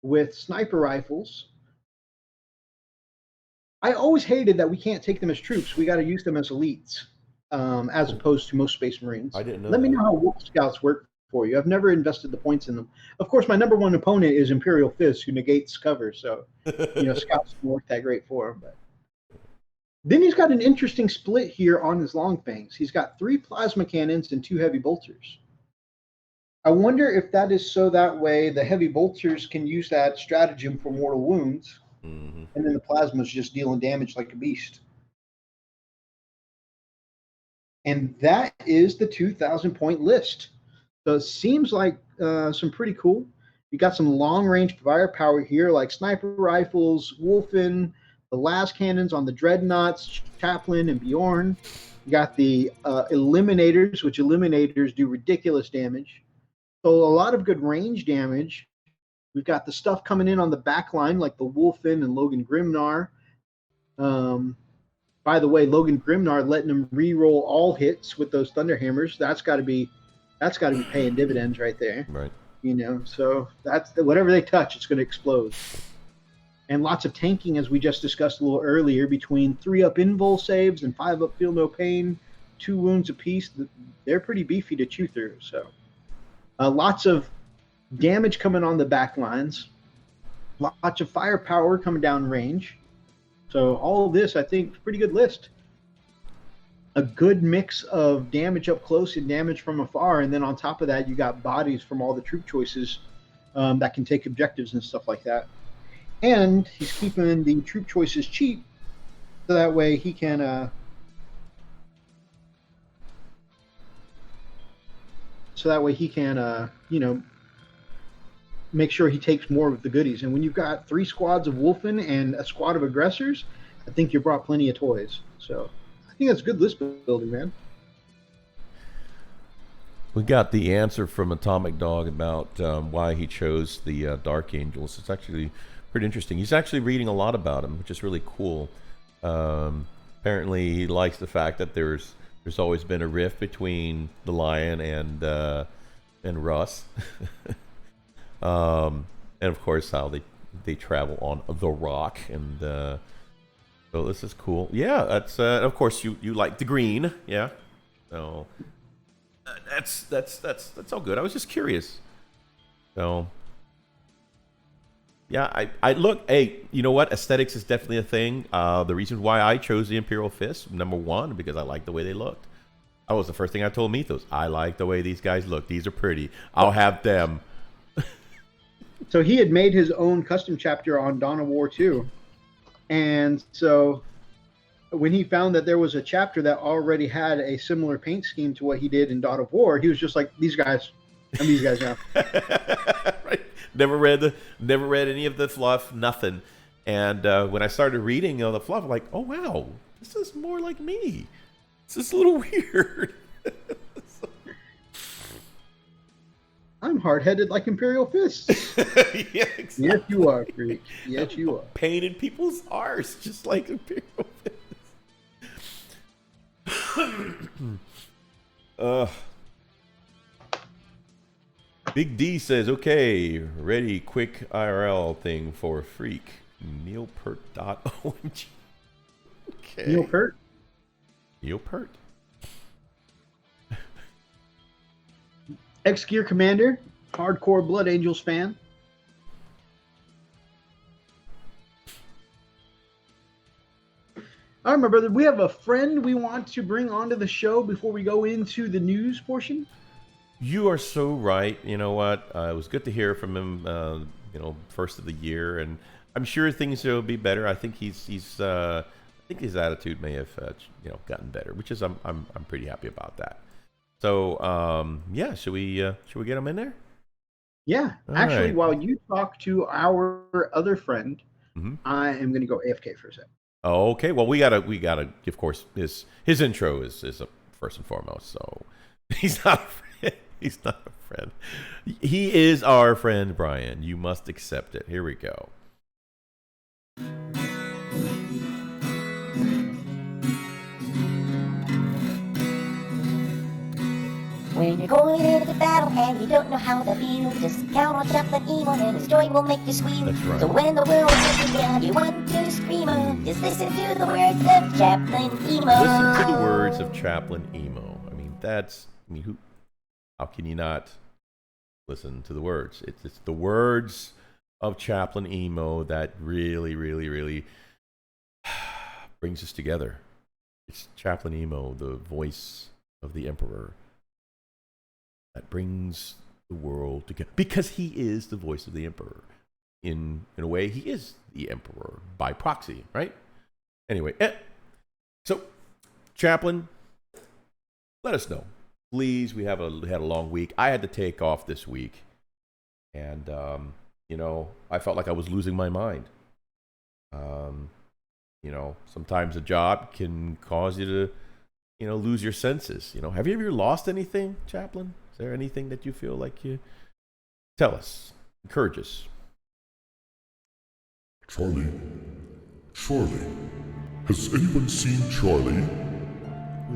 Speaker 2: with sniper rifles. I always hated that we can't take them as troops. We got to use them as elites, as opposed to most Space Marines.
Speaker 1: I didn't know.
Speaker 2: Let me know how Wolf Scouts work for you. I've never invested the points in them. Of course, my number 1 opponent is Imperial Fist, who negates cover. So, Scouts don't work that great for him. But then he's got an interesting split here on his long fangs. He's got 3 plasma cannons and 2 heavy bolters. I wonder if that is so that way the heavy bolters can use that stratagem for mortal wounds, and then the plasma's just dealing damage like a beast. And that is the 2,000 point list. So it seems like some pretty cool. You got some long range firepower here, like sniper rifles, Wolfen, the las cannons on the Dreadnoughts, Chaplain and Bjorn. You got the Eliminators, which Eliminators do ridiculous damage. So a lot of good range damage. We've got the stuff coming in on the back line, like the Wolfen and Logan Grimnar. By the way, Logan Grimnar letting him re-roll all hits with those Thunderhammers. That's got to be paying dividends right there.
Speaker 1: Right.
Speaker 2: So that's whatever they touch, it's going to explode. And lots of tanking, as we just discussed a little earlier, between 3 up invul saves and 5 up feel no pain, 2 wounds apiece. They're pretty beefy to chew through. So. Lots of damage coming on the back lines. Lots of firepower coming down range. So all of this, I think, pretty good list. A good mix of damage up close and damage from afar, and then on top of that, you got bodies from all the troop choices that can take objectives and stuff like that. And he's keeping the troop choices cheap, so that way he can. You know, make sure he takes more of the goodies. And when you've got 3 squads of Wolfen and a squad of aggressors, I think you brought plenty of toys. So I think that's good list building, man.
Speaker 1: We got the answer from Atomic Dog about why he chose the Dark Angels. It's actually pretty interesting. He's actually reading a lot about them, which is really cool. Apparently, he likes the fact that there's always been a rift between the Lion and Russ, and of course how they travel on the Rock, and so this is cool. Yeah, that's of course you like the green, yeah. So that's all good. I was just curious. So yeah, I look. Hey, you know what? Aesthetics is definitely a thing. The reason why I chose the Imperial Fist, number one, because I like the way they looked. That was the first thing I told Methos. I like the way these guys look. These are pretty. I'll have them.
Speaker 2: So he had made his own custom chapter on Dawn of War 2. And so when he found that there was a chapter that already had a similar paint scheme to what he did in Dawn of War, he was just like, these guys. And these guys now.
Speaker 1: Right. Never read any of the fluff, nothing. And when I started reading the fluff, I'm like, oh wow, this is more like me. This is a little weird.
Speaker 2: I'm hard-headed like Imperial Fists.
Speaker 1: Yeah, exactly.
Speaker 2: Yes, you are, freak. Yes, you are.
Speaker 1: Painting people's arse, just like Imperial Fists. Big D says, okay, ready, quick IRL thing for Freak. Neilpert.omg. Okay.
Speaker 2: Neilpert?
Speaker 1: Neilpert.
Speaker 2: X-Gear Commander, hardcore Blood Angels fan. All right, my brother, we have a friend we want to bring onto the show before we go into the news portion.
Speaker 1: You are so right. You know what? It was good to hear from him. First of the year, and I'm sure things will be better. I think I think his attitude may have gotten better, which is I'm pretty happy about that. So yeah, should we get him in there?
Speaker 2: Yeah,
Speaker 1: All
Speaker 2: actually,
Speaker 1: right.
Speaker 2: while you talk to our other friend, I am going to go AFK for a second.
Speaker 1: Oh, okay. Well, we gotta of course his intro is a first and foremost. So he's not a friend. He's not a friend. He is our friend, Brian. You must accept it. Here we go.
Speaker 3: When you're going into battle and you don't know how to feel, just count on Chaplain Emo and his joy will make you squeal.
Speaker 1: That's right.
Speaker 3: So when the world is down, you want to scream, just listen to the words of Chaplain Emo.
Speaker 1: Listen to the words of Chaplain Emo. How can you not listen to the words? It's the words of Chaplain Emo that really, really, really brings us together. It's Chaplain Emo, the voice of the Emperor, that brings the world together. Because he is the voice of the Emperor. In a way, he is the Emperor by proxy, right? Anyway, so Chaplain, let us know. Please, we had a long week. I had to take off this week. And, I felt like I was losing my mind. Sometimes a job can cause you to, lose your senses. Have you ever lost anything, Chaplain? Is there anything that you feel like you... Tell us. Encourage us.
Speaker 4: Charlie, has anyone seen Charlie?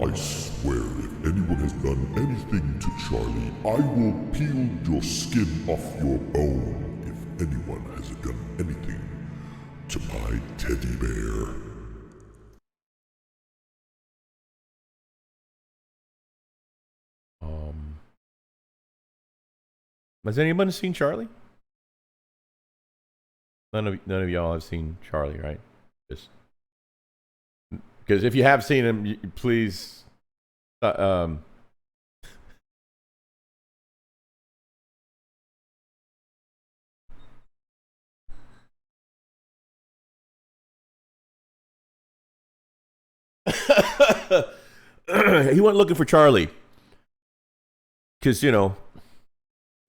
Speaker 4: I swear if anyone has done anything to Charlie, I will peel your skin off your bone if anyone has done anything to my teddy bear.
Speaker 1: Has anyone seen Charlie? None of y'all have seen Charlie, right? Just Because if you have seen him, please. He went looking for Charlie because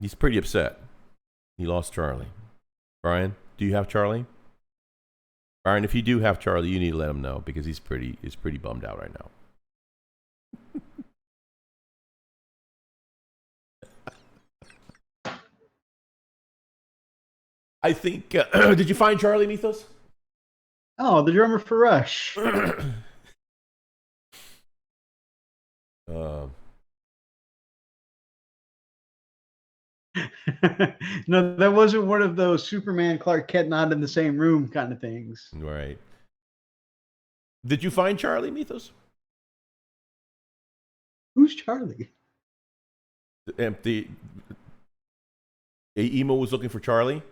Speaker 1: he's pretty upset. He lost Charlie. Brian, do you have Charlie? Brian, if you do have Charlie, you need to let him know because he's pretty bummed out right now. I think. Did you find Charlie, Methos?
Speaker 2: Oh, the drummer for Rush. No, that wasn't one of those Superman Clark Kent not in the same room kind of things.
Speaker 1: Right. Did you find Charlie, Methos?
Speaker 2: Who's Charlie?
Speaker 1: The emo was looking for Charlie.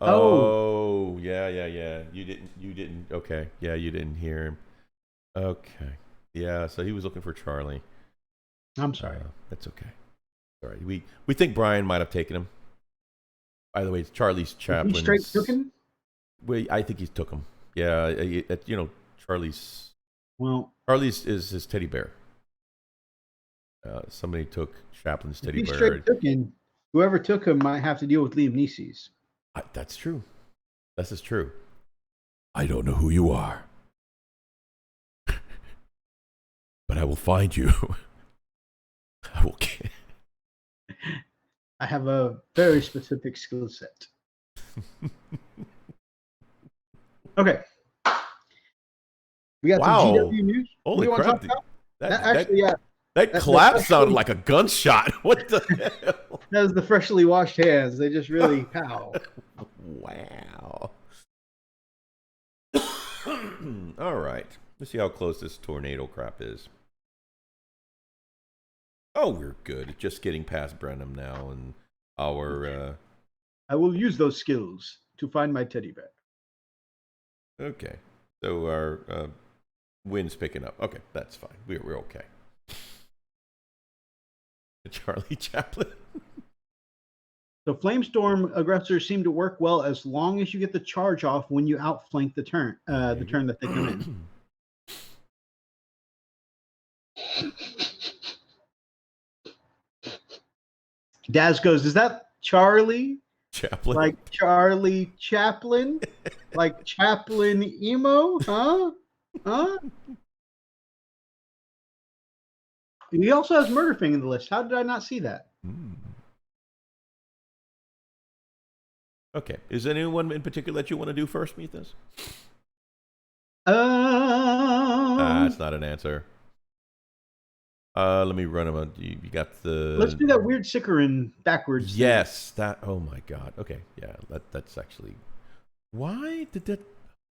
Speaker 1: Oh, yeah. You didn't. Okay, yeah, you didn't hear him. Okay, yeah. So he was looking for Charlie.
Speaker 2: I'm sorry.
Speaker 1: That's okay. All right. We think Brian might have taken him. By the way, it's Charlie's Chaplin.
Speaker 2: He straight took him?
Speaker 1: I think he took him. Yeah, Charlie's.
Speaker 2: Well,
Speaker 1: Charlie's is his teddy bear. Somebody took Chaplin's teddy bear.
Speaker 2: Straight took him. Whoever took him might have to deal with Liam Neeson's.
Speaker 1: That's true. This is true. I don't know who you are, but I will find you. I will.
Speaker 2: I have a very specific skill set. Okay. We got some GW news.
Speaker 1: Holy crap.
Speaker 2: That
Speaker 1: clap sounded like a gunshot. What the hell?
Speaker 2: That was the freshly washed hands. They just really pow.
Speaker 1: Wow. All right. Let's see how close this tornado crap is. Oh, we're good. Just getting past Brenham now, and our.
Speaker 2: I will use those skills to find my teddy bear.
Speaker 1: Okay, so our wind's picking up. Okay, that's fine. We're okay. Charlie Chaplin.
Speaker 2: The Flamestorm aggressors seem to work well as long as you get the charge off when you outflank the turn that they come in. Daz goes, is that Charlie?
Speaker 1: Chaplin?
Speaker 2: Like Charlie Chaplin? Like Chaplin emo? Huh? He also has Murderfing in the list. How did I not see that?
Speaker 1: Okay. Is there anyone in particular that you want to do first, Methos? That's not an answer. Let me run them. You got the.
Speaker 2: Let's do that weird Sikarin backwards.
Speaker 1: Yes, that. Oh my God. Okay, yeah. That's actually. Why did that?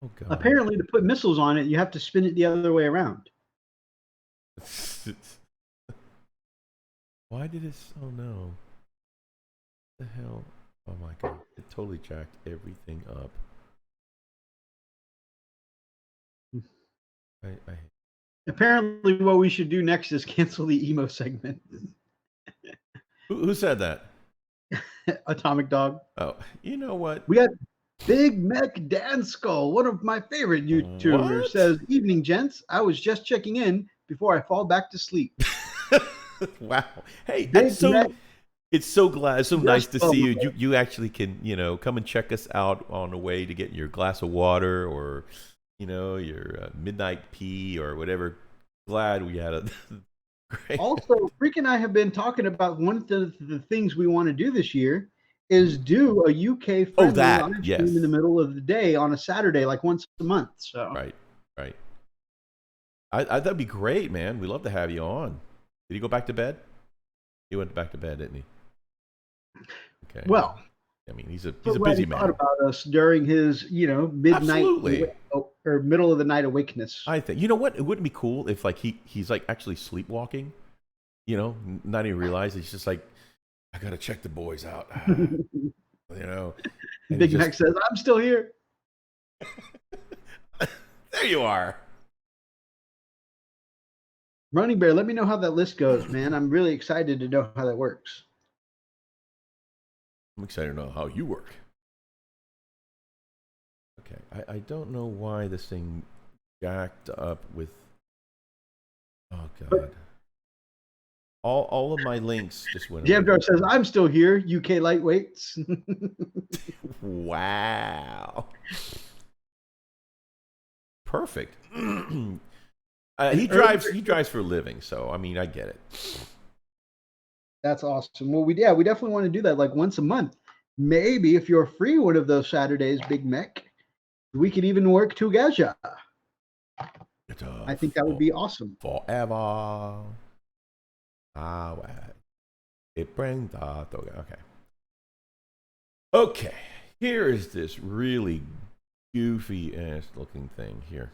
Speaker 1: Oh God.
Speaker 2: Apparently, to put missiles on it, you have to spin it the other way around.
Speaker 1: Why did it? Oh no. What the hell? Oh my God! It totally jacked everything up.
Speaker 2: Apparently, what we should do next is cancel the emo segment.
Speaker 1: Who said that?
Speaker 2: Atomic Dog.
Speaker 1: Oh, you know what?
Speaker 2: We got Big Mech Dan Skull, one of my favorite YouTubers, says, "Evening, gents. I was just checking in before I fall back to sleep."
Speaker 1: Wow. Hey,
Speaker 2: Big
Speaker 1: that's so.
Speaker 2: Mech
Speaker 1: It's so glad. It's so nice to see you. You actually can, come and check us out on the way to get your glass of water or, your midnight pee or whatever. Glad we had a great.
Speaker 2: Also, Freak and I have been talking about one of the things we want to do this year is do a UK friendly live stream in the middle of the day on a Saturday, like once a month. So
Speaker 1: right. That'd be great, man. We'd love to have you on. Did he go back to bed? He went back to bed, didn't he? Okay.
Speaker 2: Well,
Speaker 1: I mean, he's a busy man.
Speaker 2: Thought about us during his, midnight or middle of the night awakeness.
Speaker 1: I think. You know what? It wouldn't be cool if he's like actually sleepwalking. Not even realize he's just like, I gotta check the boys out.
Speaker 2: Big Mac says, "I'm still here."
Speaker 1: There you are.
Speaker 2: Running Bear, let me know how that list goes, man. I'm really excited to know how that works.
Speaker 1: I'm excited to know how you work. Okay, I don't know why this thing jacked up with. Oh god. All of my links just went.
Speaker 2: Jamdar says, "I'm still here, UK lightweights."
Speaker 1: Wow. Perfect. He drives for a living, so I mean, I get it.
Speaker 2: That's awesome. Well, we definitely want to do that like once a month. Maybe if you're free one of those Saturdays, Big Mech, we could even work together. I think that would be awesome.
Speaker 1: Forever. It brings okay. Okay. Here is this really goofy ass looking thing here.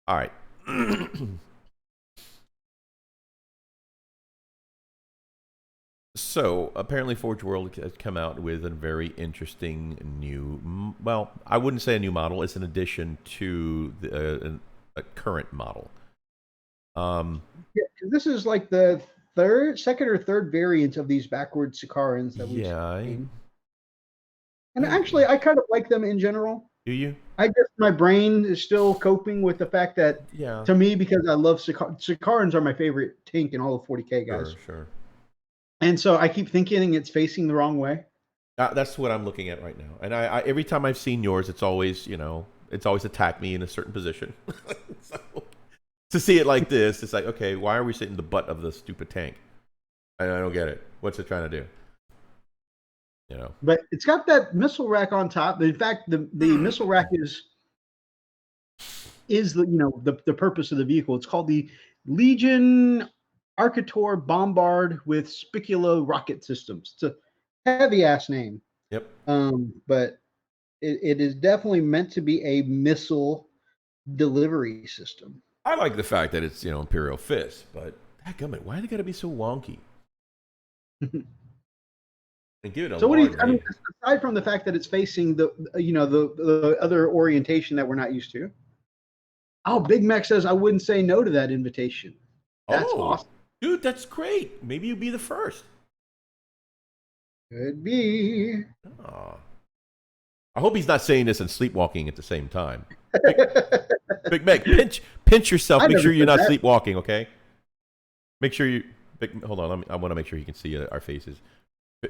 Speaker 1: All right. So apparently Forge World has come out with a very interesting new, well, I wouldn't say a new model. It's an addition to a current model.
Speaker 2: Yeah, this is like the second or third variant of these backward Sicarans that we've seen. And actually, I kind of like them in general.
Speaker 1: Do you?
Speaker 2: I guess my brain is still coping with the fact that, to me, because I love Sicarans are my favorite tank in all of 40K, guys.
Speaker 1: Sure.
Speaker 2: And so I keep thinking it's facing the wrong way.
Speaker 1: That's what I'm looking at right now. And I every time I've seen yours, it's always, it's always attacked me in a certain position. So, to see it like this, it's like, okay, why are we sitting the butt of the stupid tank? I don't get it. What's it trying to do?
Speaker 2: But it's got that missile rack on top. In fact, the missile rack is the purpose of the vehicle. It's called the Legion Arcator Bombard with Spicula rocket systems. It's a heavy ass name.
Speaker 1: Yep.
Speaker 2: But it is definitely meant to be a missile delivery system.
Speaker 1: I like the fact that it's Imperial Fist, but dadgummit, why they gotta be so wonky? And give it a
Speaker 2: so what do you? I mean, aside from the fact that it's facing the other orientation that we're not used to. Oh, Big Mac says I wouldn't say no to that invitation. That's awesome.
Speaker 1: Dude, that's great. Maybe you'd be the first.
Speaker 2: Could be.
Speaker 1: Oh. I hope he's not saying this and sleepwalking at the same time. Big Mac, pinch yourself. Make sure you're not sleepwalking, okay? Make sure you... hold on, I want to make sure you can see our faces.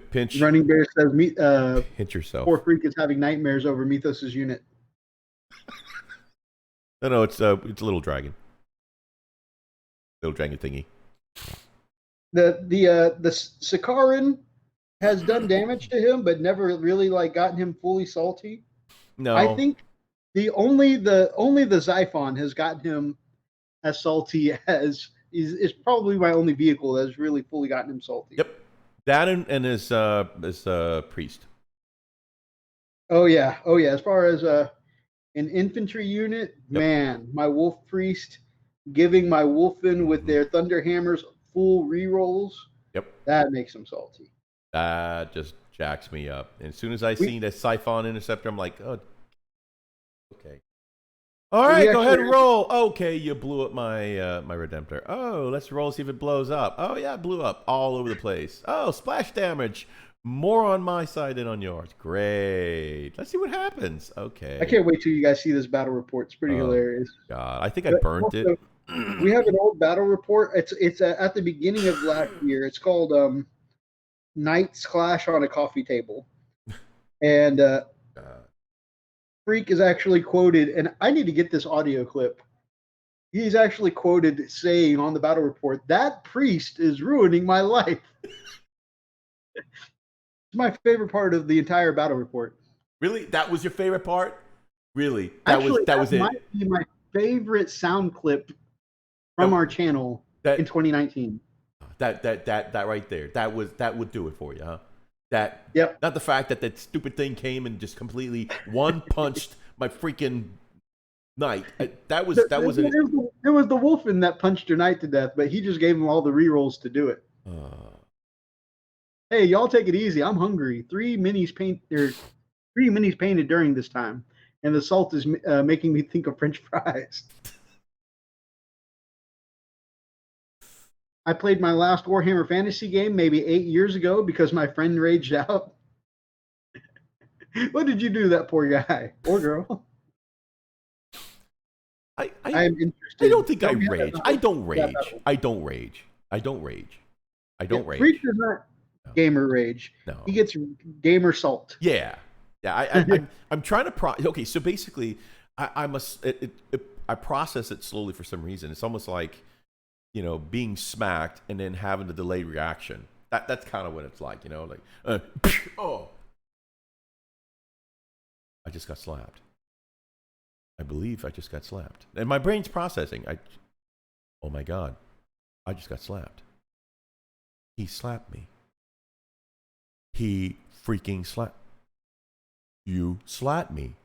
Speaker 1: Pinch.
Speaker 2: Running Bear says,
Speaker 1: pinch yourself.
Speaker 2: Poor Freak is having nightmares over Methos' unit.
Speaker 1: No, it's a little dragon. Little dragon thingy.
Speaker 2: The Sicaran has done damage to him, but never really gotten him fully salty.
Speaker 1: No,
Speaker 2: I think only the Xiphon has gotten him as salty as is probably my only vehicle that has really fully gotten him salty.
Speaker 1: Yep, that and his priest.
Speaker 2: Oh yeah. As far as an infantry unit, man, my wolf priest giving my wolfen with their thunder hammers full rerolls.
Speaker 1: Yep,
Speaker 2: that makes them salty.
Speaker 1: That just jacks me up. And as soon as I seen that Siphon Interceptor, I'm like, oh, okay. All right, go ahead and roll. Okay, you blew up my my Redemptor. Oh, let's roll, see if it blows up. Oh yeah, it blew up all over the place. Oh, splash damage. More on my side than on yours. Great. Let's see what happens. Okay.
Speaker 2: I can't wait till you guys see this battle report. It's pretty hilarious.
Speaker 1: God, I think I burnt it.
Speaker 2: We have an old battle report. It's at the beginning of last year. It's called Knights Clash on a Coffee Table. And Freak is actually quoted, and I need to get this audio clip. He's actually quoted saying on the battle report, "That priest is ruining my life." It's my favorite part of the entire battle report.
Speaker 1: Really? That was your favorite part? Really?
Speaker 2: That
Speaker 1: was it.
Speaker 2: Might be my favorite sound clip from our channel in 2019.
Speaker 1: That right there. That would do it for you, huh?
Speaker 2: Yep.
Speaker 1: Not the fact that stupid thing came and just completely one-punched my freaking knight. That was it. It
Speaker 2: was the wolfen that punched your knight to death, but he just gave him all the rerolls to do it. Hey, y'all take it easy. I'm hungry. 3 minis painted during this time. and the salt is making me think of French fries. I played my last Warhammer Fantasy game maybe 8 years ago because my friend raged out. What did you do to that poor guy or girl?
Speaker 1: I
Speaker 2: am interested.
Speaker 1: I don't think I rage. I don't rage. I don't rage. I don't rage. I don't rage.
Speaker 2: Freak does not gamer rage.
Speaker 1: No.
Speaker 2: He gets gamer salt.
Speaker 1: Yeah. I'm trying to okay, so basically I process it slowly for some reason. It's almost like, being smacked and then having the delayed reaction. That's kind of what it's like, like oh. I just got slapped. I believe I just got slapped. And my brain's processing. Oh my God. I just got slapped. He slapped me. He freaking slapped. You slapped me.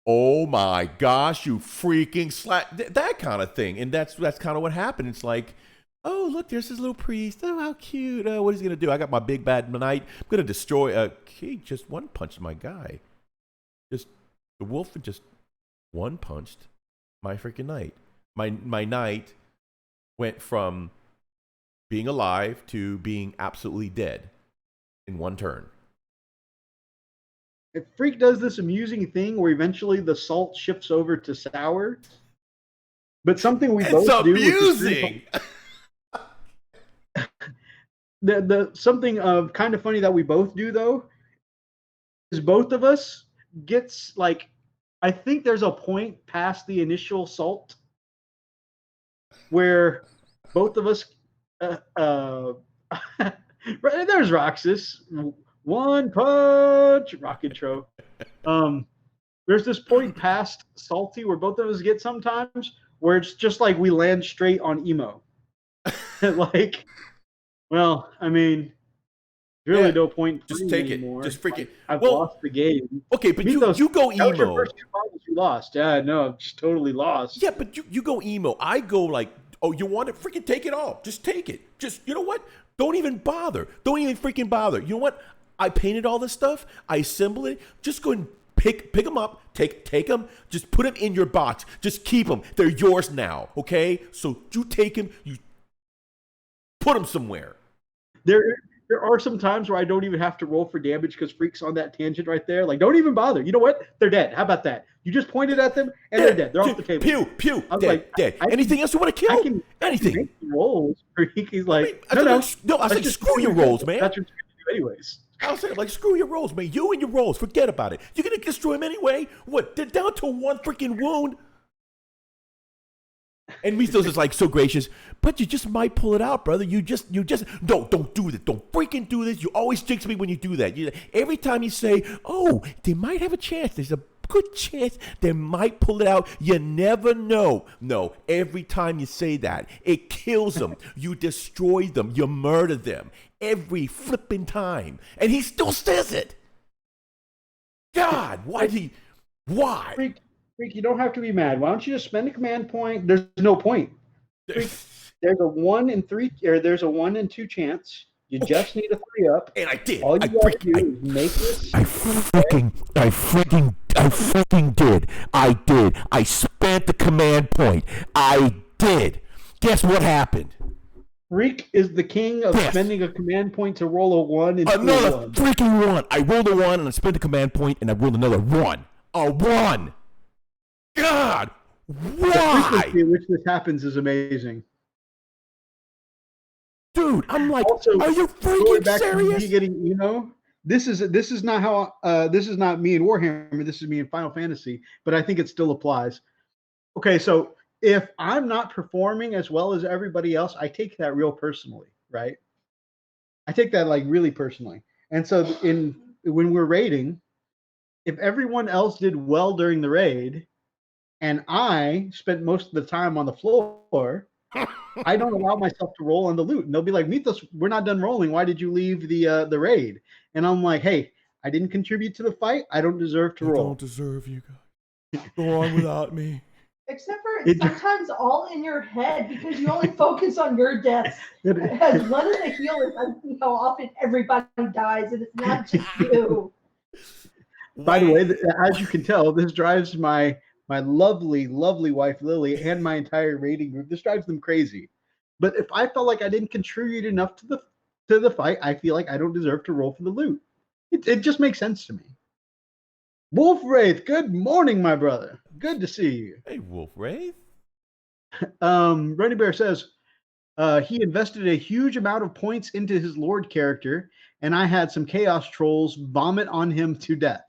Speaker 1: Oh my gosh, you freaking slapped. That kind of thing. And that's kind of what happened. It's like, oh, look, there's this little priest. Oh, how cute. Oh, what is he going to do? I got my big bad knight. I'm going to destroy. He just one punched my guy. The wolf just one punched my freaking knight. My knight went from being alive to being absolutely dead in one turn.
Speaker 2: If Freak does this amusing thing where eventually the salt shifts over to sour, but something we both do. It's amusing. The something kind of funny that we both do though is both of us gets like, I think there's a point past the initial salt where both of us there's Roxas, one punch, rock intro. There's this point past salty where both of us get sometimes where it's just like we land straight on emo. Like, well, I mean, really no point.
Speaker 1: Just take
Speaker 2: anymore.
Speaker 1: It. Just freaking.
Speaker 2: I've lost the game.
Speaker 1: Okay, but Methos, you go emo.
Speaker 2: That was your first 2 battles you lost. Yeah, no, I'm just totally lost.
Speaker 1: Yeah, but you go emo. I go like, oh, you want it? Freaking take it all. Just take it. Just, you know what? Don't even bother. Don't even freaking bother. You know what? I painted all this stuff. I assembled it. Just go and pick them up. Take them. Just put them in your box. Just keep them. They're yours now. Okay? So you take them. You put them somewhere.
Speaker 2: There are some times where I don't even have to roll for damage because Freak's on that tangent right there. Like, don't even bother. You know what? They're dead. How about that? You just pointed at them and they're dead. They're off the table.
Speaker 1: Pew. Dead. Anything else you want to kill? Anything.
Speaker 2: Make rolls. Freak. He's like,
Speaker 1: I was like, screw your rolls, man.
Speaker 2: That's what you do anyways.
Speaker 1: I was saying, like, screw your rolls, man. You and your rolls. Forget about it. You're going to destroy him anyway. What? They're down to one freaking wound. And Methos is like so gracious, but you just might pull it out, brother. You just don't do this. Don't freaking do this. You always jinx me when you do that. Every time you say, oh, they might have a chance. There's a good chance they might pull it out. You never know. No, every time you say that, it kills them. You destroy them. You murder them. Every flipping time. And he still says it. God, why?
Speaker 2: Freak, you don't have to be mad. Why don't you just spend a command point? There's no point. Freak, there's a 1 in 3, or there's a 1 in 2 chance. You just need a 3-up.
Speaker 1: And I did.
Speaker 2: All you gotta do is make this.
Speaker 5: I freaking did. I did. I spent the command point. I did. Guess what happened?
Speaker 2: Freak is the king of spending a command point to roll a 1 and
Speaker 5: another freaking 1. I rolled a 1 and I spent the command point and I rolled another 1. A 1. God, why?
Speaker 2: The frequency in which this happens is amazing.
Speaker 5: Dude, I'm like,
Speaker 2: also,
Speaker 5: are you freaking serious?
Speaker 2: Me getting emo. This is not how. This is not me in Warhammer. This is me in Final Fantasy. But I think it still applies. Okay, so if I'm not performing as well as everybody else, I take that real personally, right? I take that like really personally. And so when we're raiding, if everyone else did well during the raid, and I spent most of the time on the floor, I don't allow myself to roll on the loot. And they'll be like, Methos, we're not done rolling. Why did you leave the raid? And I'm like, hey, I didn't contribute to the fight. I don't deserve to roll.
Speaker 1: I don't deserve you guys. Go on without me.
Speaker 6: Except for it's sometimes all in your head because you only focus on your deaths. As one of the healers, I see how often everybody dies, and it's not just you.
Speaker 2: By the way, as you can tell, this drives my lovely, lovely wife Lily and my entire raiding group. This drives them crazy. But if I felt like I didn't contribute enough to the fight, I feel like I don't deserve to roll for the loot. It just makes sense to me. Wolf Wraith, good morning, my brother. Good to see you.
Speaker 1: Hey, Wolf Wraith.
Speaker 2: Runny Bear says he invested a huge amount of points into his Lord character, and I had some Chaos Trolls vomit on him to death.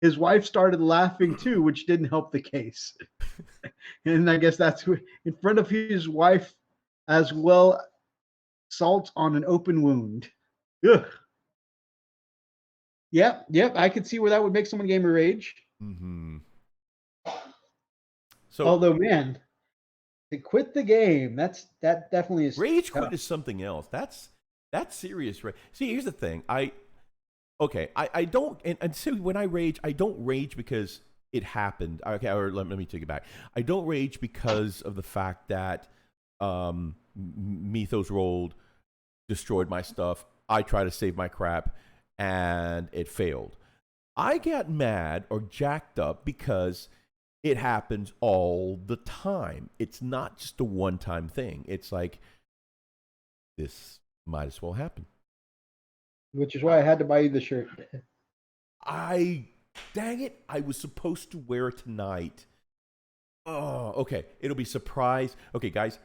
Speaker 2: His wife started laughing too, which didn't help the case. And I guess that's in front of his wife as well, salt on an open wound. Ugh. Yep. I could see where that would make someone gamer rage.
Speaker 1: Mm-hmm. So,
Speaker 2: although, man, to quit the game, that definitely is
Speaker 1: rage quit is something else. That's serious. See, here's the thing. I don't, and so when I rage, I don't rage because it happened. Okay, or let me take it back. I don't rage because of the fact that Methos rolled, destroyed my stuff. I tried to save my crap, and it failed. I got mad or jacked up because it happens all the time. It's not just a one-time thing. It's like, this might as well happen.
Speaker 2: Which is why I had to buy you the shirt.
Speaker 1: Dang it, I was supposed to wear it tonight. Oh, okay. It'll be surprise. Okay, guys,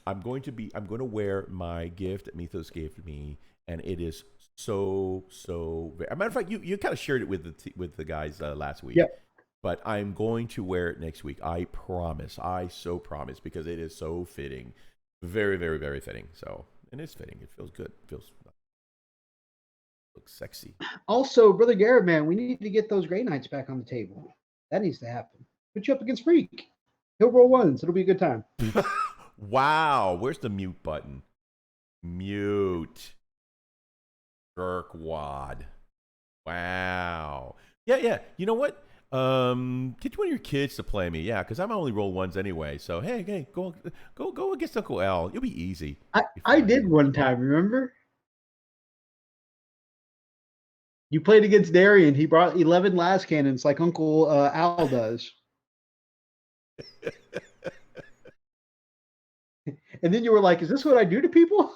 Speaker 1: I'm going to wear my gift that Methos gave me, and it is so. As a matter of fact, you kind of shared it with the guys last week.
Speaker 2: Yep.
Speaker 1: But I'm going to wear it next week. I promise. I so promise, because it is so fitting, very, very, very fitting. So, and it's fitting. It feels good. It looks sexy.
Speaker 2: Also, Brother Garrett, man, we need to get those Grey Knights back on the table. That needs to happen. Put you up against Freak. He'll roll ones. It'll be a good time.
Speaker 1: Wow. Where's the mute button? Mute. Jerkwad. Wow. Yeah. You know what? Get one of your kids to play me. Yeah, because I'm only roll ones anyway. So hey, go against Uncle L. It'll be easy.
Speaker 2: I did one time. Remember? You played against Darian. He brought 11 las cannons like Uncle Al does. And then you were like, "Is this what I do to people?"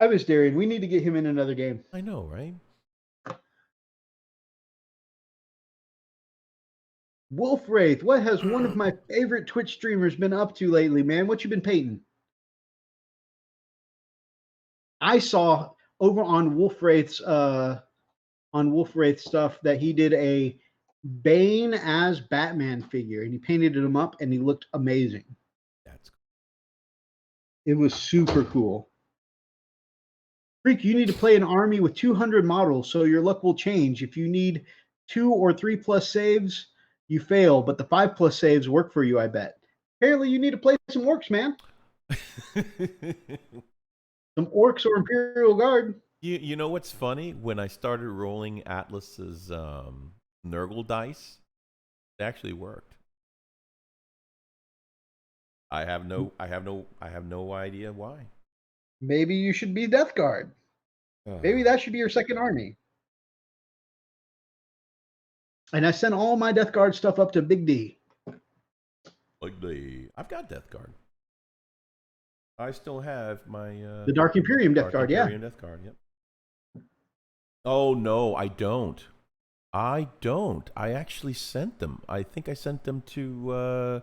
Speaker 2: I miss Darian. We need to get him in another game.
Speaker 1: I know, right?
Speaker 2: Wolf Wraith, what has one of my favorite Twitch streamers been up to lately, man? What you been painting? I saw over on Wolf Wraith's stuff that he did a Bane as Batman figure, and he painted him up, and he looked amazing.
Speaker 1: That's cool.
Speaker 2: It was super cool. Freak, you need to play an army with 200 models, so your luck will change. If you need 2 or 3 plus saves, you fail, but the 5 plus saves work for you, I bet. Apparently, you need to play some orcs, man. Some orcs or Imperial Guard.
Speaker 1: You know what's funny? When I started rolling Atlas's Nurgle dice, it actually worked. I have no idea why.
Speaker 2: Maybe you should be Death Guard. Maybe that should be your second army. And I sent all my Death Guard stuff up to Big D.
Speaker 1: I've got Death Guard. I still have my
Speaker 2: the Dark Imperium Death Guard, yeah.
Speaker 1: Death Guard, yep. Oh no, I don't. I actually sent them. I think I sent them to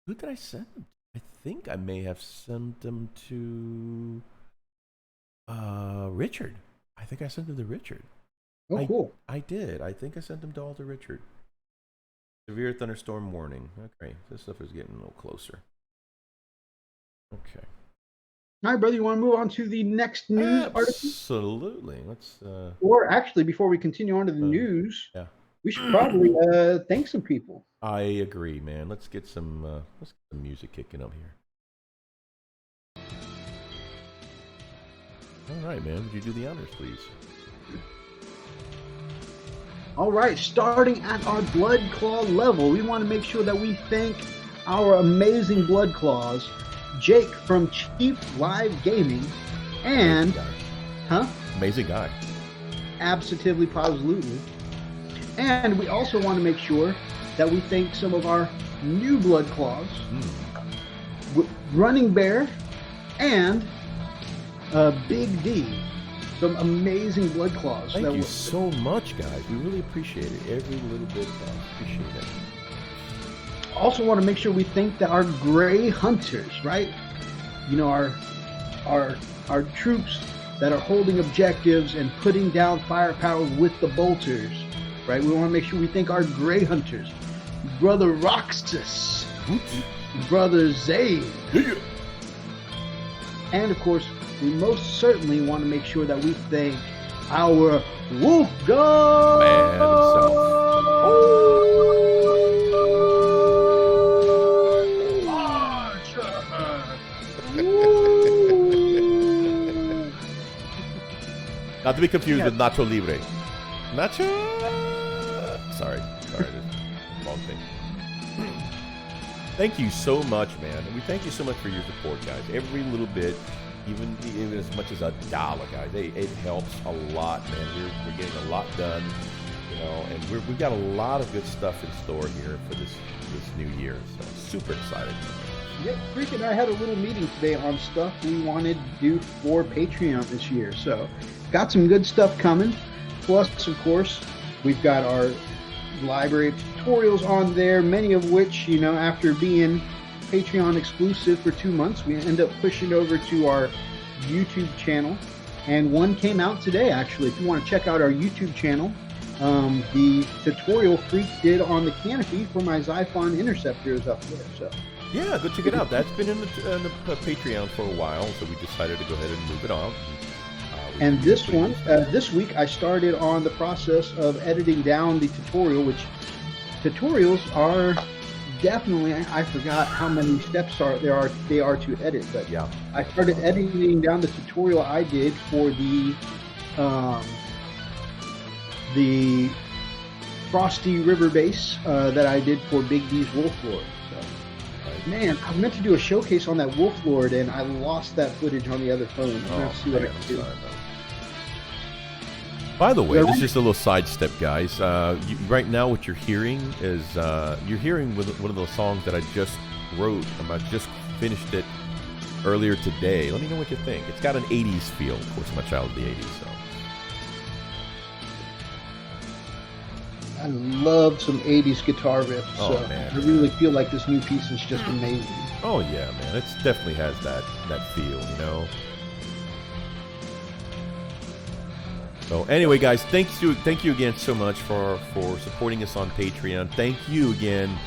Speaker 1: who did I send them to? I think I may have sent them to Richard. I think I sent them to Richard.
Speaker 2: Oh, cool.
Speaker 1: I did. I think I sent them to all to Richard. Severe thunderstorm warning. Okay, this stuff is getting a little closer. Okay.
Speaker 2: All right, brother, you want to move on to the next news article?
Speaker 1: Absolutely. Let's
Speaker 2: or actually, before we continue on to the news, we should probably thank some people.
Speaker 1: I agree, man. Let's get some music kicking up here. All right, man. Would you do the honors, please?
Speaker 2: All right, starting at our Blood Claw level, we want to make sure that we thank our amazing Blood Claws, Jake from Cheap Live Gaming, and
Speaker 1: Amazing guy.
Speaker 2: Absolutely, positively. And we also want to make sure that we thank some of our new Blood Claws, Running Bear, and Big D. Some amazing Blood Claws.
Speaker 1: Thank you so much, guys. We really appreciate it. Every little bit, guys. Appreciate it.
Speaker 2: Also want to make sure we thank our Gray Hunters, right? You know, our troops that are holding objectives and putting down firepower with the bolters, right? We want to make sure we thank our Gray Hunters. Brother Roxas, Brother Zane, and of course, we most certainly want to make sure that we thank our Wolf God
Speaker 1: Man himself. Not to be confused with Nacho Libre. Nacho. Sorry, wrong thing. Thank you so much, man. And we thank you so much for your support, guys. Every little bit. Even as much as $1, guys, it helps a lot, man. We're getting a lot done, you know, and we've got a lot of good stuff in store here for this new year. So super excited.
Speaker 2: Yeah, Freak and I had a little meeting today on stuff we wanted to do for Patreon this year. So got some good stuff coming. Plus, of course, we've got our library of tutorials on there, many of which, you know, after being Patreon exclusive for 2 months, we end up pushing over to our YouTube channel, and one came out today. Actually, if you want to check out our YouTube channel, the tutorial Freak did on the canopy for my Xiphon interceptor is up there. So
Speaker 1: yeah, go check it out. That's been in the Patreon for a while, so we decided to go ahead and move it on.
Speaker 2: And this one, this week, I started on the process of editing down the tutorial, which tutorials are definitely, I forgot how many steps they are to edit, but
Speaker 1: yeah,
Speaker 2: I started editing down the tutorial I did for the Frosty River base that I did for Big D's Wolf Lord. So, man, I meant to do a showcase on that Wolf Lord, and I lost that footage on the other phone. I'm gonna see what I can do.
Speaker 1: By the way, this is just a little sidestep, guys. Right now, what you're hearing is you're hearing one of those songs that I just wrote. I just finished it earlier today. Let me know what you think. It's got an 80s feel. Of course, I'm a child of the 80s, so.
Speaker 2: I love some 80s guitar riffs.
Speaker 1: Oh,
Speaker 2: so
Speaker 1: man.
Speaker 2: I really feel like this new piece is just amazing.
Speaker 1: Oh, yeah, man. It definitely has that feel, you know? So anyway, guys, thank you again so much for supporting us on Patreon. Thank you again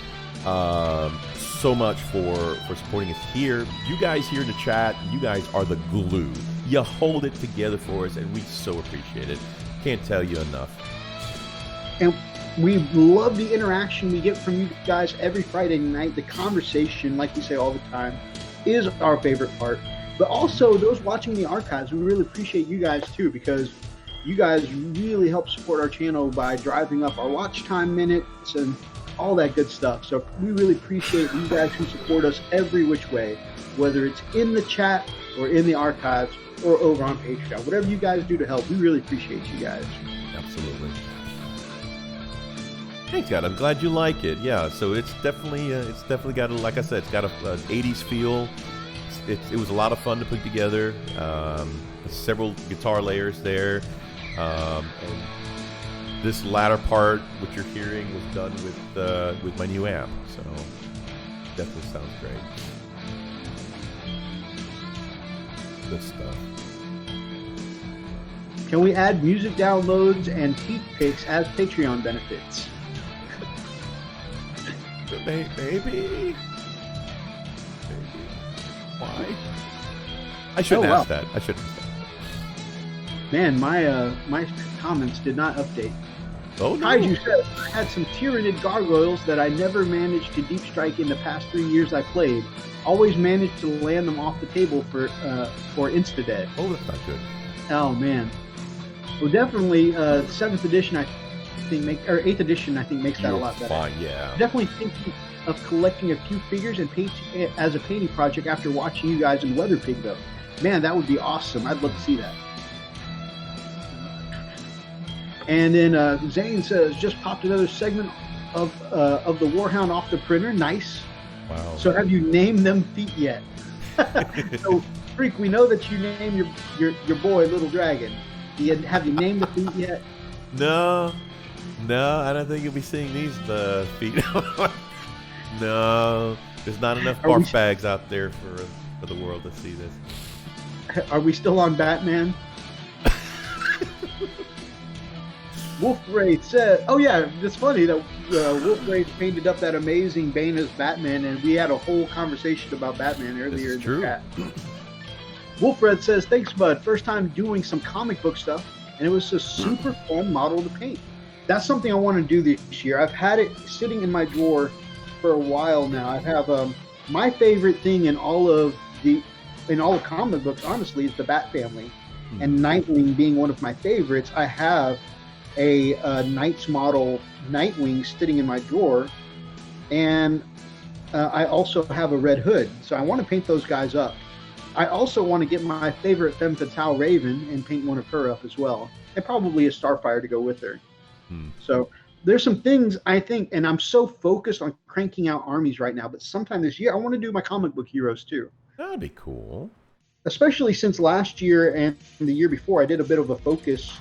Speaker 1: so much for supporting us here. You guys here in the chat, you guys are the glue. You hold it together for us, and we so appreciate it. Can't tell you enough.
Speaker 2: And we love the interaction we get from you guys every Friday night. The conversation, like we say all the time, is our favorite part. But also, those watching the archives, we really appreciate you guys too, because you guys really help support our channel by driving up our watch time minutes and all that good stuff. So we really appreciate you guys who support us every which way, whether it's in the chat or in the archives or over on Patreon. Whatever you guys do to help, we really appreciate you guys.
Speaker 1: Absolutely. Thanks, God. I'm glad you like it. Yeah. So it's definitely got like I said, it's got a 80s feel. It was a lot of fun to put together. Several guitar layers there. And this latter part, what you're hearing, was done with my new amp. So definitely sounds great. Good stuff.
Speaker 2: Can we add music downloads and peep pics as Patreon benefits?
Speaker 1: Maybe. Why? I shouldn't ask that. I shouldn't ask that.
Speaker 2: Man, my comments did not update.
Speaker 1: Oh no!
Speaker 2: Kaiju says, I had some Tyranid gargoyles that I never managed to deep strike in the past 3 years I played. Always managed to land them off the table for insta-dead.
Speaker 1: Oh, that's not good.
Speaker 2: Oh man. Well, definitely 7th edition. I or 8th edition, I think, makes that a lot better.
Speaker 1: Fine, yeah.
Speaker 2: Definitely thinking of collecting a few figures and paint as a painting project after watching you guys in Weather Pig, though. Man, that would be awesome. I'd love to see that. And then Zane says, just popped another segment of the Warhound off the printer. Nice.
Speaker 1: Wow.
Speaker 2: So have you named them feet yet? So, Freak, we know that you named your boy Little Dragon. Have you named the feet yet?
Speaker 1: No, I don't think you'll be seeing these feet. No, there's not enough barf bags out there for the world to see this.
Speaker 2: Are we still on Batman? Wolf Wraith said, "Oh yeah, it's funny that Wolf Wraith painted up that amazing Bane as Batman, and we had a whole conversation about Batman earlier in the chat." Wolf Wraith says, "Thanks, bud. First time doing some comic book stuff, and it was a super fun model to paint. That's something I want to do this year. I've had it sitting in my drawer for a while now. I have my favorite thing in all the comic books, honestly, is the Bat family, and Nightwing being one of my favorites. I have a Knights model Nightwing sitting in my drawer, and I also have a Red Hood, so I want to paint those guys up. I also want to get my favorite Femme Fatale Raven and paint one of her up as well, and probably a Starfire to go with her. So there's some things I think, and I'm so focused on cranking out armies right now, but sometime this year I want to do my comic book heroes too.
Speaker 1: That'd be cool.
Speaker 2: Especially since last year and the year before I did a bit of a focus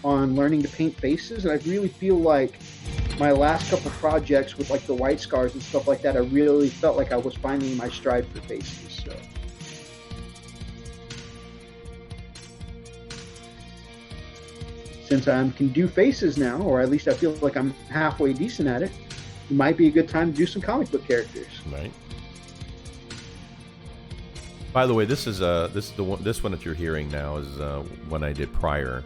Speaker 2: on learning to paint faces, and I really feel like my last couple projects with like the white scars and stuff like that, I really felt like I was finding my stride for faces. So since I can do faces now, or at least I feel like I'm halfway decent at it, it might be a good time to do some comic book characters.
Speaker 1: Right. By the way, this is the one. This one that you're hearing now is one I did prior.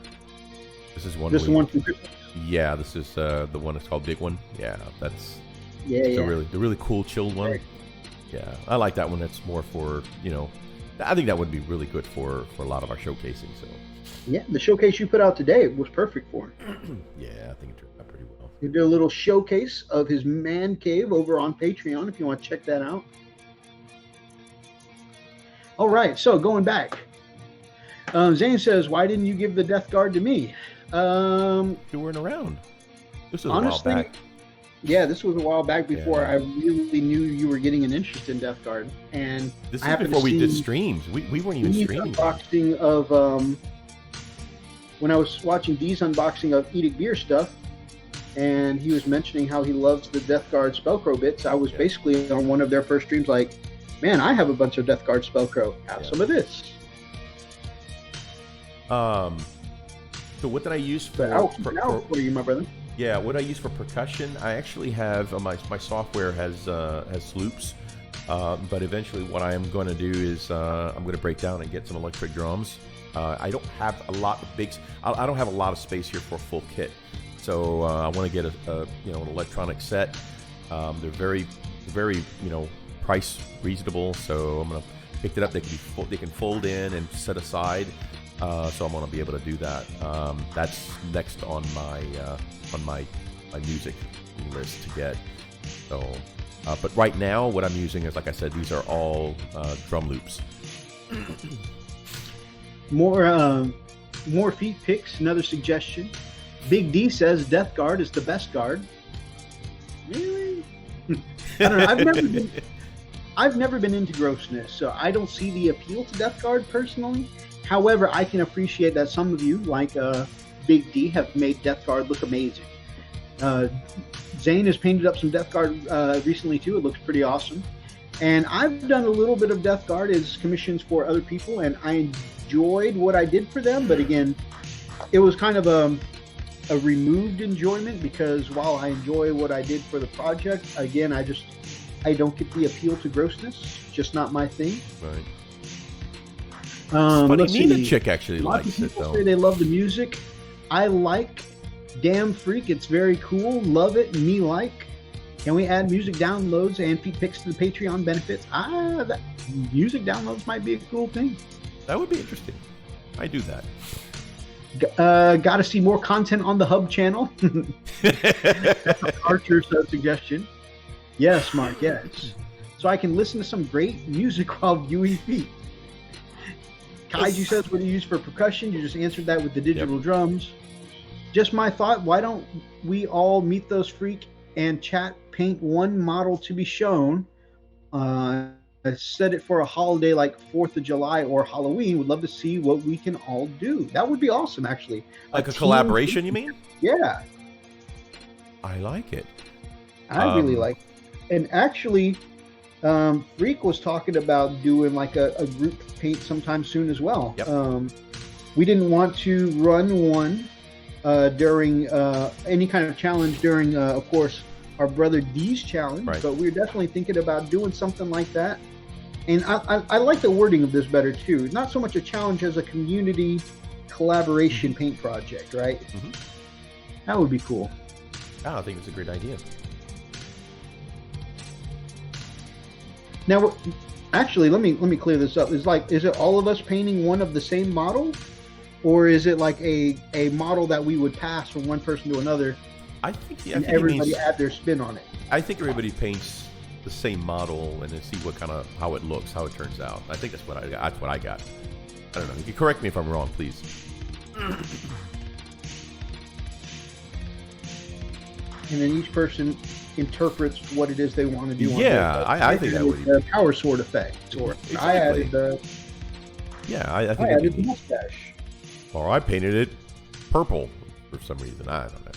Speaker 1: This is one.
Speaker 2: This one from Christmas?
Speaker 1: Yeah, this is the one that's called Big One. Yeah, that's
Speaker 2: the
Speaker 1: really cool chilled one. Yeah, I like that one. That's more for, I think that would be really good for a lot of our showcasing. So
Speaker 2: yeah, the showcase you put out today was perfect for him.
Speaker 1: Yeah, I think it turned out pretty well.
Speaker 2: You did a little showcase of his man cave over on Patreon if you want to check that out. All right, so going back, Zane says, "Why didn't you give the Death Guard to me?"
Speaker 1: You weren't around. This was honestly, a while back.
Speaker 2: Yeah, this was a while back before I really knew you were getting an interest in Death Guard, and
Speaker 1: this is before we did streams. We weren't even streaming.
Speaker 2: Unboxing of when I was watching Dee's unboxing of Edict Beer stuff, and he was mentioning how he loves the Death Guard Spellcrow bits. I was basically on one of their first streams, like, man, I have a bunch of Death Guard Spellcrow. Have some of this.
Speaker 1: So what did I use for
Speaker 2: you, my brother?
Speaker 1: Yeah, what I use for percussion, I actually have my software has loops, but eventually what I am going to do is I'm going to break down and get some electric drums. I don't have a lot of I don't have a lot of space here for a full kit, so I want to get an electronic set. They're very price reasonable, so I'm going to pick it up. They can fold in and set aside. So I'm going to be able to do that. That's next on my music list to get. So, but right now, what I'm using is, like I said, these are all drum loops.
Speaker 2: More feet picks. Another suggestion. Big D says Death Guard is the best guard. Really? I don't know. I've never been into grossness, so I don't see the appeal to Death Guard personally. However, I can appreciate that some of you, like Big D, have made Death Guard look amazing. Zane has painted up some Death Guard recently too. It looks pretty awesome. And I've done a little bit of Death Guard as commissions for other people, and I enjoyed what I did for them. But again, it was kind of a removed enjoyment, because while I enjoy what I did for the project, again, I don't get the appeal to grossness. Just not my thing.
Speaker 1: Right. Funny, me and the chick actually likes it, though.
Speaker 2: Say they love the music. I like Damn Freak. It's very cool. Love it. Me like. Can we add music downloads and feed picks to the Patreon benefits? Music downloads might be a cool thing.
Speaker 1: That would be interesting. I do that.
Speaker 2: Got to see more content on the Hub channel. Archer's suggestion. Yes, Mark, yes. So I can listen to some great music while viewing feet. Kaiju says, what do you use for percussion? You just answered that with the digital drums. Just my thought, why don't we all meet those freak and chat paint one model to be shown? I set it for a holiday like 4th of July or Halloween. Would love to see what we can all do. That would be awesome, actually.
Speaker 1: Like a collaboration, you mean?
Speaker 2: Yeah.
Speaker 1: I like it.
Speaker 2: I really like it. And actually, Freak was talking about doing like a group paint sometime soon as well.
Speaker 1: Yep.
Speaker 2: We didn't want to run one during any kind of challenge during, of course, our brother D's challenge, but we're definitely thinking about doing something like that. And I like the wording of this better too. Not so much a challenge as a community collaboration paint project, right? Mm-hmm. That would be cool.
Speaker 1: Oh, I think it's a great idea.
Speaker 2: Now, actually, let me clear this up. Is it all of us painting one of the same model, or is it like a model that we would pass from one person to another?
Speaker 1: I think
Speaker 2: everybody add their spin on it.
Speaker 1: I think everybody paints the same model and then see how it looks, how it turns out. I think that's what I got. I don't know. You can correct me if I'm wrong, please.
Speaker 2: And then each person interprets what it is they want to do.
Speaker 1: Yeah, I think that would be
Speaker 2: the power sword effect. Or
Speaker 1: exactly.
Speaker 2: I added the.
Speaker 1: Yeah, I think
Speaker 2: I added the mustache.
Speaker 1: Or I painted it purple for some reason. I don't know.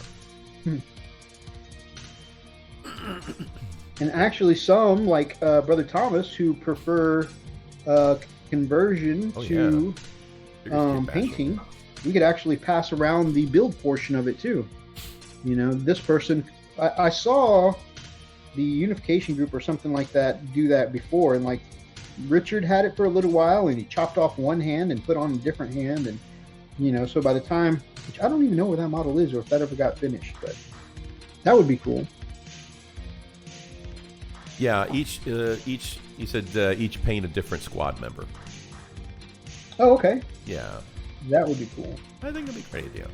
Speaker 2: And actually, some like Brother Thomas who prefer conversion to painting, we could actually pass around the build portion of it too. You know, this person, I saw the unification group or something like that do that before, and like Richard had it for a little while, and he chopped off one hand and put on a different hand, and you know, so by the time, which I don't even know where that model is or if that ever got finished, but that would be cool.
Speaker 1: Yeah, each he said each paint a different squad member.
Speaker 2: Oh, okay.
Speaker 1: Yeah,
Speaker 2: that would be cool.
Speaker 1: I think it'd be a great idea.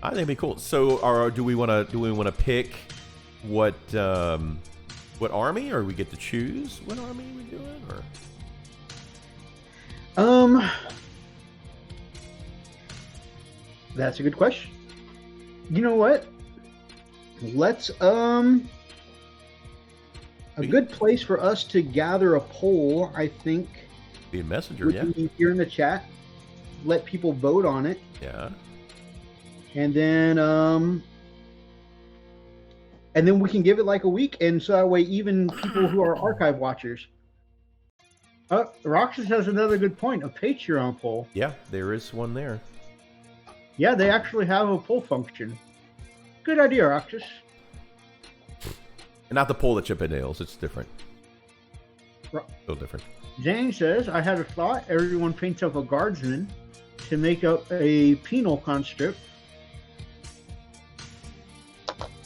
Speaker 1: I think it'd be cool. So, do we want to pick what army, or we get to choose what army we do it, or?
Speaker 2: That's a good question. You know what? Let's a good place for us to gather a poll, I think.
Speaker 1: Be a messenger, yeah.
Speaker 2: Here in the chat, let people vote on it.
Speaker 1: Yeah.
Speaker 2: And then we can give it like a week, and so that way even people who are archive watchers. Roxas has another good point, a Patreon poll.
Speaker 1: Yeah, there is one there.
Speaker 2: Yeah, they actually have a poll function. Good idea, Roxas.
Speaker 1: And not the poll that Chip and Dale's, it's different. Still different.
Speaker 2: Jane says, I had a thought. Everyone paints up a guardsman to make up a penal conscript.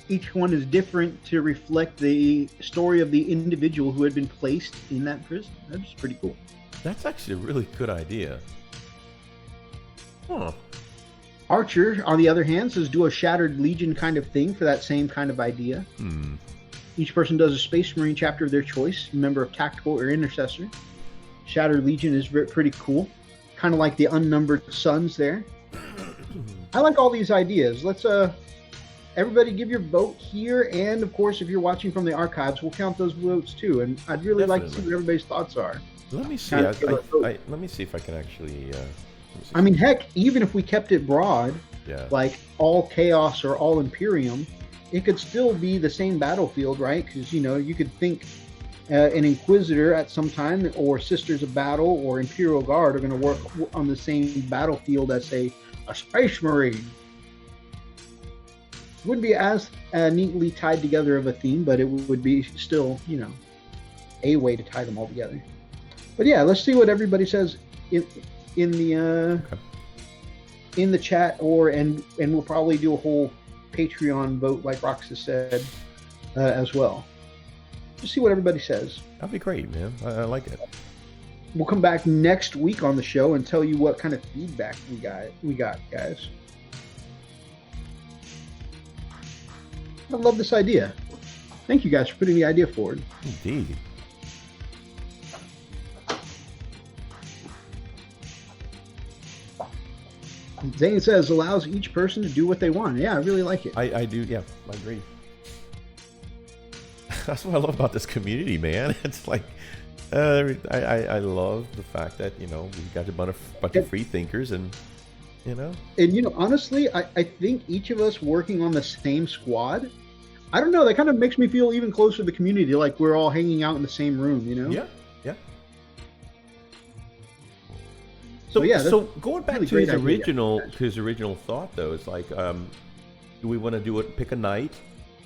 Speaker 2: Each one is different to reflect the story of the individual who had been placed in that prison. That's pretty cool.
Speaker 1: That's actually a really good idea. Huh.
Speaker 2: Archer, on the other hand, says do a Shattered Legion kind of thing for that same kind of idea. Each person does a Space Marine chapter of their choice, a member of Tactical or Intercessor. Shattered Legion is pretty cool. Kind of like the Unnumbered Suns there. I like all these ideas. Let's everybody give your vote here, and of course, if you're watching from the archives, we'll count those votes too. And I'd really like to see what everybody's thoughts are.
Speaker 1: Let me see. Let me see if I can actually.
Speaker 2: I mean, heck, even if we kept it broad, like all Chaos or all Imperium, it could still be the same battlefield, right? Because, you know, you could think an Inquisitor at some time, or Sisters of Battle, or Imperial Guard are going to work on the same battlefield as, say, a Space Marine. Wouldn't be as neatly tied together of a theme, but it would be still, you know, a way to tie them all together. But yeah, let's see what everybody says in the chat, and we'll probably do a whole Patreon vote like Roxas said as well. Just see what everybody says.
Speaker 1: That'd be great, man. I like it.
Speaker 2: we'll come back next week on the show and tell you what kind of feedback we got, guys. I love this idea. Thank you guys for putting the idea forward.
Speaker 1: Indeed.
Speaker 2: Zane says allows each person to do what they want. Yeah, I really like it.
Speaker 1: I do, yeah, I agree. That's what I love about this community, man. It's like, I love the fact that, we got a bunch of free thinkers and,
Speaker 2: And, honestly, I think each of us working on the same squad, I don't know, that kind of makes me feel even closer to the community, like we're all hanging out in the same room,
Speaker 1: Yeah, yeah.
Speaker 2: So, yeah,
Speaker 1: so going back
Speaker 2: really
Speaker 1: to his
Speaker 2: great idea.
Speaker 1: original thought, though, it's like, do we want to do it? Pick a night,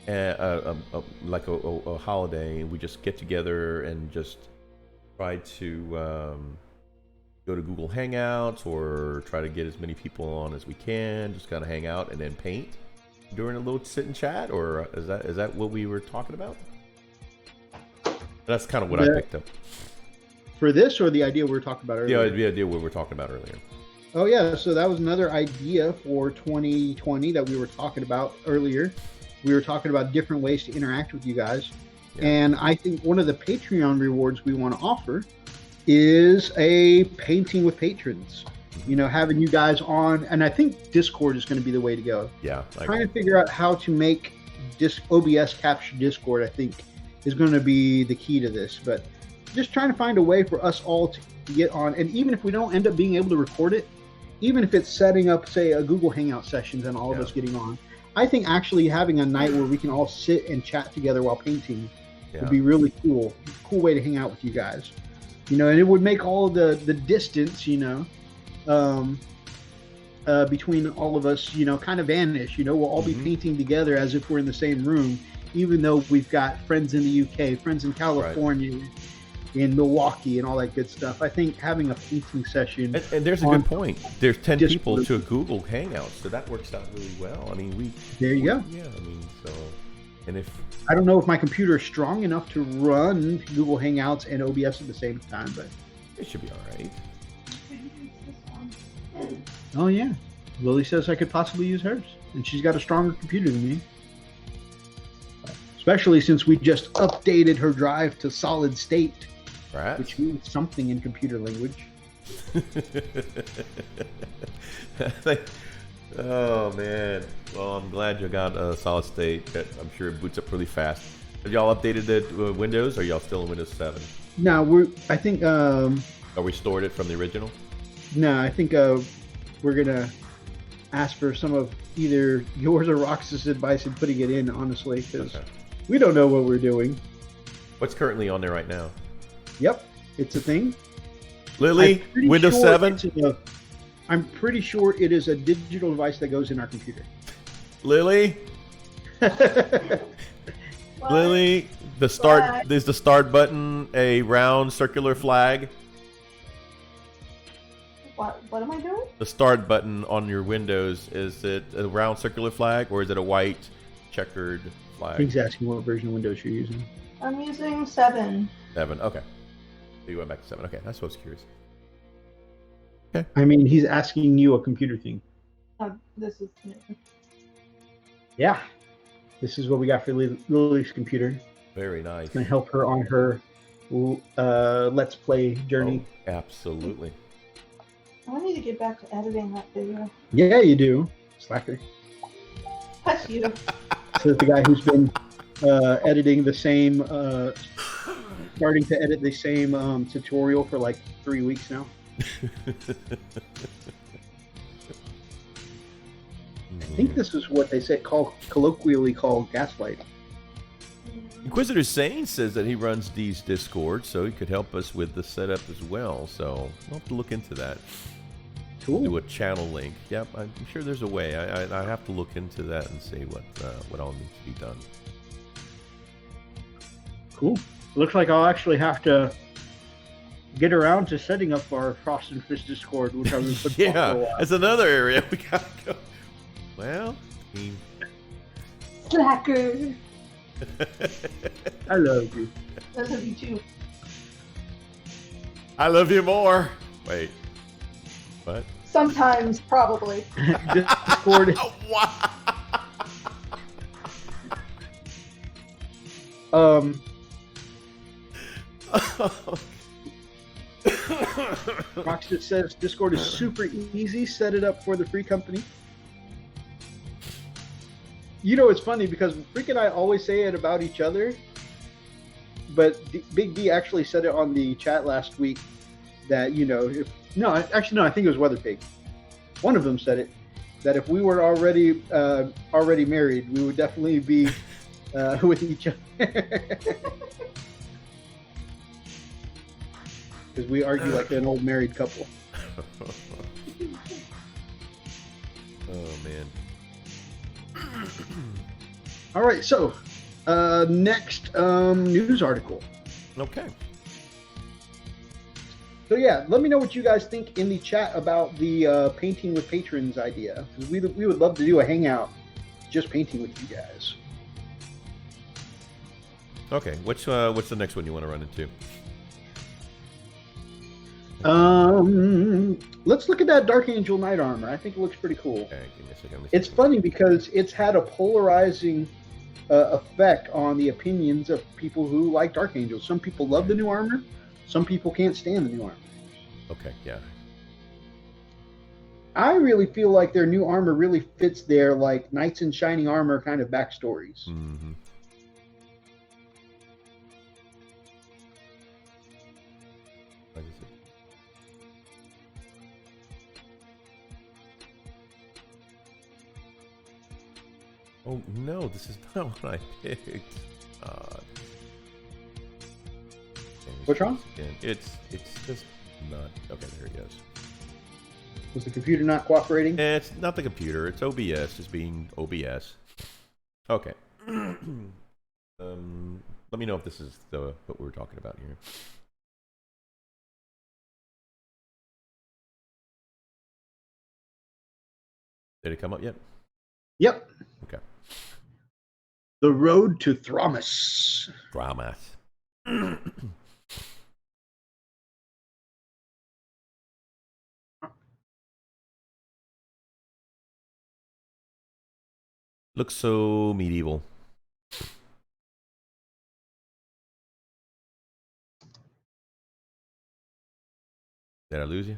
Speaker 1: like a holiday, and we just get together and just try to go to Google Hangouts or try to get as many people on as we can. Just kind of hang out and then paint during a little sit and chat, or is that what we were talking about? That's kind of what I picked up.
Speaker 2: For this, or the idea we were talking about earlier?
Speaker 1: Yeah, the idea we were talking about earlier.
Speaker 2: Oh, yeah. So that was another idea for 2020 that we were talking about earlier. We were talking about different ways to interact with you guys. Yeah. And I think one of the Patreon rewards we want to offer is a painting with patrons. Having you guys on. And I think Discord is going to be the way to go.
Speaker 1: Yeah.
Speaker 2: Trying to figure out how to make OBS capture Discord, I think, is going to be the key to this. But just trying to find a way for us all to get on, and even if we don't end up being able to record it, even if it's setting up, say, a Google Hangout sessions and all of us getting on, I think actually having a night where we can all sit and chat together while painting would be really cool way to hang out with you guys, and it would make all of the distance, between all of us, kind of vanish. We'll all be painting together as if we're in the same room, even though we've got friends in the UK, friends in California, in Milwaukee, and all that good stuff. I think having a painting session,
Speaker 1: and there's a good point. There's 10 people to a Google Hangout, so that works out really well. I mean,
Speaker 2: there you go.
Speaker 1: Yeah, I mean, so, and if
Speaker 2: I don't know if my computer is strong enough to run Google Hangouts and OBS at the same time, but
Speaker 1: it should be all right.
Speaker 2: Oh yeah, Lily says I could possibly use hers, and she's got a stronger computer than me. Especially since we just updated her drive to solid state.
Speaker 1: Right.
Speaker 2: Which means something in computer language.
Speaker 1: Oh man! Well, I'm glad you got a solid state. I'm sure it boots up really fast. Have y'all updated the Windows? Or are y'all still in Windows 7?
Speaker 2: No, I think.
Speaker 1: Or we stored it from the original?
Speaker 2: No, I think we're gonna ask for some of either yours or Rox's advice in putting it in. Honestly, because we don't know what we're doing.
Speaker 1: What's currently on there right now?
Speaker 2: Yep, it's a thing.
Speaker 1: Lily, Windows 7?
Speaker 2: I'm pretty sure it is a digital device that goes in our computer.
Speaker 1: Lily? Lily, there's the start button, a round circular flag.
Speaker 6: What am I doing?
Speaker 1: The start button on your Windows, is it a round circular flag or is it a white checkered flag?
Speaker 2: He's asking what version of Windows you're using.
Speaker 6: I'm using 7.
Speaker 1: 7, okay. So you went back to 7. Okay, that's what I was curious. Okay.
Speaker 2: I mean, he's asking you a computer thing.
Speaker 6: This is new.
Speaker 2: Yeah. This is what we got for Lily's computer.
Speaker 1: Very nice.
Speaker 2: It's going to help her on her Let's Play journey.
Speaker 1: Oh, absolutely.
Speaker 6: I need to get back to editing that video.
Speaker 2: Yeah, you do. Slacker.
Speaker 6: That's you.
Speaker 2: So the guy who's been editing the same, starting to edit the same tutorial for like 3 weeks now. I think this is what they say colloquially called gaslighting.
Speaker 1: Inquisitor Sane says that he runs these Discords, so he could help us with the setup as well. So we'll have to look into that.
Speaker 2: Cool.
Speaker 1: Do a channel link. Yep, I'm sure there's a way. I have to look into that and see what all needs to be done.
Speaker 2: Cool. Looks like I'll actually have to get around to setting up our Frost and Fist Discord, which I've been putting off for a while.
Speaker 1: That's another area we gotta go. Well, I mean,
Speaker 6: Slacker.
Speaker 2: I love you.
Speaker 6: That's me too.
Speaker 1: I love you more. Wait. What?
Speaker 6: Sometimes, probably.
Speaker 2: Discord.
Speaker 1: Oh, wow.
Speaker 2: Rockstar says Discord is super easy. Set it up for the free company. You know, it's funny because Freak and I always say it about each other, but Big D actually said it on the chat last week that, you know, I think it was Weatherpig. One of them said it, that if we were already married, we would definitely be with each other. Because we argue like an old married couple.
Speaker 1: Oh, man.
Speaker 2: All right, so next news article.
Speaker 1: Okay.
Speaker 2: So yeah, let me know what you guys think in the chat about the painting with patrons idea. Because we would love to do a hangout, just painting with you guys.
Speaker 1: Okay. What's the next one you want to run into?
Speaker 2: Let's look at that Dark Angel Knight armor. I think it looks pretty cool.
Speaker 1: Okay, give me a second.
Speaker 2: It's funny because it's had a polarizing effect on the opinions of people who like Dark Angels. Some people love the new armor. Some people can't stand the new armor.
Speaker 1: Okay, yeah.
Speaker 2: I really feel like their new armor really fits their like Knights in Shining Armor kind of backstories.
Speaker 1: Mm-hmm. What is it? Oh no, this is not what I picked.
Speaker 2: What's wrong?
Speaker 1: Again. It's just not. Okay, there it goes.
Speaker 2: Was the computer not cooperating?
Speaker 1: It's not the computer. It's OBS, just being OBS. Okay. Let me know if this is what we're talking about here. Did it come up yet?
Speaker 2: Yep.
Speaker 1: Okay.
Speaker 2: The Road to Thromus.
Speaker 1: Dramas. Looks so medieval. Did I lose you?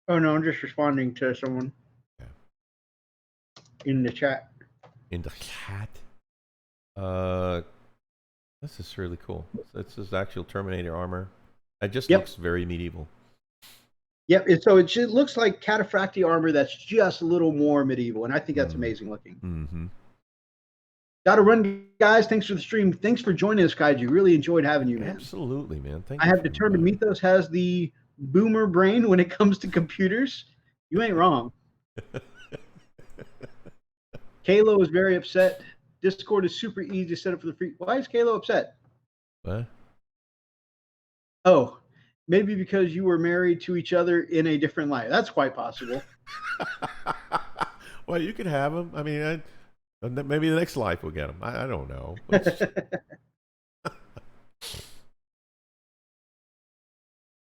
Speaker 2: Oh no, I'm just responding to someone in the chat.
Speaker 1: In the chat? This is really cool. This is actual Terminator armor. It just looks very medieval.
Speaker 2: Yep, so it looks like Cataphracti armor that's just a little more medieval, and I think that's amazing looking.
Speaker 1: Mm-hmm.
Speaker 2: Gotta run, guys. Thanks for the stream. Thanks for joining us, Kaiju. Really enjoyed having you, man.
Speaker 1: Absolutely, man. Thank
Speaker 2: I
Speaker 1: you.
Speaker 2: have determined Methos has the boomer brain when it comes to computers. You ain't wrong. Kalo is very upset. Discord is super easy to set up for the free. Why is Kalo upset?
Speaker 1: What?
Speaker 2: Oh, maybe because you were married to each other in a different life. That's quite possible.
Speaker 1: Well, you could have them. I mean, maybe the next life we'll get them. I don't know.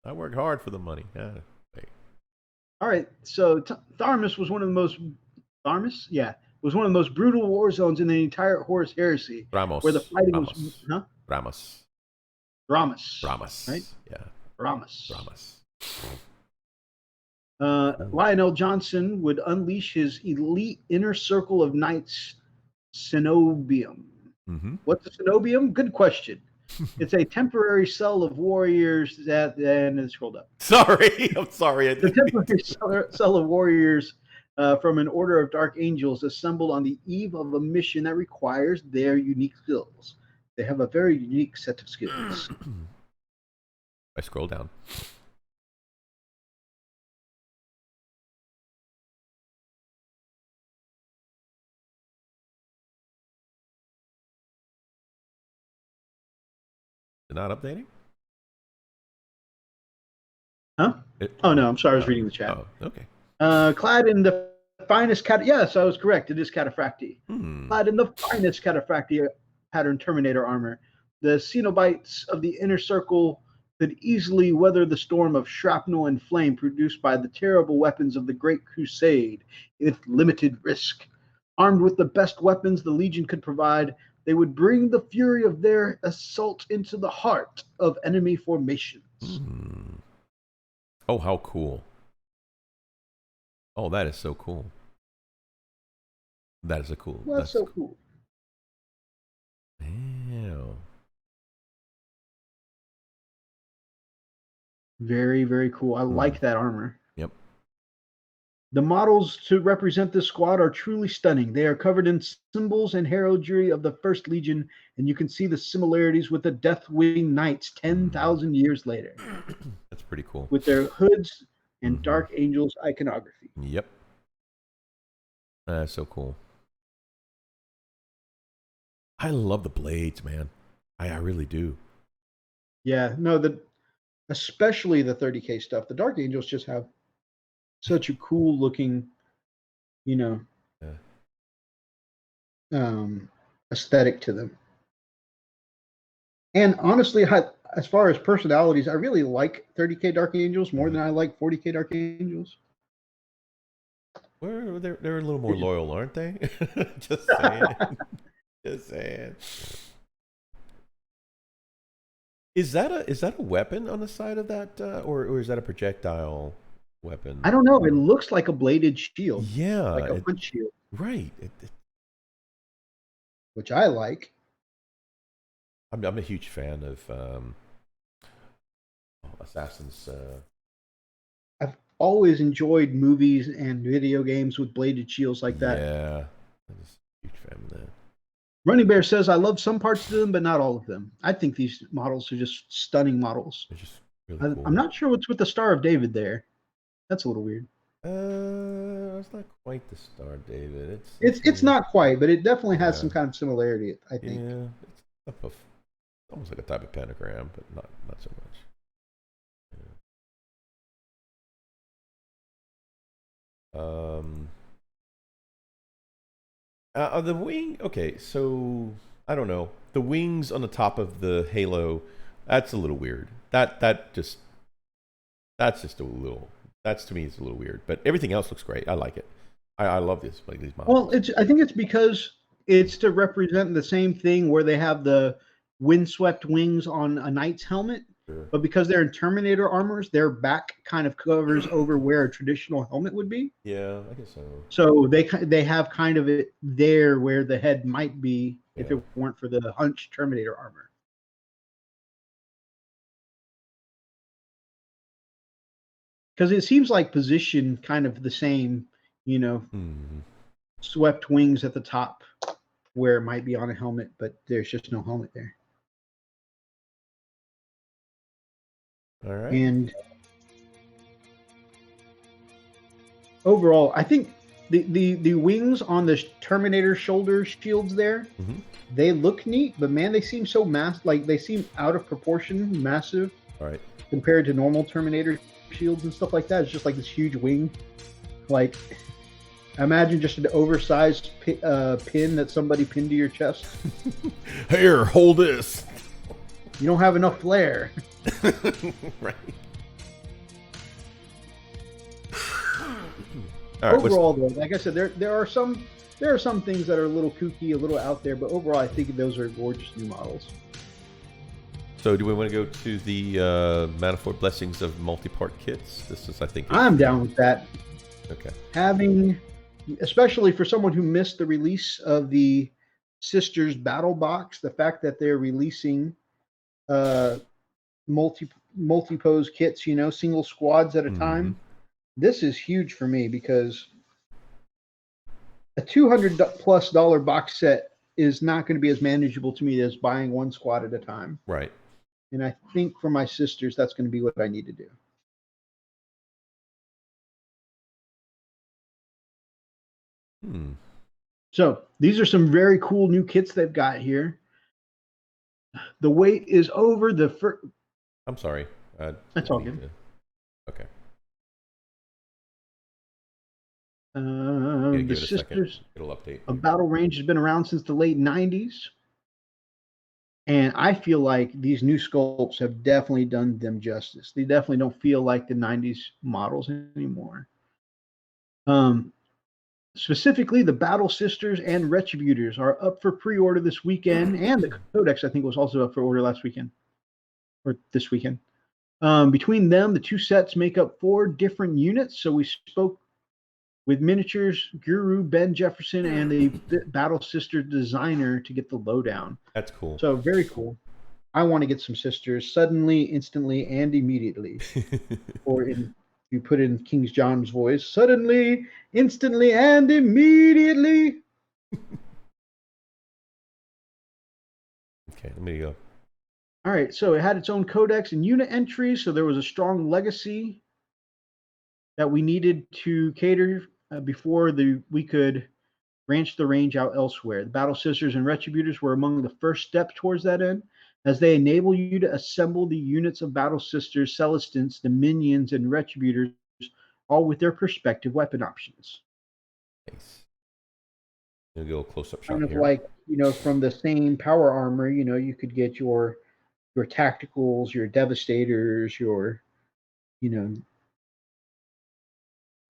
Speaker 1: I work hard for the money.
Speaker 2: All right. So Tharmas was one of the most was one of the most brutal war zones in the entire Horus Heresy.
Speaker 1: Ramos.
Speaker 2: Where the fighting was
Speaker 1: Ramos.
Speaker 2: Right?
Speaker 1: Yeah.
Speaker 2: Ramos.
Speaker 1: Ramos.
Speaker 2: Lionel Johnson would unleash his elite inner circle of knights, Cenobium.
Speaker 1: Mm-hmm.
Speaker 2: What's a Cenobium? Good question. It's a temporary cell of warriors that, and it scrolled up.
Speaker 1: Sorry, I'm sorry.
Speaker 2: The temporary cell of warriors from an order of dark angels assembled on the eve of a mission that requires their unique skills. They have a very unique set of skills.
Speaker 1: I scroll down. Is it not updating?
Speaker 2: Huh? Oh no, I'm sorry. I was reading the chat.
Speaker 1: Oh, okay.
Speaker 2: Clad in the finest yes, I was correct. It is Cataphracti. Clad in the finest Cataphracti pattern Terminator armor, the Cenobites of the inner circle could easily weather the storm of shrapnel and flame produced by the terrible weapons of the Great Crusade with limited risk. Armed with the best weapons the Legion could provide, they would bring the fury of their assault into the heart of enemy formations.
Speaker 1: Hmm. Oh, how cool. Oh, that is so cool. That is a cool.
Speaker 2: Well, that's so cool.
Speaker 1: Damn.
Speaker 2: Very, very cool. I like that armor.
Speaker 1: Yep.
Speaker 2: The models to represent this squad are truly stunning. They are covered in symbols and heraldry of the First Legion, and you can see the similarities with the Deathwing Knights 10,000 years later.
Speaker 1: That's pretty cool.
Speaker 2: With their hoods and Dark Angels iconography.
Speaker 1: Yep. That's so cool. I love the blades, man. I really do.
Speaker 2: Yeah, no, especially the 30K stuff. The Dark Angels just have such a cool looking, aesthetic to them. And honestly, as far as personalities, I really like 30K Dark Angels more than I like 40K Dark Angels.
Speaker 1: Well, they're a little more loyal, aren't they? Just saying. Just saying. Is that a weapon on the side of that, or is that a projectile weapon?
Speaker 2: I don't know. It looks like a bladed shield.
Speaker 1: Yeah,
Speaker 2: like a punch shield.
Speaker 1: Right.
Speaker 2: Which I like.
Speaker 1: I'm a huge fan of Assassin's.
Speaker 2: I've always enjoyed movies and video games with bladed shields like that.
Speaker 1: Yeah, I'm a huge fan of that.
Speaker 2: Running Bear says, I love some parts of them, but not all of them. I think these models are just stunning models.
Speaker 1: They're just really cool.
Speaker 2: I'm not sure what's with the Star of David there. That's a little weird.
Speaker 1: It's not quite the Star of David.
Speaker 2: It's not quite, but it definitely has some kind of similarity, I think.
Speaker 1: Yeah, it's almost like a type of pentagram, but not so much. The wing. Okay, so I don't know. The wings on the top of the halo. That's a little weird. That's just a little. That's to me, it's a little weird. But everything else looks great. I like it. I love this. Like these models.
Speaker 2: Well, I think it's because it's to represent the same thing where they have the windswept wings on a knight's helmet.
Speaker 1: Sure.
Speaker 2: But because they're in Terminator armors, their back kind of covers over where a traditional helmet would be.
Speaker 1: Yeah, I guess so.
Speaker 2: So they have kind of it there where the head might be if it weren't for the hunched Terminator armor. Because it seems like position kind of the same, swept wings at the top where it might be on a helmet, but there's just no helmet there.
Speaker 1: All right.
Speaker 2: And overall, I think the wings on the Terminator shoulder shields there, they look neat, but man, they seem so they seem out of proportion, massive.
Speaker 1: All right.
Speaker 2: Compared to normal Terminator shields and stuff like that. It's just like this huge wing. Like, imagine just an oversized pin that somebody pinned to your chest.
Speaker 1: Here, hold this.
Speaker 2: You don't have enough flair.
Speaker 1: Right. All right.
Speaker 2: Overall, though, like I said, there are some things that are a little kooky, a little out there, but overall, I think those are gorgeous new models.
Speaker 1: So, do we want to go to the manifold blessings of multi-part kits? This is, I think,
Speaker 2: I'm down with that.
Speaker 1: Okay.
Speaker 2: Especially for someone who missed the release of the Sisters Battle Box, the fact that they're releasing multi-pose kits, single squads at a time. This is huge for me because a $200+ box set is not going to be as manageable to me as buying one squad at a time.
Speaker 1: Right.
Speaker 2: And I think for my sisters, that's going to be what I need to do. So these are some very cool new kits they've got here. The wait is over.
Speaker 1: I'm sorry.
Speaker 2: That's all good.
Speaker 1: Okay.
Speaker 2: The Sisters
Speaker 1: It'll update.
Speaker 2: of Battle Range has been around since the late 90s. And I feel like these new sculpts have definitely done them justice. They definitely don't feel like the 90s models anymore. Specifically, the Battle Sisters and Retributors are up for pre-order this weekend, and the Codex, I think, was also up for order last weekend, or this weekend. Between them, the two sets make up 4 different units. So we spoke with Miniatures Guru Ben Jefferson and the Battle Sister designer to get the lowdown.
Speaker 1: That's cool.
Speaker 2: So very cool. I want to get some sisters suddenly, instantly, and immediately. Or in, you put in King John's voice, suddenly, instantly, and immediately.
Speaker 1: Okay, let me go.
Speaker 2: All right, so it had its own codex and unit entries, so there was a strong legacy that we needed to cater before we could branch the range out elsewhere. The Battle Sisters and Retributors were among the first steps towards that end, as they enable you to assemble the units of Battle Sisters, Celestins, the Minions, and Retributors, all with their respective weapon options.
Speaker 1: Nice. We'll go close-up shot
Speaker 2: Kind of
Speaker 1: here.
Speaker 2: like, from the same power armor, you could get your tacticals, your devastators, your,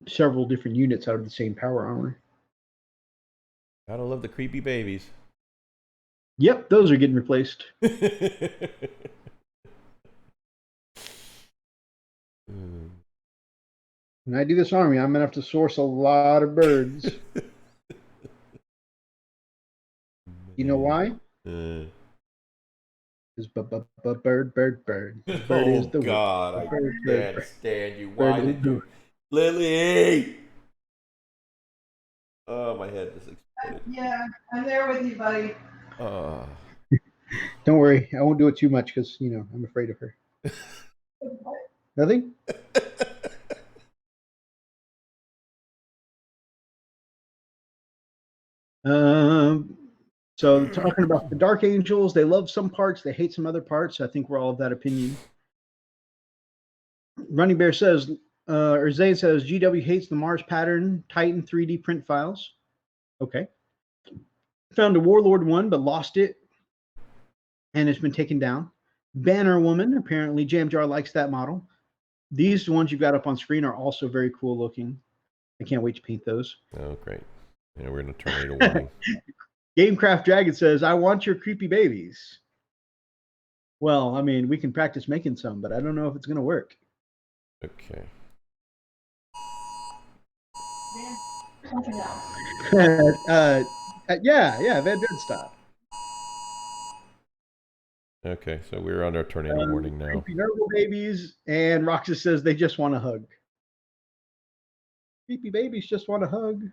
Speaker 2: several different units out of the same power armor.
Speaker 1: Gotta love the creepy babies.
Speaker 2: Yep, those are getting replaced. When I do this army, I'm gonna have to source a lot of birds. You know why? Because bird. Bird is the
Speaker 1: God, I can't stand you. Why did you, Lily? Oh, my head just exploded.
Speaker 6: Yeah, I'm there with you, buddy.
Speaker 2: Don't worry, I won't do it too much because I'm afraid of her. Nothing. So talking about the Dark Angels, they love some parts, they hate some other parts. I think we're all of that opinion. Running Bear says, or Zane says, GW hates the Mars pattern Titan 3D print files. Okay. Found a Warlord one, but lost it, and it's been taken down. Banner Woman, apparently Jam Jar likes that model. These ones you've got up on screen are also very cool looking. I can't wait to paint those.
Speaker 1: Oh, great. Yeah, we're in a tornado warning.
Speaker 2: Gamecraft Dragon says, I want your creepy babies. Well, I mean, we can practice making some, but I don't know if it's going to work.
Speaker 1: Okay.
Speaker 2: Yeah, Van Dread style.
Speaker 1: Okay, so we're under tornado warning now.
Speaker 2: Creepy Nurgle babies, and Roxas says they just want a hug. Creepy babies just want a hug.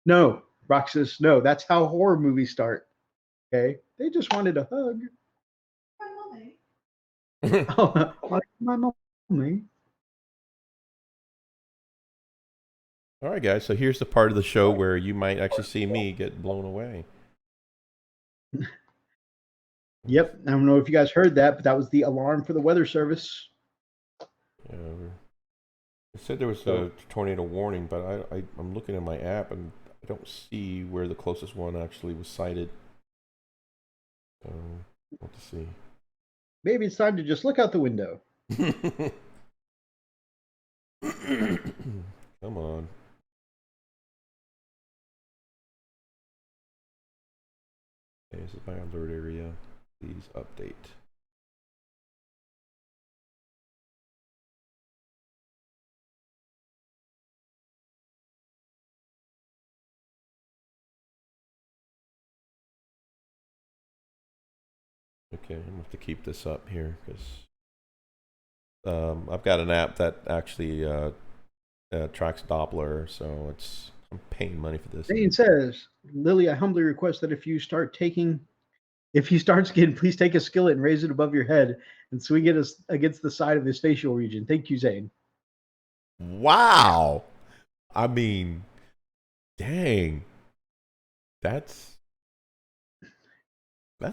Speaker 2: No, Roxas, no, that's how horror movies start. Okay, they just wanted a hug. Oh, like my mommy.
Speaker 1: All right, guys, so here's the part of the show where you might actually see me get blown away.
Speaker 2: Yep, I don't know if you guys heard that, but that was the alarm for the weather service.
Speaker 1: It said there was a tornado warning, but I'm looking at my app and I don't see where the closest one actually was cited. So, we'll have to see.
Speaker 2: Maybe it's time to just look out the window.
Speaker 1: Come on. Okay, this is my alert area. Please update. Okay, I'm gonna have to keep this up here because I've got an app that actually tracks Doppler, so I'm paying money for this.
Speaker 2: Zane says, Lily, I humbly request that if you start skiing, please take a skillet and raise it above your head and swing it against the side of his facial region. Thank you, Zane.
Speaker 1: Wow. I mean, dang. That's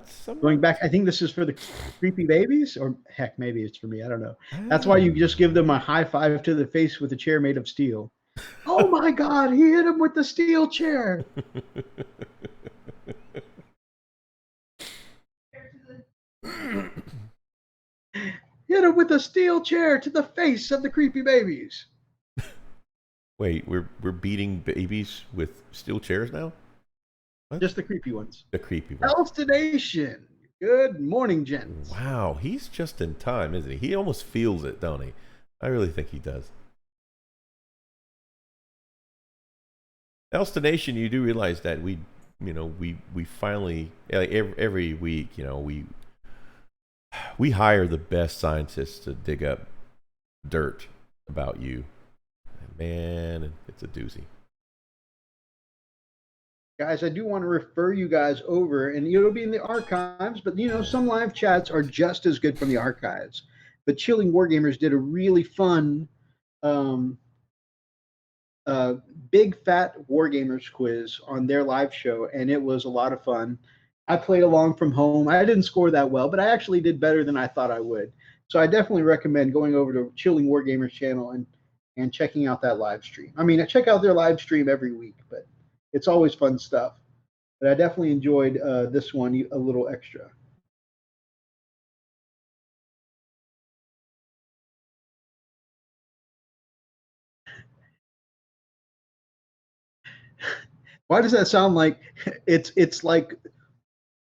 Speaker 1: something.
Speaker 2: Going back, I think this is for the creepy babies, or heck, maybe it's for me. I don't know. That's why you just give them a high five to the face with a chair made of steel. Oh my God, he hit him with the steel chair. the steel chair to the face of the creepy babies.
Speaker 1: Wait, we're beating babies with steel chairs now? What?
Speaker 2: Just the creepy ones.
Speaker 1: The creepy ones.
Speaker 2: Elstonation. Good morning, gents.
Speaker 1: Wow, he's just in time, isn't he? He almost feels it, don't he? I really think he does. Elstonation, you do realize that we finally, like every week, we hire the best scientists to dig up dirt about you. Man, it's a doozy.
Speaker 2: Guys, I do want to refer you guys over, and it'll be in the archives, but some live chats are just as good from the archives. But Chilling Wargamers did a really fun big fat Wargamers quiz on their live show, and it was a lot of fun. I played along from home. I didn't score that well, but I actually did better than I thought I would. So I definitely recommend going over to Chilling Wargamers channel and checking out that live stream. I mean, I check out their live stream every week, but it's always fun stuff. But I definitely enjoyed this one a little extra. Why does that sound like it's like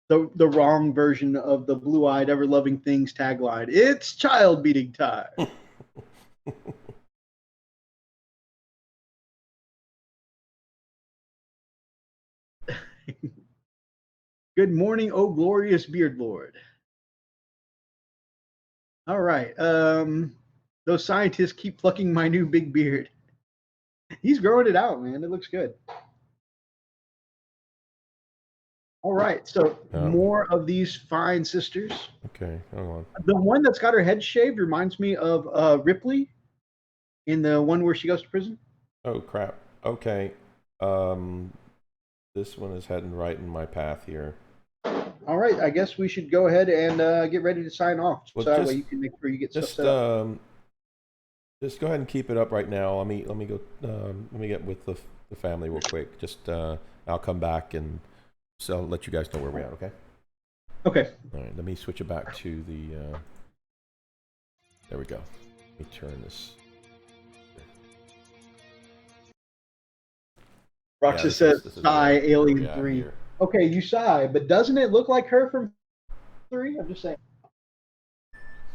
Speaker 2: the wrong version of the blue-eyed ever-loving things tagline? It's child beating time. Good morning, oh glorious beard lord. All right. Those scientists keep plucking my new big beard. He's growing it out, man. It looks good. All right. So more of these fine sisters.
Speaker 1: Okay, hold on.
Speaker 2: The one that's got her head shaved reminds me of Ripley in the one where she goes to prison.
Speaker 1: Oh crap. Okay. This one is heading right in my path here.
Speaker 2: All right, I guess we should go ahead and get ready to sign off, so that way you can make sure you get stuff set up.
Speaker 1: Just go ahead and keep it up right now. Let me go. Let me get with the family real quick. Just I'll come back and so I'll let you guys know where we're at. Okay.
Speaker 2: Okay.
Speaker 1: All right. Let me switch it back to the. There we go. Let me turn this.
Speaker 2: Roxa says, "Sigh, Alien 3." Here. Okay, you sigh, but doesn't it look like her from 3? I'm just saying.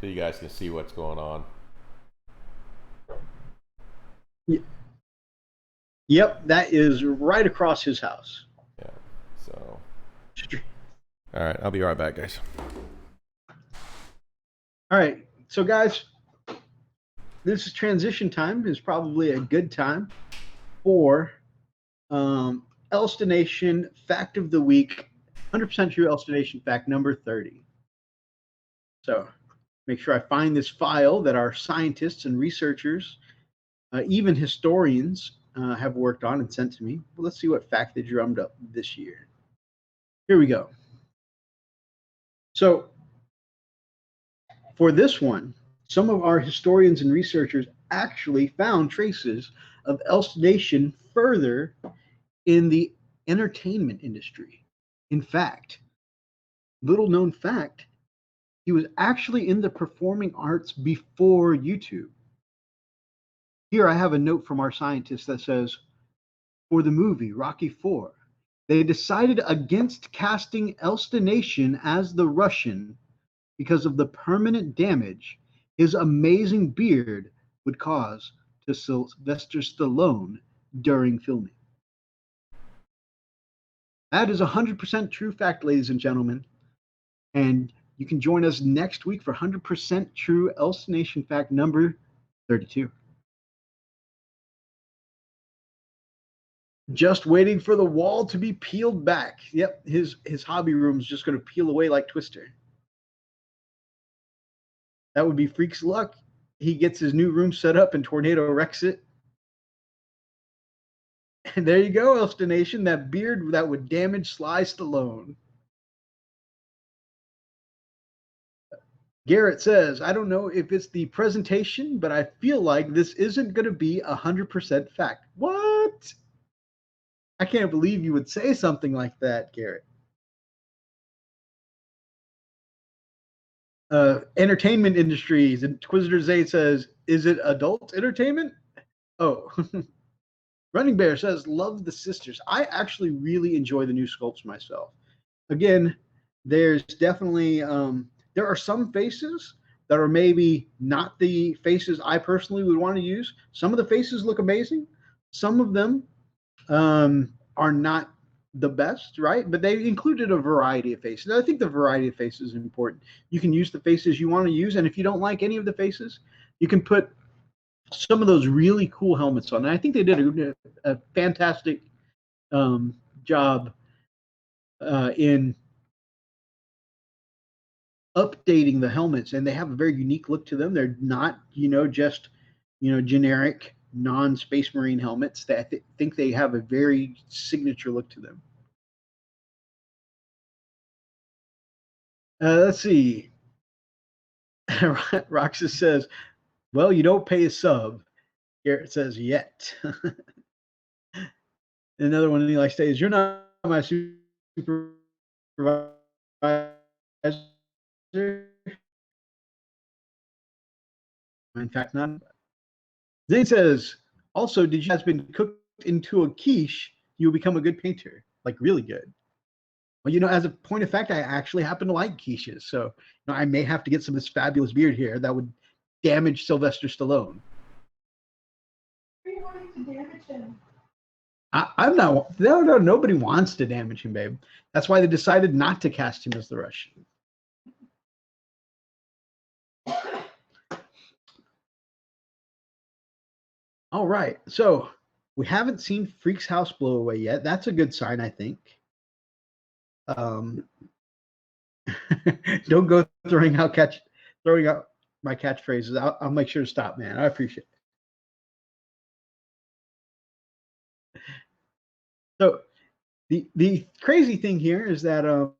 Speaker 1: So you guys can see what's going on.
Speaker 2: Yep, that is right across his house.
Speaker 1: Yeah. So. All right, I'll be right back, guys.
Speaker 2: All right, so guys, this is transition time. Is probably a good time for Elstonation fact of the week, 100% true Elstonation fact number 30. So make sure I find this file that our scientists and researchers, even historians, have worked on and sent to me. Well, let's see what fact they drummed up this year. Here we go. So for this one, some of our historians and researchers actually found traces of Elstonation further in the entertainment industry. In fact, little known fact, he was actually in the performing arts before YouTube. Here I have a note from our scientists that says, for the movie Rocky IV, they decided against casting Elstonation as the Russian because of the permanent damage his amazing beard would cause to Sylvester Stallone during filming. That is 100% true fact, ladies and gentlemen. And you can join us next week for 100% true Elstonation fact number 32. Just waiting for the wall to be peeled back. Yep, his hobby room is just going to peel away like Twister. That would be Freak's luck. He gets his new room set up and Tornado wrecks it. And there you go, Elstonation, that beard that would damage Sly Stallone. Garrett says, I don't know if it's the presentation, but I feel like this isn't going to be 100% fact. What? I can't believe you would say something like that, Garrett. Entertainment industries. Inquisitor Zay says, is it adult entertainment? Oh. Running Bear says, love the sisters. I actually really enjoy the new sculpts myself. Again, there's definitely, there are some faces that are maybe not the faces I personally would want to use. Some of the faces look amazing. Some of them are not the best, right? But they included a variety of faces. I think the variety of faces is important. You can use the faces you want to use, and if you don't like any of the faces, you can put some of those really cool helmets on. And I think they did a fantastic job in updating the helmets, and they have a very unique look to them. They're not, just, generic non-Space Marine helmets. That I think they have a very signature look to them. Let's see. Roxas says, well, you don't pay a sub. Here it says yet. Another one he likes to say is, you're not my supervisor. In fact, not. Zane says, also, did you guys been cooked into a quiche, you'll become a good painter, like really good. Well, as a point of fact, I actually happen to like quiches, so I may have to get some of this fabulous beard here that would damage Sylvester Stallone.
Speaker 6: Are you wanting to damage him?
Speaker 2: I'm not. No, nobody wants to damage him, babe. That's why they decided not to cast him as the Russian. All right, so we haven't seen Freak's house blow away yet. That's a good sign, I think. Don't go throwing out my catchphrases. I'll make sure to stop, man. I appreciate it. So the crazy thing here is that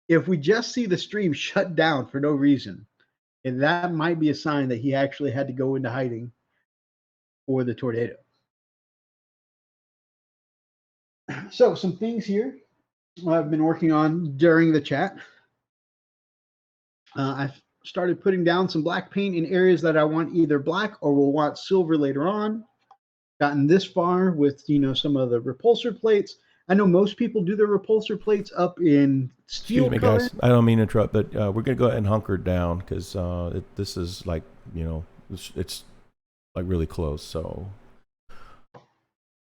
Speaker 2: if we just see the stream shut down for no reason, and that might be a sign that he actually had to go into hiding for the tornado. So some things here I've been working on during the chat. I've started putting down some black paint in areas that I want either black or will want silver later on. Gotten this far with some of the repulsor plates. I know most people do their repulsor plates up in steel
Speaker 1: Excuse me,
Speaker 2: color.
Speaker 1: guys. I don't mean to interrupt, but we're gonna go ahead and hunker down because this is like it's like really close. So, all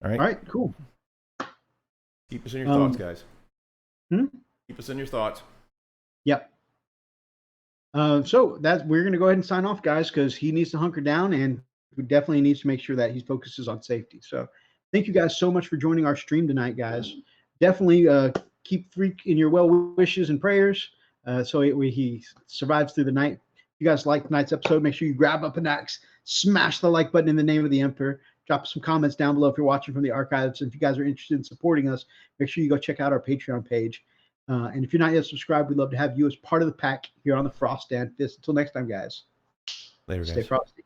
Speaker 1: right,
Speaker 2: Cool.
Speaker 1: Keep us in your thoughts, guys. Keep us in your thoughts.
Speaker 2: Yep. So we're going to go ahead and sign off, guys, because he needs to hunker down, and we definitely needs to make sure that he focuses on safety. So thank you guys so much for joining our stream tonight, guys. Definitely keep Freak in your well wishes and prayers so he survives through the night. If you guys like tonight's episode, make sure you grab up an axe, smash the like button in the name of the Emperor. Drop some comments down below if you're watching from the archives. And if you guys are interested in supporting us, make sure you go check out our Patreon page. And if you're not yet subscribed, we'd love to have you as part of the pack here on the Frost Stand. Until next time, guys.
Speaker 1: Later,
Speaker 2: Stay
Speaker 1: guys.
Speaker 2: frosty.